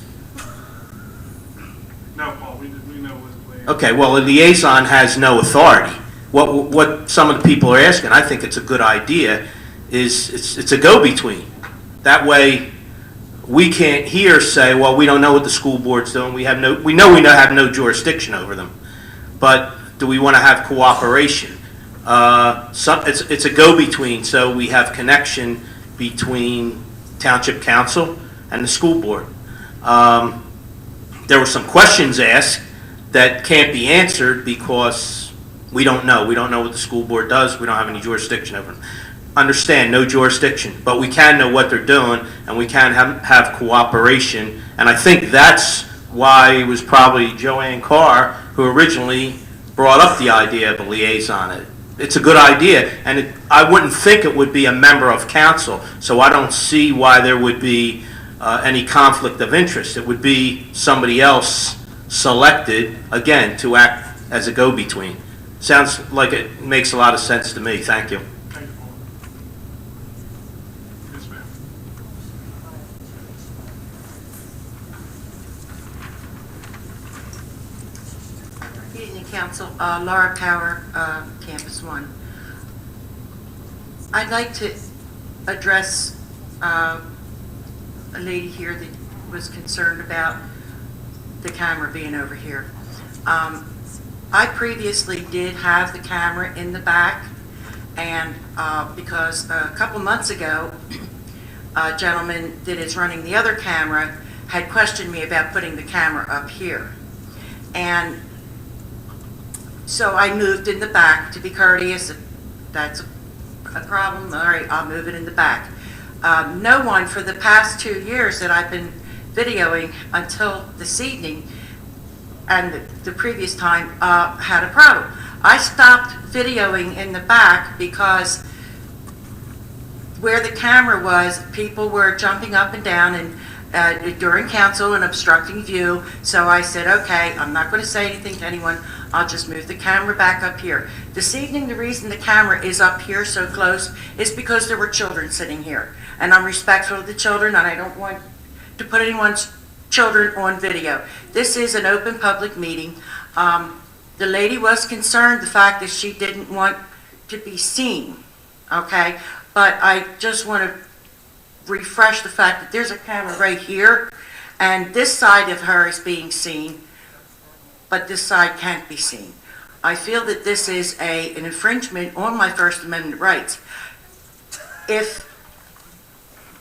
No, Paul, we know what the way. Okay, well, a liaison has no authority. What some of the people are asking, I think it's a good idea, is it's a go-between. That way, we can't here say, well, we don't know what the school board's doing. We know we have no jurisdiction over them. But do we want to have cooperation? It's a go-between, so we have connection between Township Council and the school board. There were some questions asked that can't be answered because we don't know. We don't know what the school board does. We don't have any jurisdiction over them. Understand, no jurisdiction, but we can know what they're doing, and we can have cooperation. And I think that's why it was probably Joanne Carr who originally brought up the idea of a liaison. It's a good idea, and I wouldn't think it would be a member of council, so I don't see why there would be any conflict of interest. It would be somebody else selected, again, to act as a go-between. Sounds like it makes a lot of sense to me. Thank you. Thank you, Paul. Yes, ma'am. Good evening, Council. Laura Power, Campus One. I'd like to address a lady here that was concerned about the camera being over here. I previously did have the camera in the back, and because a couple months ago, a gentleman that is running the other camera had questioned me about putting the camera up here. And so I moved in the back to be courteous. If that's a problem, all right, I'll move it in the back. No one for the past 2 years that I've been videoing until this evening and the previous time had a problem. I stopped videoing in the back because where the camera was, people were jumping up and down and during council and obstructing view. So I said, okay, I'm not going to say anything to anyone. I'll just move the camera back up here. This evening, the reason the camera is up here so close is because there were children sitting here. And I'm respectful of the children, and I don't want to put anyone's children on video. This is an open public meeting. The lady was concerned the fact that she didn't want to be seen, okay? But I just want to refresh the fact that there's a camera right here, and this side of her is being seen, but this side can't be seen. I feel that this is an infringement on my First Amendment rights. If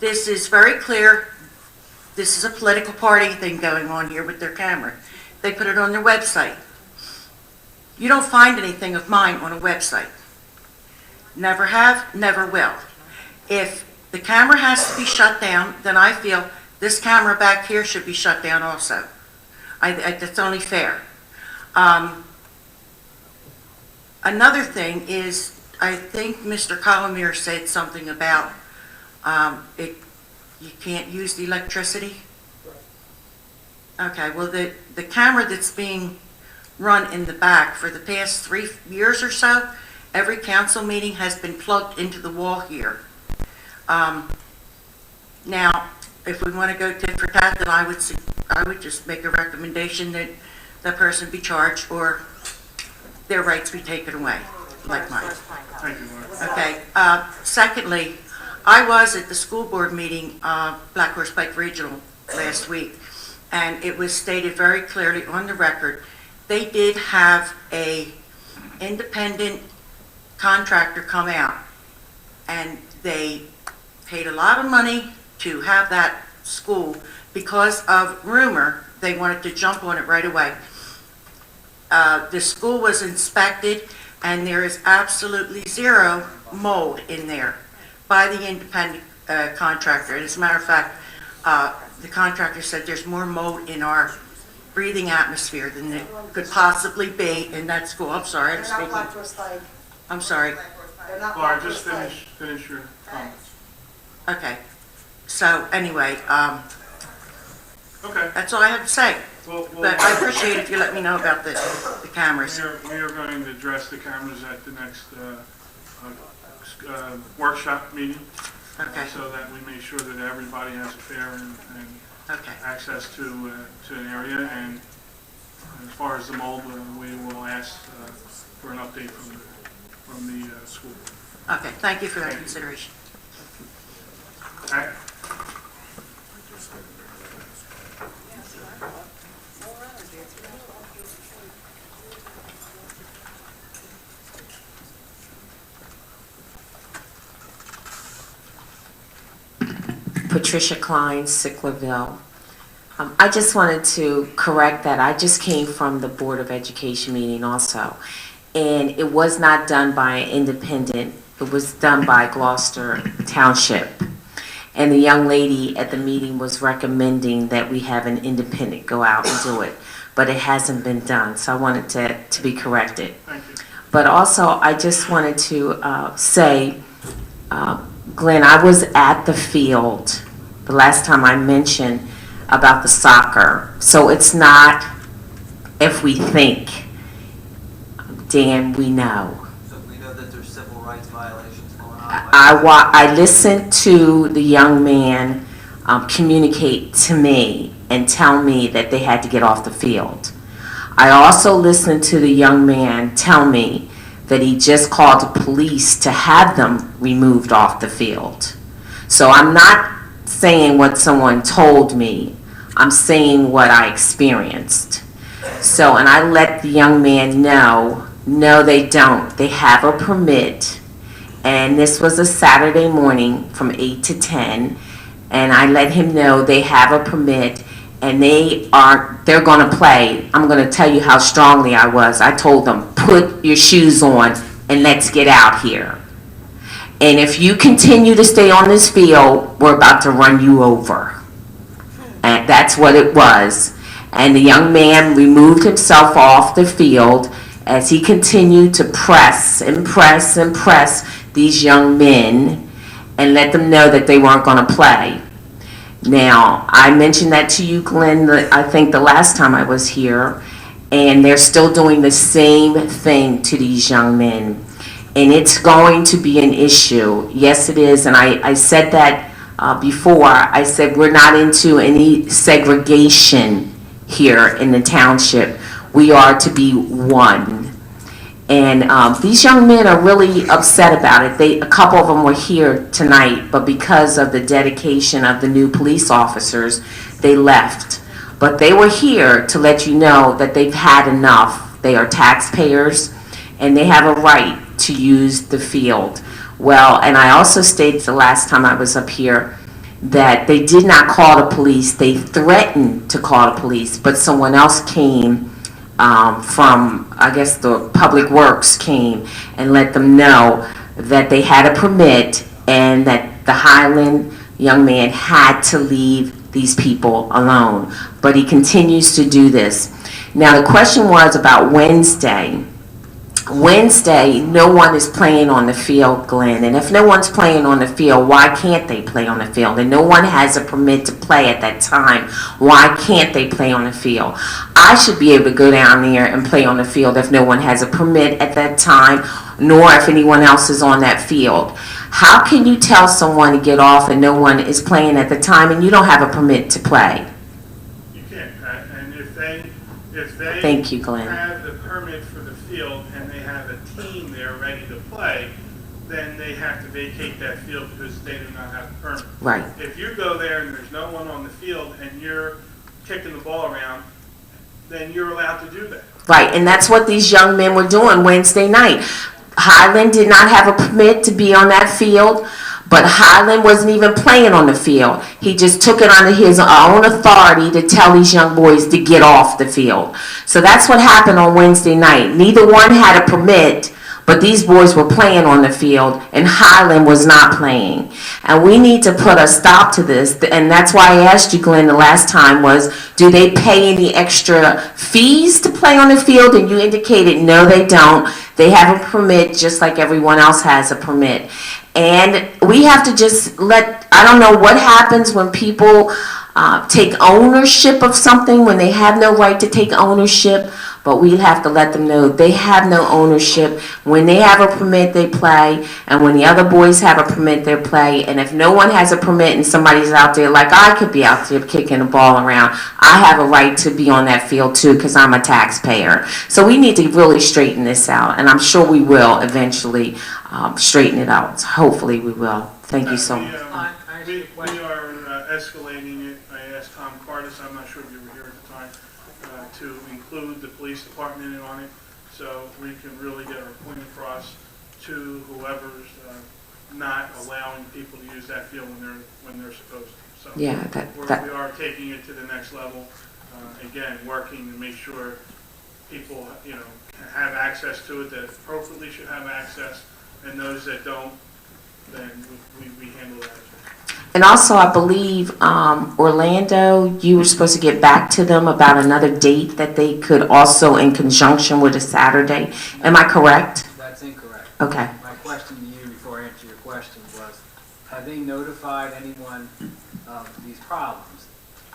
this is very clear, this is a political party thing going on here with their camera. They put it on their website. You don't find anything of mine on a website. Never have, never will. If the camera has to be shut down, then I feel this camera back here should be shut down also. That's only fair. Another thing is, I think Mr. Colomere said something about you can't use the electricity. Okay, well the camera that's being run in the back for the past 3 years or so, every council meeting has been plugged into the wall here. Now, if we want to go tit for tat, then I would just make a recommendation that the person be charged or their rights be taken away, like mine. Thank you, Laura. Okay. Secondly, I was at the school board meeting, Black Horse Pike Regional, last week, and it was stated very clearly on the record, they did have a independent contractor come out, and they paid a lot of money to have that school because of rumor. They wanted to jump on it right away. The school was inspected, and there is absolutely zero mold in there by the independent contractor. And as a matter of fact, the contractor said there's more mold in our breathing atmosphere than it could possibly be in that school. I'm sorry, I'm speaking. I'm sorry. Laura, just finish your comments. Okay. So anyway, Okay. that's all I have to say. Well, But I appreciate if you let me know about the cameras. We are going to address the cameras at the next workshop meeting. Okay. So that we make sure that everybody has a fair and Okay. access to an area. And as far as the mold, we will ask for an update from the school. Okay, thank you for that consideration. Okay. Patricia Klein, Sicklerville. I just wanted to correct that. I just came from the Board of Education meeting also, and it was not done by an independent. It was done by Gloucester Township. And the young lady at the meeting was recommending that we have an independent go out and do it, but it hasn't been done, so I wanted to be corrected. Thank you. But also, I just wanted to say, Glenn, I was at the field the last time I mentioned about the soccer. So it's not if we think, Dan, we know. So we know that there's civil rights violations going on. I listened to the young man communicate to me and tell me that they had to get off the field. I also listened to the young man tell me that he just called the police to have them removed off the field. So I'm not saying what someone told me, I'm saying what I experienced. So, and I let the young man know, no they don't. They have a permit, and this was a Saturday morning from 8 to 10, and I let him know they have a permit, and they're gonna play. I'm gonna tell you how strongly I was. I told them, put your shoes on and let's get out here. And if you continue to stay on this field, we're about to run you over. And that's what it was. And the young man removed himself off the field as he continued to press and press and press these young men and let them know that they weren't gonna play. Now, I mentioned that to you, Glenn, I think the last time I was here, and they're still doing the same thing to these young men. And it's going to be an issue. Yes, it is, and I said that before. I said we're not into any segregation here in the township. We are to be one. And these young men are really upset about it. A couple of them were here tonight, but because of the dedication of the new police officers, they left. But they were here to let you know that they've had enough. They are taxpayers, and they have a right to use the field. Well, and I also stated the last time I was up here that they did not call the police. They threatened to call the police, but someone else came from, I guess the Public Works came and let them know that they had a permit and that the Highland young man had to leave these people alone. But he continues to do this. Now the question was about Wednesday. Wednesday, no one is playing on the field, Glenn. And if no one's playing on the field, why can't they play on the field? And no one has a permit to play at that time. Why can't they play on the field? I should be able to go down there and play on the field if no one has a permit at that time, nor if anyone else is on that field. How can you tell someone to get off and no one is playing at the time and you don't have a permit to play? You can't, and if they Thank you, Glenn. have the permit for the field and they have a team there ready to play, then they have to vacate that field because they do not have the permit. Right. If you go there and there's no one on the field and you're kicking the ball around, then you're allowed to do that. Right, and that's what these young men were doing Wednesday night. Highland did not have a permit to be on that field, but Highland wasn't even playing on the field. He just took it under his own authority to tell these young boys to get off the field. So that's what happened on Wednesday night. Neither one had a permit, but these boys were playing on the field, and Highland was not playing. And we need to put a stop to this, and that's why I asked you, Glenn, the last time was, do they pay any extra fees to play on the field? And you indicated, no, they don't. They have a permit just like everyone else has a permit. And we have to just I don't know what happens when people take ownership of something when they have no right to take ownership, but we have to let them know they have no ownership. When they have a permit, they play, and when the other boys have a permit, they play. And if no one has a permit and somebody's out there, like I could be out there kicking the ball around, I have a right to be on that field too because I'm a taxpayer. So we need to really straighten this out, and I'm sure we will eventually straighten it out. Hopefully we will. Thank you so much. We are escalating it. I asked Tom Cardis, I'm not sure if you were here at the time, to include the police department in on it, so we can really get our point across to whoever's not allowing people to use that field when they're supposed to. So Yeah, we are taking it to the next level. Again, working to make sure people, have access to it that appropriately should have access, and those that don't, then we handle that as well. And also, I believe, Orlando, you were supposed to get back to them about another date that they could also, in conjunction with a Saturday. Am I correct? That's incorrect. Okay. My question to you before I answer your question was, have they notified anyone of these problems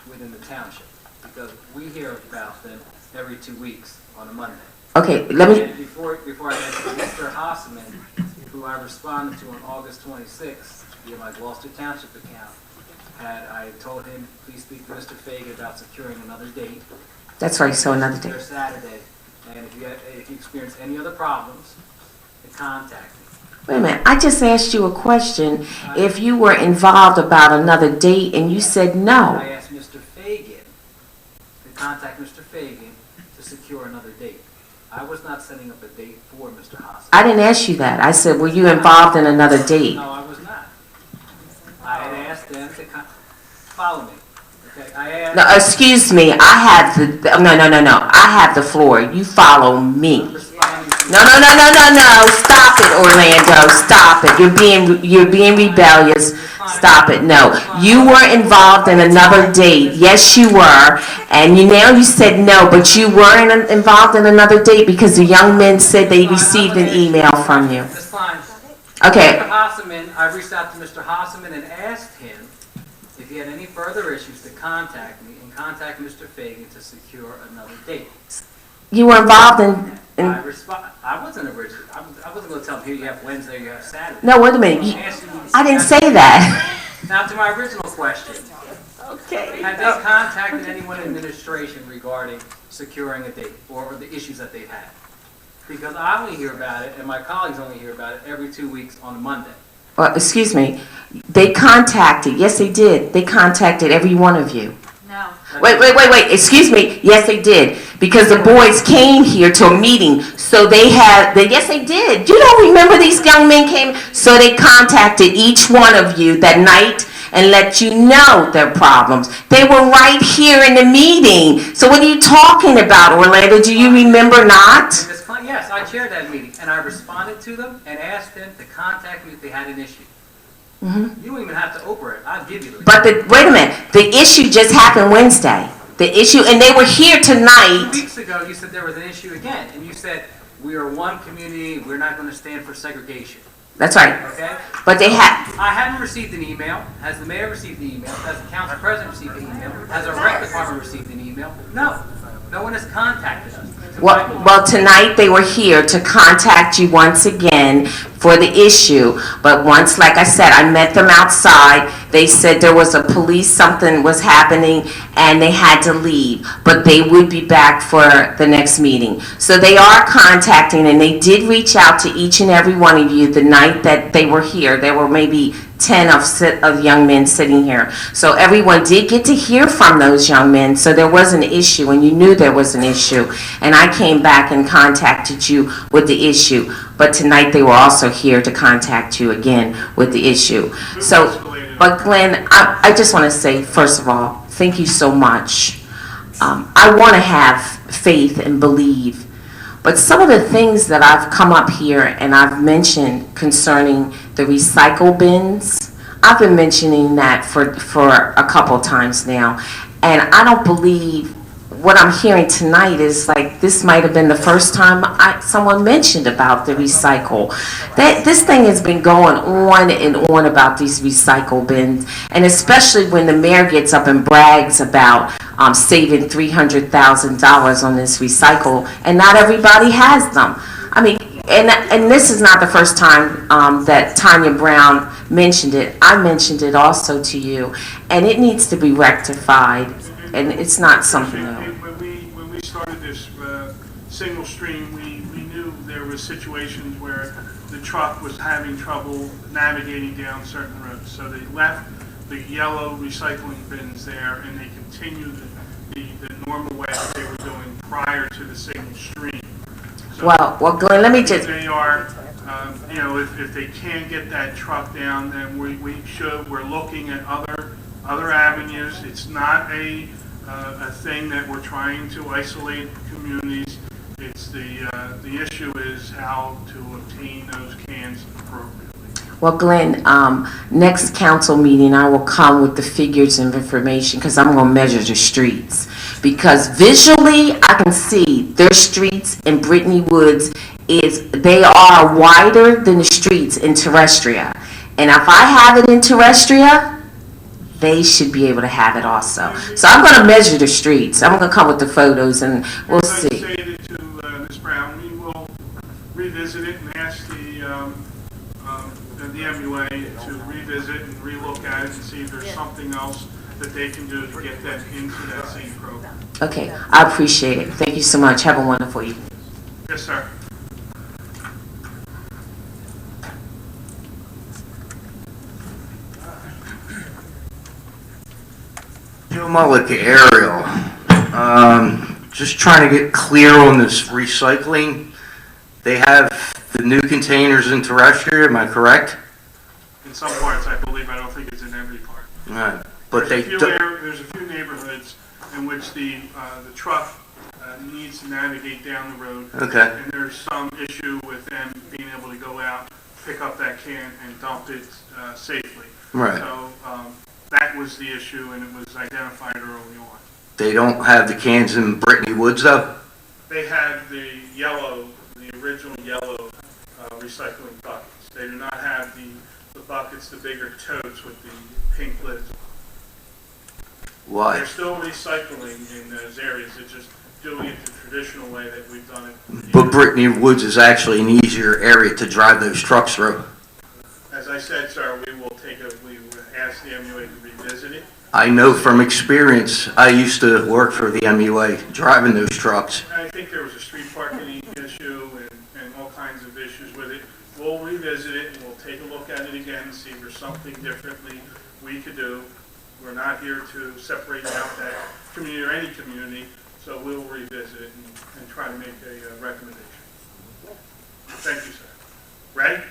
within the township? Because we hear about them every 2 weeks on a Monday. Okay, let me... And before I answer, Mr. Hasseman, who I responded to on August 26th, via my Gloucester Township account, I told him, please speak to Mr. Fagan about securing another date. That's right, so another date. Their Saturday, and if you experience any other problems, to contact me. Wait a minute, I just asked you a question. If you were involved about another date and you said no. I asked Mr. Fagan to contact Mr. Fagan to secure another date. I was not setting up a date for Mr. Hasseman. I didn't ask you that. I said, were you involved in another date? No, I was not. I had asked them to follow me. Okay, I asked. No, excuse me. I have the no. I have the floor. You follow me. No. Stop it, Orlando. Stop it. You're being rebellious. Stop it. No. You were involved in another date. Yes, you were. And now you said no, but you were involved in another date because the young men said they received an email from you. Ms. Klein, Okay. Mr. Hasseman, I reached out to Mr. Hasseman and asked him if he had any further issues to contact me and contact Mr. Fagan to secure another date. You were involved in I wasn't original. I wasn't going to tell him, here you have Wednesday, you have Saturday. No, wait a minute. I didn't say that. Now to my original question. Okay. Have they contacted anyone in administration regarding securing a date or the issues that they've had? Because I only hear about it, and my colleagues only hear about it every 2 weeks on a Monday. Well, excuse me. They contacted. Yes, they did. They contacted every one of you. No. Wait. Excuse me. Yes, they did. Because the boys came here to a meeting. So yes, they did. You don't remember these young men came? So they contacted each one of you that night and let you know their problems. They were right here in the meeting. So what are you talking about, Orlando? Do you remember not? Yes, I chaired that meeting, and I responded to them and asked them to contact me if they had an issue. Mm-hmm. You don't even have to open it. I'll give you the. But wait a minute. The issue just happened Wednesday. The issue, and they were here tonight. 2 weeks ago, you said there was an issue again, and you said we are one community. We're not going to stand for segregation. That's right. Okay. But they had. I haven't received an email. Has the mayor received the email? Has the council president received the email? Has the rec department received an email? No. No one has contacted us. Well, tonight they were here to contact you once again for the issue. But once, like I said, I met them outside. They said there was something was happening, and they had to leave. But they would be back for the next meeting. So they are contacting, and they did reach out to each and every one of you the night that they were here. There were maybe 10 of young men sitting here. So everyone did get to hear from those young men. So there was an issue, and you knew there was an issue. And I came back and contacted you with the issue. But tonight they were also here to contact you again with the issue. So, but Glenn, I just want to say, first of all, thank you so much. I want to have faith and believe. But some of the things that I've come up here and I've mentioned concerning the recycle bins, I've been mentioning that for a couple times now. And I don't believe what I'm hearing tonight is like, this might have been the first time someone mentioned about the recycle. This thing has been going on and on about these recycle bins, and especially when the mayor gets up and brags about saving $300,000 on this recycle, and not everybody has them. I mean, and this is not the first time that Tanya Brown mentioned it. I mentioned it also to you, and it needs to be rectified, and it's not something new. When we started this single stream, we knew there was situations where the truck was having trouble navigating down certain roads. So they left the yellow recycling bins there, and they continued the normal way that they were doing prior to the single stream. So Well, Glenn, let me just... They are, you know, if they can't get that truck down, then we're looking at other avenues. It's not a thing that we're trying to isolate communities. It's the issue is how to obtain those cans appropriately. Well, Glenn, next council meeting, I will come with the figures and information, because I'm going to measure the streets. Because visually, I can see their streets in Brittany Woods they are wider than the streets in Terrestria. And if I have it in Terrestria, they should be able to have it also. So I'm going to measure the streets. I'm going to come with the photos, and we'll see. As I stated to Ms. Brown, we will revisit it and ask the MUA to revisit and relook at it and see if there's something else that they can do to get that into that same program. Okay, I appreciate it. Thank you so much. Have a wonderful evening. Yes, sir. Joe Mullick, Ariel. Just trying to get clear on this recycling. They have the new containers in Terrestria, am I correct? In some parts, I believe. I don't think it's in every part. Right. But there's a few neighborhoods in which the truck needs to navigate down the road. Okay. And there's some issue with them being able to go out, pick up that can, and dump it safely. Right. So that was the issue, and it was identified early on. They don't have the cans in Brittany Woods, though? They have the original yellow recycling buckets. They do not have the buckets, the bigger totes with the pink lids. Why? They're still recycling in those areas. They're just doing it the traditional way that we've done it. But Brittany Woods is actually an easier area to drive those trucks through. As I said, sir, we will ask the MUA to revisit it. I know from experience, I used to work for the MUA, driving those trucks. I think there was a street parking issue and all kinds of issues with it. We'll revisit it and we'll take a look at it again and see if there's something differently we could do. We're not here to separate out that community or any community, so we'll revisit it and try to make a recommendation. Thank you, sir. Ray?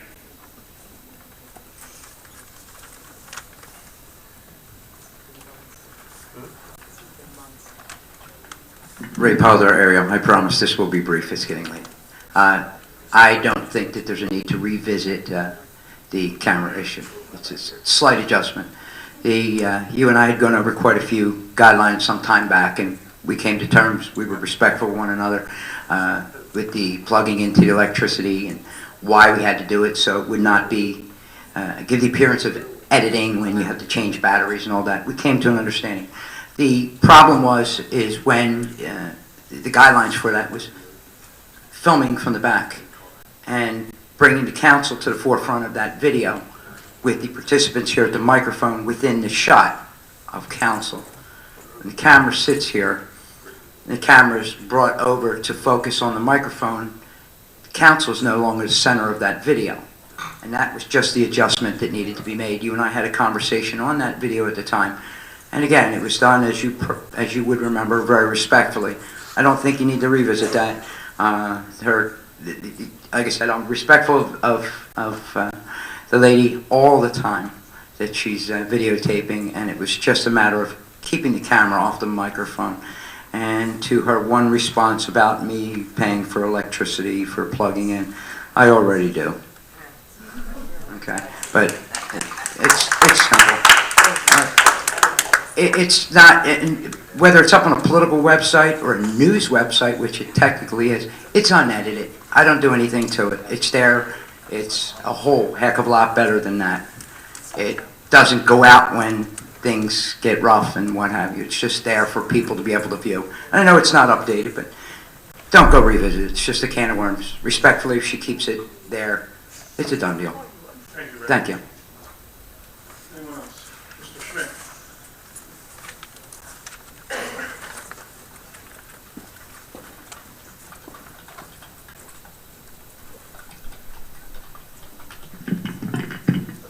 Ray Powder area. I promise this will be brief. It's getting late. I don't think that there's a need to revisit the camera issue. It's a slight adjustment. You and I had gone over quite a few guidelines some time back, and we came to terms. We were respectful of one another with the plugging into the electricity and why we had to do it, so it would not be give the appearance of editing when you have to change batteries and all that. We came to an understanding. The problem is when the guidelines for that was filming from the back and bringing the council to the forefront of that video with the participants here at the microphone within the shot of council. When the camera sits here, the camera is brought over to focus on the microphone. The council is no longer the center of that video. And that was just the adjustment that needed to be made. You and I had a conversation on that video at the time. And again, it was done, as you would remember, very respectfully. I don't think you need to revisit that. Like I said, I'm respectful of the lady all the time that she's videotaping, and it was just a matter of keeping the camera off the microphone. And to her one response about me paying for electricity for plugging in, I already do. Okay, but it's simple. It's not, whether it's up on a political website or a news website, which it technically is, it's unedited. I don't do anything to it. It's there. It's a whole heck of a lot better than that. It doesn't go out when things get rough and what have you. It's just there for people to be able to view. And I know it's not updated, but don't go revisit it. It's just a can of worms. Respectfully, if she keeps it there, it's a done deal. Thank you, Ray. Thank you. Anyone else? Mr. Schmidt?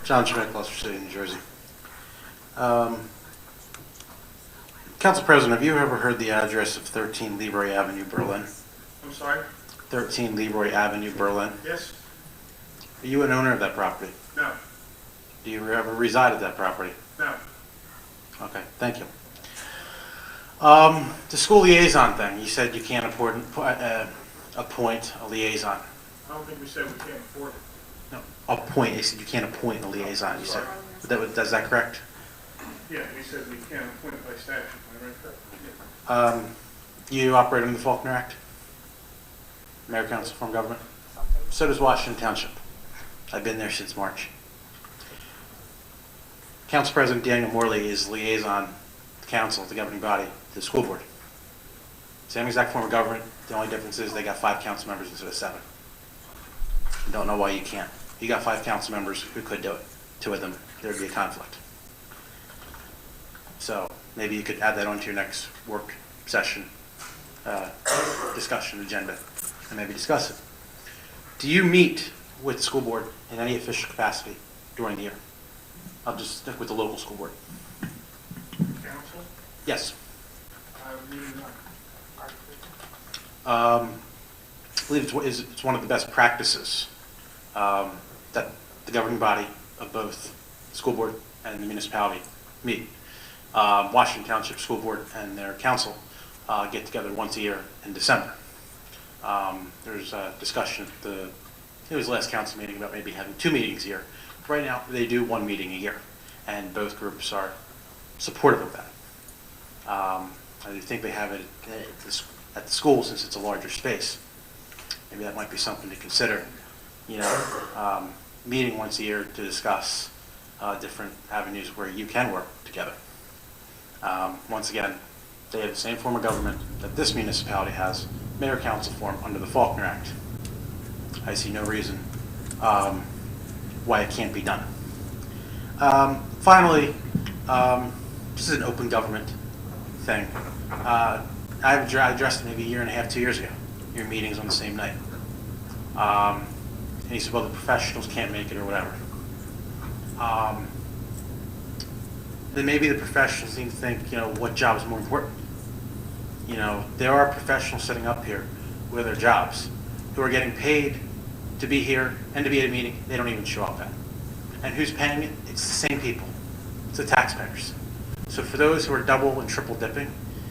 John Schmidt, Gloucester City, New Jersey. Council President, have you ever heard the address of 13 Leroy Avenue, Berlin? I'm sorry? 13 Leroy Avenue, Berlin. Yes? Are you an owner of that property? No? Do you ever reside at that property? No? Okay, thank you. The school liaison thing, you said you can't appoint a liaison. I don't think we said we can't afford it. No, appoint, you said you can't appoint a liaison, you said. Is that correct? Yeah, we said we can't appoint by statute, am I right? You operate under the Faulkner Act? Mayor, Council, Form of Government? So does Washington Township. I've been there since March. Council President Daniel Morley is liaison to the council, the governing body, to the school board. Same exact form of government. The only difference is they got 5 council members instead of 7. I don't know why you can't. You got 5 council members who could do it. 2 of them, there'd be a conflict. So maybe you could add that onto your next work session discussion agenda and maybe discuss it. Do you meet with the school board in any official capacity during the year? I'll just stick with the local school board. Council? Yes. Really not. I believe it's one of the best practices that the governing body of both the school board and the municipality meet. Washington Township School Board and their council get together once a year in December. There's a discussion at the last council meeting about maybe having 2 meetings a year. Right now, they do 1 meeting a year, and both groups are supportive of that. I think they have it at the school since it's a larger space. Maybe that might be something to consider. Meeting once a year to discuss different avenues where you can work together. Once again, they have the same form of government that this municipality has, mayor council form under the Faulkner Act. I see no reason why it can't be done. Finally, this is an open government thing. I addressed it maybe 1.5 years, 2 years ago. Your meetings on the same night. And he said, well, the professionals can't make it or whatever. Then maybe the professionals need to think, what job is more important? There are professionals sitting up here with their jobs who are getting paid to be here and to be at a meeting they don't even show up at. And who's paying it? It's the same people. It's the taxpayers. So for those who are double and triple dipping,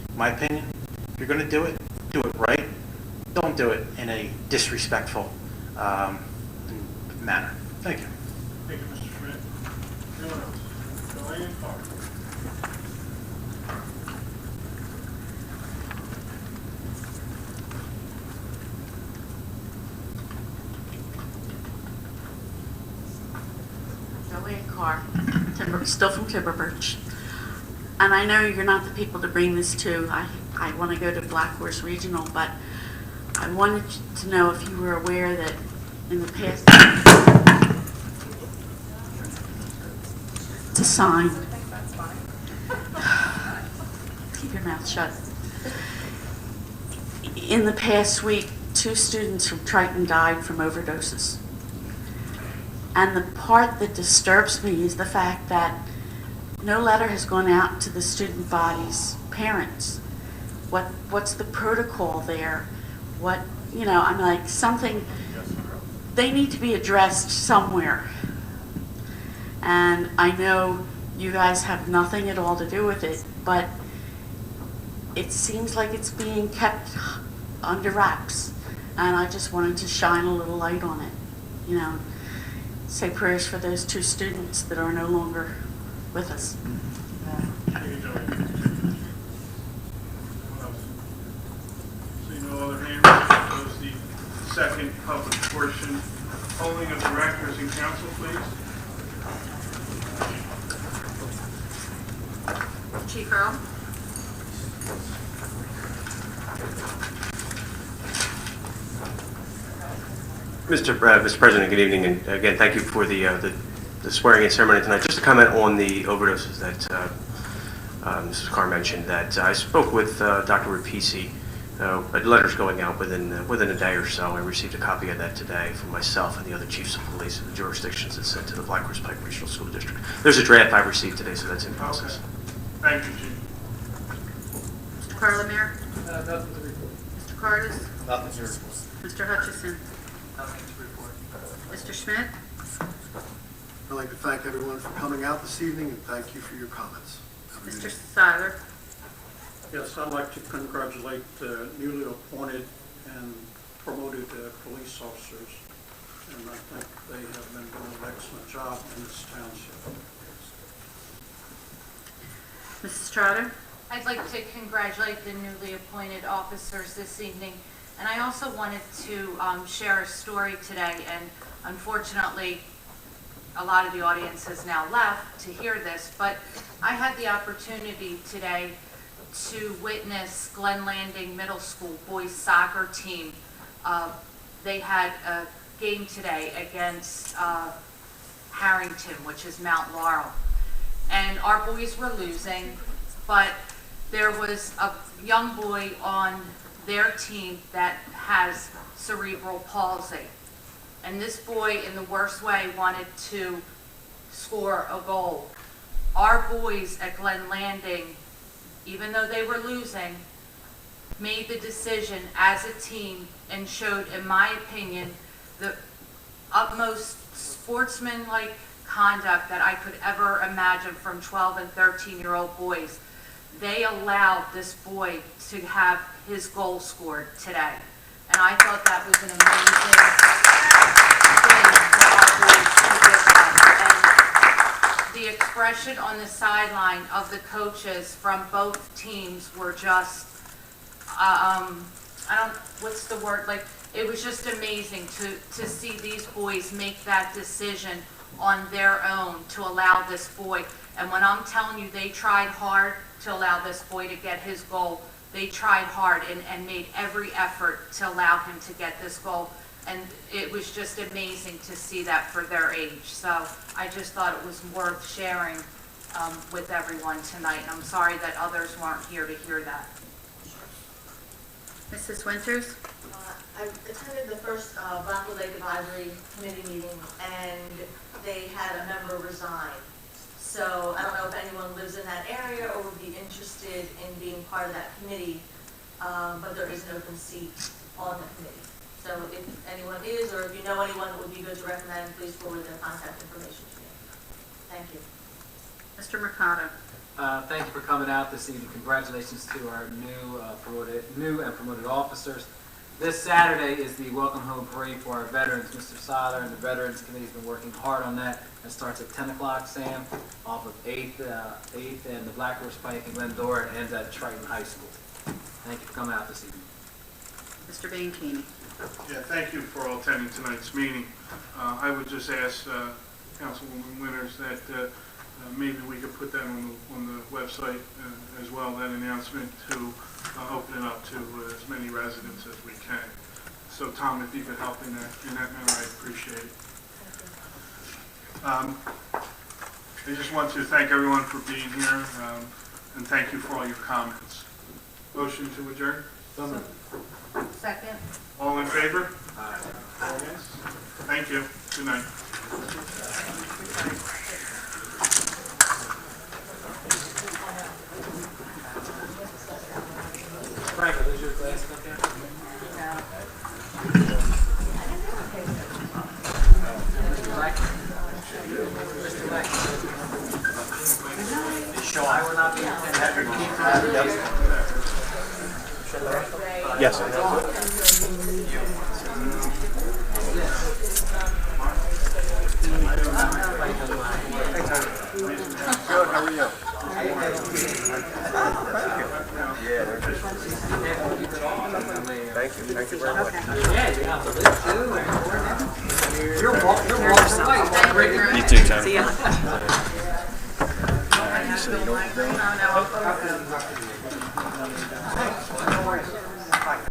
in my opinion, if you're going to do it right. Don't do it in a disrespectful manner. Thank you. Thank you, Mr. Schmidt. Anyone else? Joanne Clark. Joanne Carr, still from Timber Birch. And I know you're not the people to bring this to. I want to go to Black Horse Regional, but I wanted to know if you were aware that in the past, it's a sign. Keep your mouth shut. In the past week, 2 students from Triton died from overdoses. And the part that disturbs me is the fact that no letter has gone out to the student body's parents. What's the protocol there? I'm like, something, they need to be addressed somewhere. And I know you guys have nothing at all to do with it, but it seems like it's being kept under wraps. And I just wanted to shine a little light on it. Say prayers for those 2 students that are no longer with us. Thank you, Joanne. second public portion. Polling of directors and council, please. Chief Earl? Mr. President, good evening, and again, thank you for the swearing-in ceremony tonight. Just to comment on the overdoses that Mrs. Carr mentioned, that I spoke with Dr. Rapisi. Letters going out within a day or so. I received a copy of that today from myself and the other chiefs of police in the jurisdictions that sent to the Black Horse Pike Regional School District. There's a draft I received today, so that's in process. Okay. Thank you, Chief. Mr. Carlemere? Nothing to report. Mr. Cardis? Nothing to report. Mr. Hutchison? Nothing to report. Mr. Schmidt? I'd like to thank everyone for coming out this evening, and thank you for your comments. Mr. Seiler? Yes, I'd like to congratulate newly appointed and promoted police officers, and I think they have been doing an excellent job in this township. Mrs. Trotter? I'd like to congratulate the newly appointed officers this evening, and I also wanted to share a story today, and unfortunately, a lot of the audience has now left to hear this, but I had the opportunity today to witness Glen Landing Middle School boys soccer team. They had a game today against Harrington, which is Mount Laurel. And our boys were losing, but there was a young boy on their team that has cerebral palsy. And this boy, in the worst way, wanted to score a goal. Our boys at Glen Landing, even though they were losing, made the decision as a team and showed, in my opinion, the utmost sportsmanlike conduct that I could ever imagine from 12 and 13-year-old boys. They allowed this boy to have his goal scored today. And I thought that was an amazing thing for our boys to give us. And the expression on the sideline of the coaches from both teams were just, what's the word? Like, it was just amazing to see these boys make that decision on their own to allow this boy. And when I'm telling you, they tried hard to allow this boy to get his goal. They tried hard and made every effort to allow him to get this goal. And it was just amazing to see that for their age. So I just thought it was worth sharing with everyone tonight. And I'm sorry that others weren't here to hear that. Mrs. Winters? I attended the first Rockville Lake Advisory Committee meeting, and they had a member resign. So I don't know if anyone lives in that area or would be interested in being part of that committee, but there is an open seat on the committee. So if anyone is, or if you know anyone that would be good to recommend, please forward their contact information to me. Thank you. Mr. Mercado? Thank you for coming out this evening. Congratulations to our new and promoted officers. This Saturday is the Welcome Home Parade for our veterans. Mr. Seiler and the Veterans Committee has been working hard on that. It starts at 10 o'clock, Sam, off of 8th and the Black Horse Pike and Glendora, and ends at Triton High School. Thank you for coming out this evening. Mr. Bianchini? Yeah, thank you for all attending tonight's meeting. I would just ask Councilwoman Winters that maybe we could put that on the website as well, that announcement, to open it up to as many residents as we can. So Tom, if you could help in that manner, I'd appreciate it. I just want to thank everyone for being here and thank you for all your comments. Motion to adjourn? Second. All in favor? Aye. Yes. Thank you. Good night. Frank, are those your glasses up there? Mr. Black? Mr. Black? I will not be attending. Yes. Good, how are you? Thank you. Thank you very much. You too, Tom. See ya. So you don't-